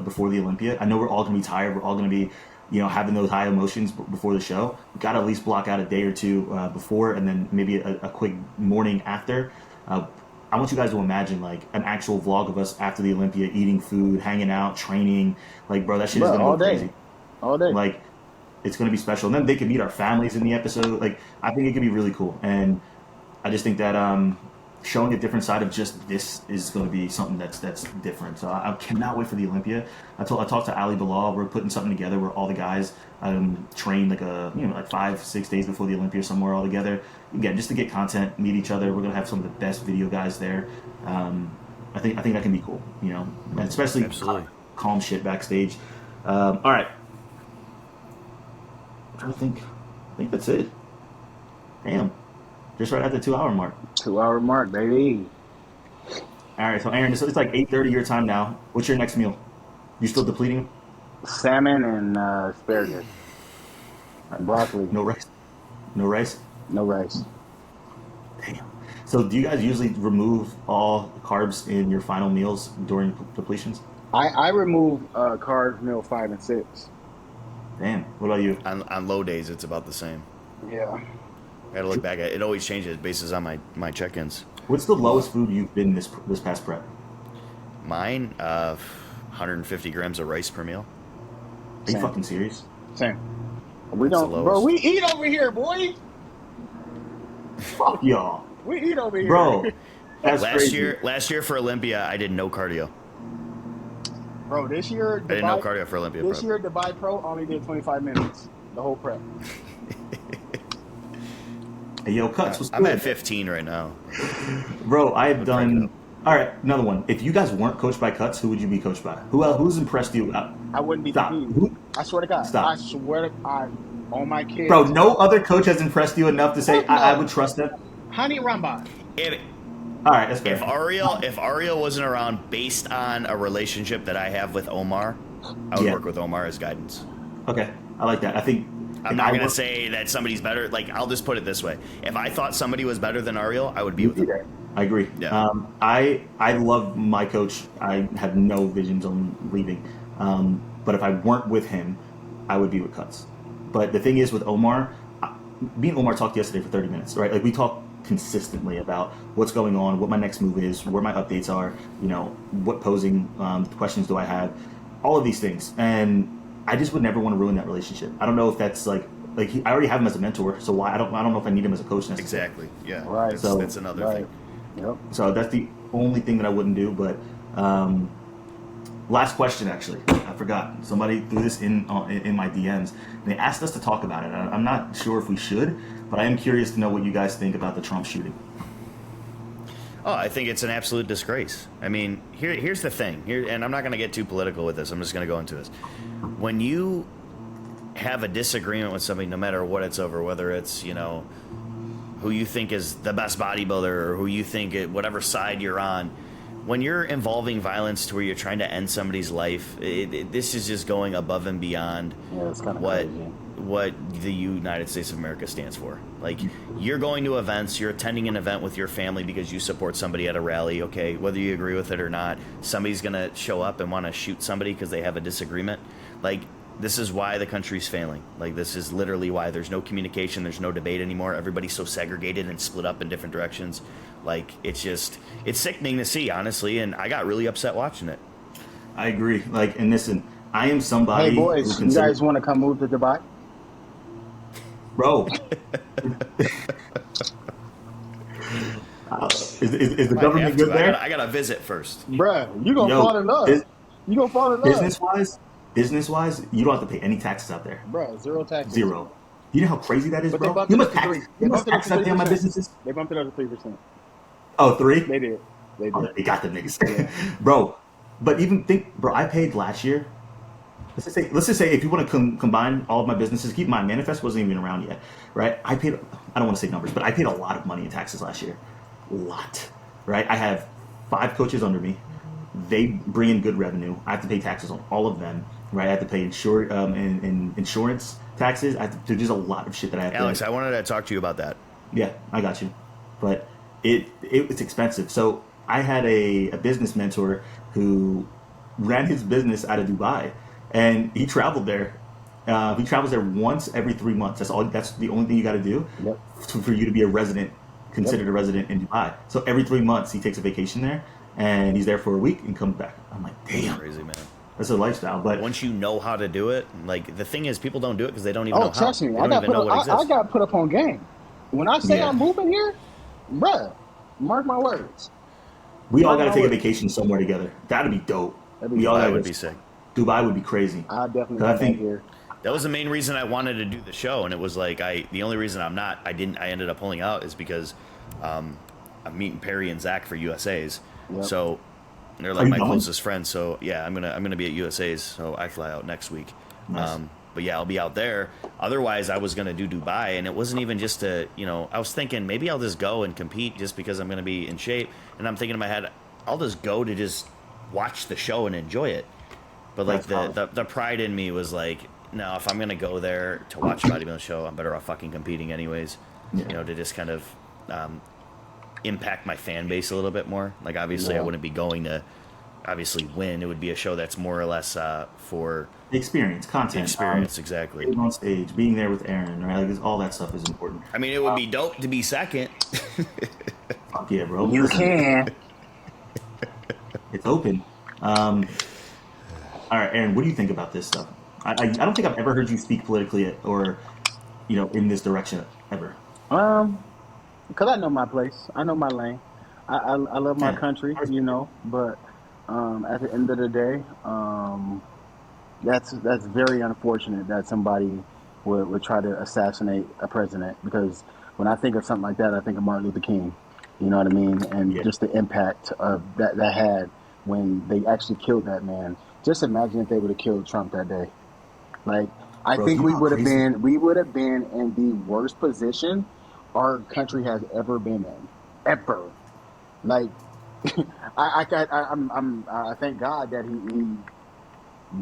before the Olympia. I know we're all gonna be tired. We're all gonna be, having those high emotions before the show. We gotta at least block out a day or two before, and then maybe a quick morning after. Uh, I want you guys to imagine like an actual vlog of us after the Olympia, eating food, hanging out, training. Like, bro, that shit is Bro, gonna go all day. crazy. All day. Like, it's going to be special. And then they can meet our families in the episode. Like, I think it could be really cool. And I just think that showing a different side of just this is going to be something that's different. So I cannot wait for the Olympia. I talked to Ali Bilal. We're putting something together where all the guys train like like 5-6 days before the Olympia somewhere all together. Again, just to get content, meet each other. We're going to have some of the best video guys there. I think that can be cool. And especially Absolutely. calm shit backstage. All right. I think that's it. Damn. Just right at the 2 hour mark. 2 hour mark, baby. All right, so Aaron, it's like 8:30 your time now. What's your next meal? You still depleting? Salmon and asparagus. And broccoli. No rice? No rice? No rice. Damn. So do you guys usually remove all carbs in your final meals during depletions? I remove carbs meal 5 and 6. Damn. What about you? On low days, it's about the same. Yeah. I gotta look back at it. It always changes basis on my check-ins. What's the lowest food you've been this past prep? Mine, 150 grams of rice per meal. Are you Same. fucking serious? Same. We That's the don't, bro. lowest. We eat over here, boy. Fuck y'all. We eat over here, Bro, that's Last crazy. year for Olympia, I did no cardio. Bro. This year, I did no cardio for Olympia This prep. year, Dubai Pro only did 25 minutes. The whole prep. Hey, yo, Cuts, what's I'm good? at 15 right now. Bro, I have crank it done. up. All right, another one. If you guys weren't coached by Cuts, who would you be coached by? Who's impressed you? I wouldn't be Stop. competing. I swear to God. Stop. I swear to God. On my kids. Bro, no other coach has impressed you enough to say Fuck no. I would trust them. Honey Ramba. If, All right, that's fair. if Ariel wasn't around based on a relationship that I have with Omar, I would Yeah. work with Omar as guidance. Okay, I like that. I think. I'm not going to say that somebody's better. Like, I'll just put it this way. If I thought somebody was better than Ariel, I would be with him. I agree. Yeah. I love my coach. I have no visions on leaving. But if I weren't with him, I would be with Cuts. But the thing is with Omar, me and Omar talked yesterday for 30 minutes, right? Like we talk consistently about what's going on, what my next move is, where my updates are, what posing questions do I have, all of these things. And I just would never want to ruin that relationship. I don't know if that's I already have him as a mentor, so why I don't know if I need him as a coach necessarily. Exactly. Yeah. Right. That's another thing. Yep. So that's the only thing that I wouldn't do. But last question, actually, I forgot. Somebody threw this in my DMs. And they asked us to talk about it. I'm not sure if we should, but I am curious to know what you guys think about the Trump shooting. Oh, I think it's an absolute disgrace. I mean, here's the thing. And I'm not going to get too political with this. I'm just going to go into this. When you have a disagreement with somebody, no matter what it's over, whether it's, who you think is the best bodybuilder or who you think whatever side you're on, when you're involving violence to where you're trying to end somebody's life, this is just going above and beyond Yeah, it's kind of what crazy. what the United States of America stands for. Like, you're going to events, you're attending an event with your family because you support somebody at a rally, okay, whether you agree with it or not, somebody's going to show up and want to shoot somebody because they have a disagreement. Like, this is why the country's failing. Like, this is literally why there's no communication, there's no debate anymore. Everybody's so segregated and split up in different directions. Like, it's sickening to see, honestly, and I got really upset watching it. I agree. And listen, I am somebody Hey boys, who you considers, guys want to come move to Dubai? bro. Is the government good there? I got to visit first. Bruh, you gonna Yo, fall in love. bus- You gonna fall in love. Business wise, business wise, you don't have to pay any taxes out there. Bro, zero taxes. Zero. You know how crazy that is, But they bro? bumped You it must up to tax. 3. You They must bumped it up tax to that pay on my 3%. businesses. They bumped it up to 3%. Oh, 3? They did. They Oh, did. they got the niggas, Yeah. bro. But even think, bro. I paid last year. Let's just say if you want to combine all of my businesses, keep in mind Manifest wasn't even around yet, right? I paid. I don't want to say numbers, but I paid a lot of money in taxes last year, a lot, right? I have 5 coaches under me. They bring in good revenue. I have to pay taxes on all of them, right? I have to pay insurance taxes. There's a lot of shit that I have Alex, to. I wanted to talk to you about that. Yeah, I got you, but it's expensive. So I had a business mentor who ran his business out of Dubai, and he traveled there. He travels there once every 3 months. That's all. That's the only thing you got to do Yep. for you to be a resident, Yep. considered a resident in Dubai. So every 3 months he takes a vacation there, and he's there for a week and comes back. I'm like, damn, Crazy, man. that's a lifestyle. But Once you know how to do it, like the thing is, people don't do it because they don't even know Oh, how. trust me. They I don't got even know what I exists. got put up on game. When I say Yeah. I'm moving here, bruh, mark my words. we all Mark got to my take a words. vacation somewhere together. That'd be dope. That'd be We all That gotta would go- be sick. Dubai would be crazy. I definitely 'Cause I come back think here. That was the main reason I wanted to do the show, and it was like the only reason I ended up pulling out is because I'm meeting Perry and Zach for USA's, Yep. so they're Are like you my going? closest friends. So yeah, I'm gonna be at USA's, so I fly out next week. Nice. But yeah, I'll be out there. Otherwise, I was gonna do Dubai, and it wasn't even just to I was thinking maybe I'll just go and compete just because I'm gonna be in shape, and I'm thinking in my head I'll just go to just watch the show and enjoy it. But like That's the pride in me was like, no, if I'm gonna go there to watch a bodybuilding show, I'm better off fucking competing anyways. Yeah. To just kind of impact my fan base a little bit more. Like obviously, I Yeah. wouldn't be going to obviously win. It would be a show that's more or less for Experience, content, experience. Exactly. being on stage, being there with Erin, right? Like, all that stuff is important. I mean, it would be dope to be second. Fuck yeah, bro. You Listen, can. It's open. All right, Erin, what do you think about this stuff? I don't think I've ever heard you speak politically or, in this direction ever. Because I know my place. I know my lane. I love my Yeah. country, but at the end of the day, that's very unfortunate that somebody would try to assassinate a president, because when I think of something like that, I think of Martin Luther King. You know what I mean? And Yeah. just the impact of that had when they actually killed that man. Just imagine if they would have killed Trump that day. Like, I Bro, think you we know would have crazy- been in the worst position our country has ever been in, ever. Like, I thank God that he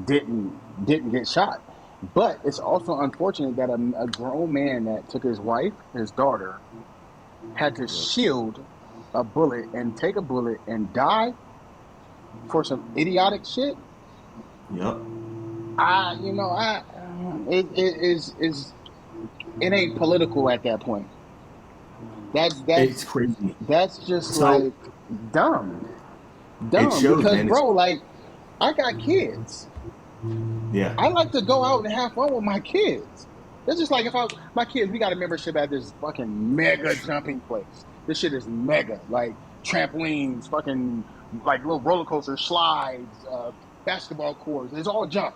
didn't get shot. But it's also unfortunate that a grown man that took his wife, his daughter, had to shield a bullet and take a bullet and die for some idiotic shit. Yep. It ain't political at that point. It's That's crazy. that's just So- like dumb It shows, because man. bro, like, I got kids. Yeah. I like to go out and have fun with my kids. It's just like my kids, we got a membership at this fucking mega jumping place. This shit is mega, like trampolines, fucking like little roller coasters, slides, basketball courts. It's all jump.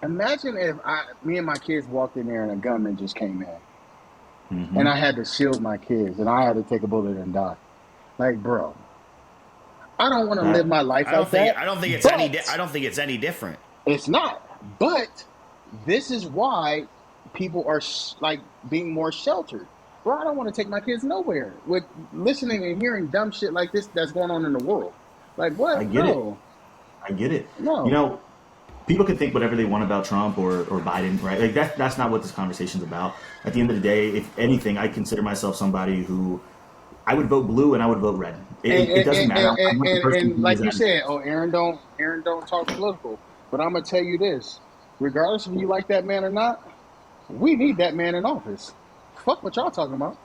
Imagine if me and my kids walked in there and a gunman just came in, Mhm. and I had to shield my kids, and I had to take a bullet and die. Like, bro, I don't want to live my life like that. I don't think it's any different. It's not. But this is why people are like being more sheltered. Bro, I don't want to take my kids nowhere with listening and hearing dumb shit like this that's going on in the world. Like, what? I get it. No. I get it. No. People can think whatever they want about Trump or Biden, right? Like that's not what this conversation's about. At the end of the day, if anything, I consider myself somebody who I would vote blue and I would vote red. It doesn't matter. I'm not the person And who like is you at- said, Aaron don't talk political. But I'm gonna tell you this: regardless if you like that man or not, we need that man in office. Fuck what y'all talking about.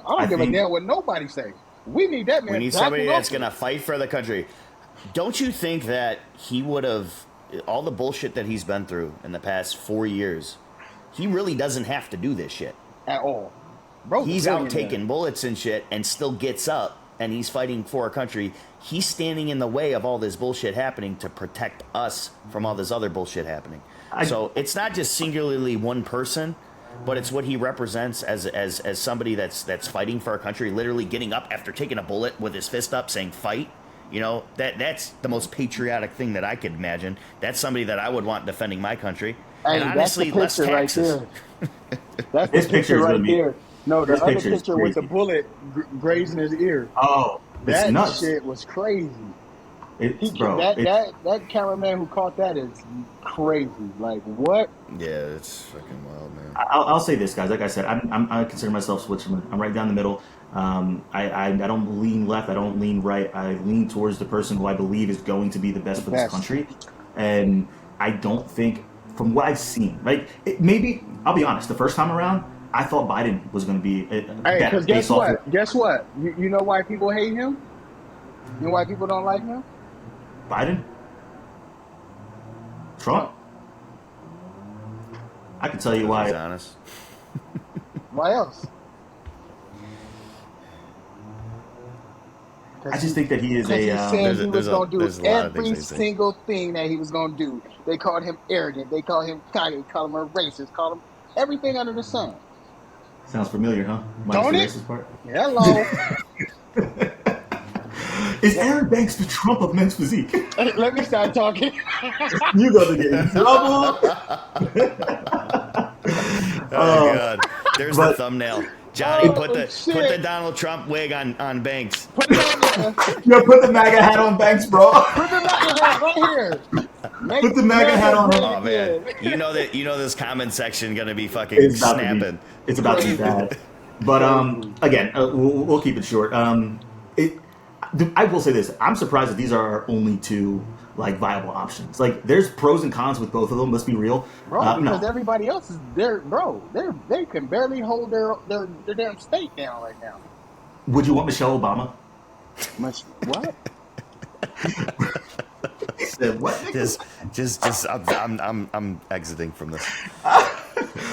I don't give a damn what nobody say. We need that man. We need back somebody in that's office. gonna fight for the country. Don't you think that he would have all the bullshit that he's been through in the past 4 years? He really doesn't have to do this shit. At all, bro. He's out taking bullets and shit, and still gets up and he's fighting for our country, he's standing in the way of all this bullshit happening to protect us from all this other bullshit happening. So it's not just singularly one person, but it's what he represents as somebody that's fighting for our country, literally getting up after taking a bullet with his fist up saying fight. You know, that's the most patriotic thing that I could imagine. That's somebody that I would want defending my country. Hey, and honestly, less taxes. That's This the picture picture is right gonna be- there. No, the this other picture is picture with the crazy. bullet grazing his ear. Oh, it's That nuts. shit was crazy. That That cameraman who caught that is crazy. Like, what? Yeah, it's fucking wild, man. I'll say this, guys. Like I said, I consider myself Switzerland. I'm right down the middle. I don't lean left. I don't lean right. I lean towards the person who I believe is going to be the best for this Best. country. And I don't think, from what I've seen, right? Maybe I'll be honest. The first time around, I thought Biden was going to be Hey, better. because guess what? Guess what? You know why people hate him? You know why people don't like him? Biden, Trump. I can tell you He's why. honest. Why else? I just think that he is Because he a. said he was going to there's a do lot of every things they say. single thing that he was going to do. They called him arrogant. They called him cocky. Called him a racist. Called him everything under the sun. Sounds familiar, huh? Don't Minus it? the racist part. Hello. Is Aaron Banks the Trump of men's physique? Hey, let me start talking. You got to get in trouble. Oh God! There's the but- thumbnail. Johnny, Oh, put the shit. Donald Trump wig on Banks. Put that in there. Yo, put the MAGA hat on Banks, bro. Put the MAGA hat right here. Put the MAGA hat on him. Oh man, you know this comment section gonna be fucking It's about snapping. it's about to be bad. But again, we'll keep it short. I will say this: I'm surprised that these are our only two like viable options. Like, there's pros and cons with both of them. Let's be real, Bro, because no. everybody else is there, bro. They can barely hold their damn state down right now. Would you want Michelle Obama? What? He said what? Just I'm exiting from this. All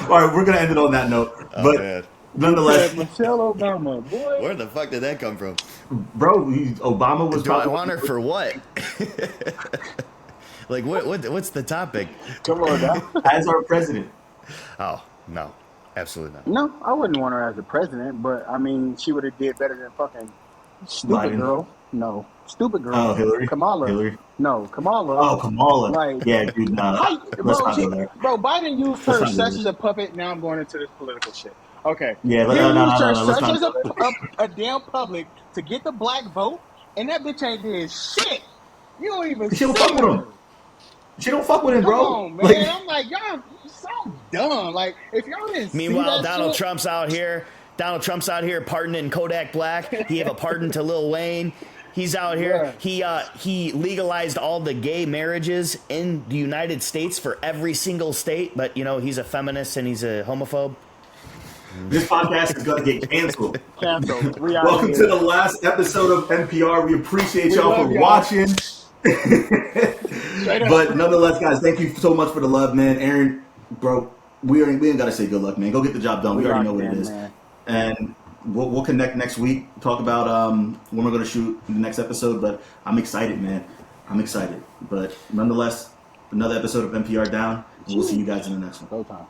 right, we're gonna end it on that note. Oh, But man. nonetheless, Michelle Obama, boy. Where the fuck did that come from? bro, Obama was Do I probably want her for what? Like what's the topic? Come on now. as our president. Oh no, absolutely not. No, I wouldn't want her as a president, but I mean, she would have did better than fucking stupid Biden. girl. No, stupid girl. Oh, Hillary. Kamala. Hillary. No, Kamala. Oh, Kamala. Like- Yeah, dude. Nah, let's not go there. Bro, Biden used her Let's not do such as a puppet. Now I'm going into this political shit. Okay. Yeah, He no, used her let's such not as go there. a damn public to get the black vote, and that bitch ain't did shit. You don't even She don't see fuck with her. him. She don't fuck with him, Come bro. on, man. Like, I'm like, y'all so dumb. Like, if y'all didn't Meanwhile, see that Donald shit, Trump's out here. Donald Trump's out here pardoning Kodak Black. He gave a pardon to Lil Wayne. He's out here. He legalized all the gay marriages in the United States for every single state. But you know he's a feminist and he's a homophobe. this podcast is gonna get canceled. canceled. We out Welcome here. to the last episode of NPR. We appreciate We y'all love for y'all. watching. Straight up. But nonetheless, guys, thank you so much for the love, man. Aaron, bro, we ain't gotta say good luck, man. Go get the job done. We already know what it is. Man. And we'll connect next week. Talk about when we're gonna shoot the next episode. But I'm excited, man. I'm excited. But nonetheless, another episode of NPR down. And we'll see you guys in the next one. Go time.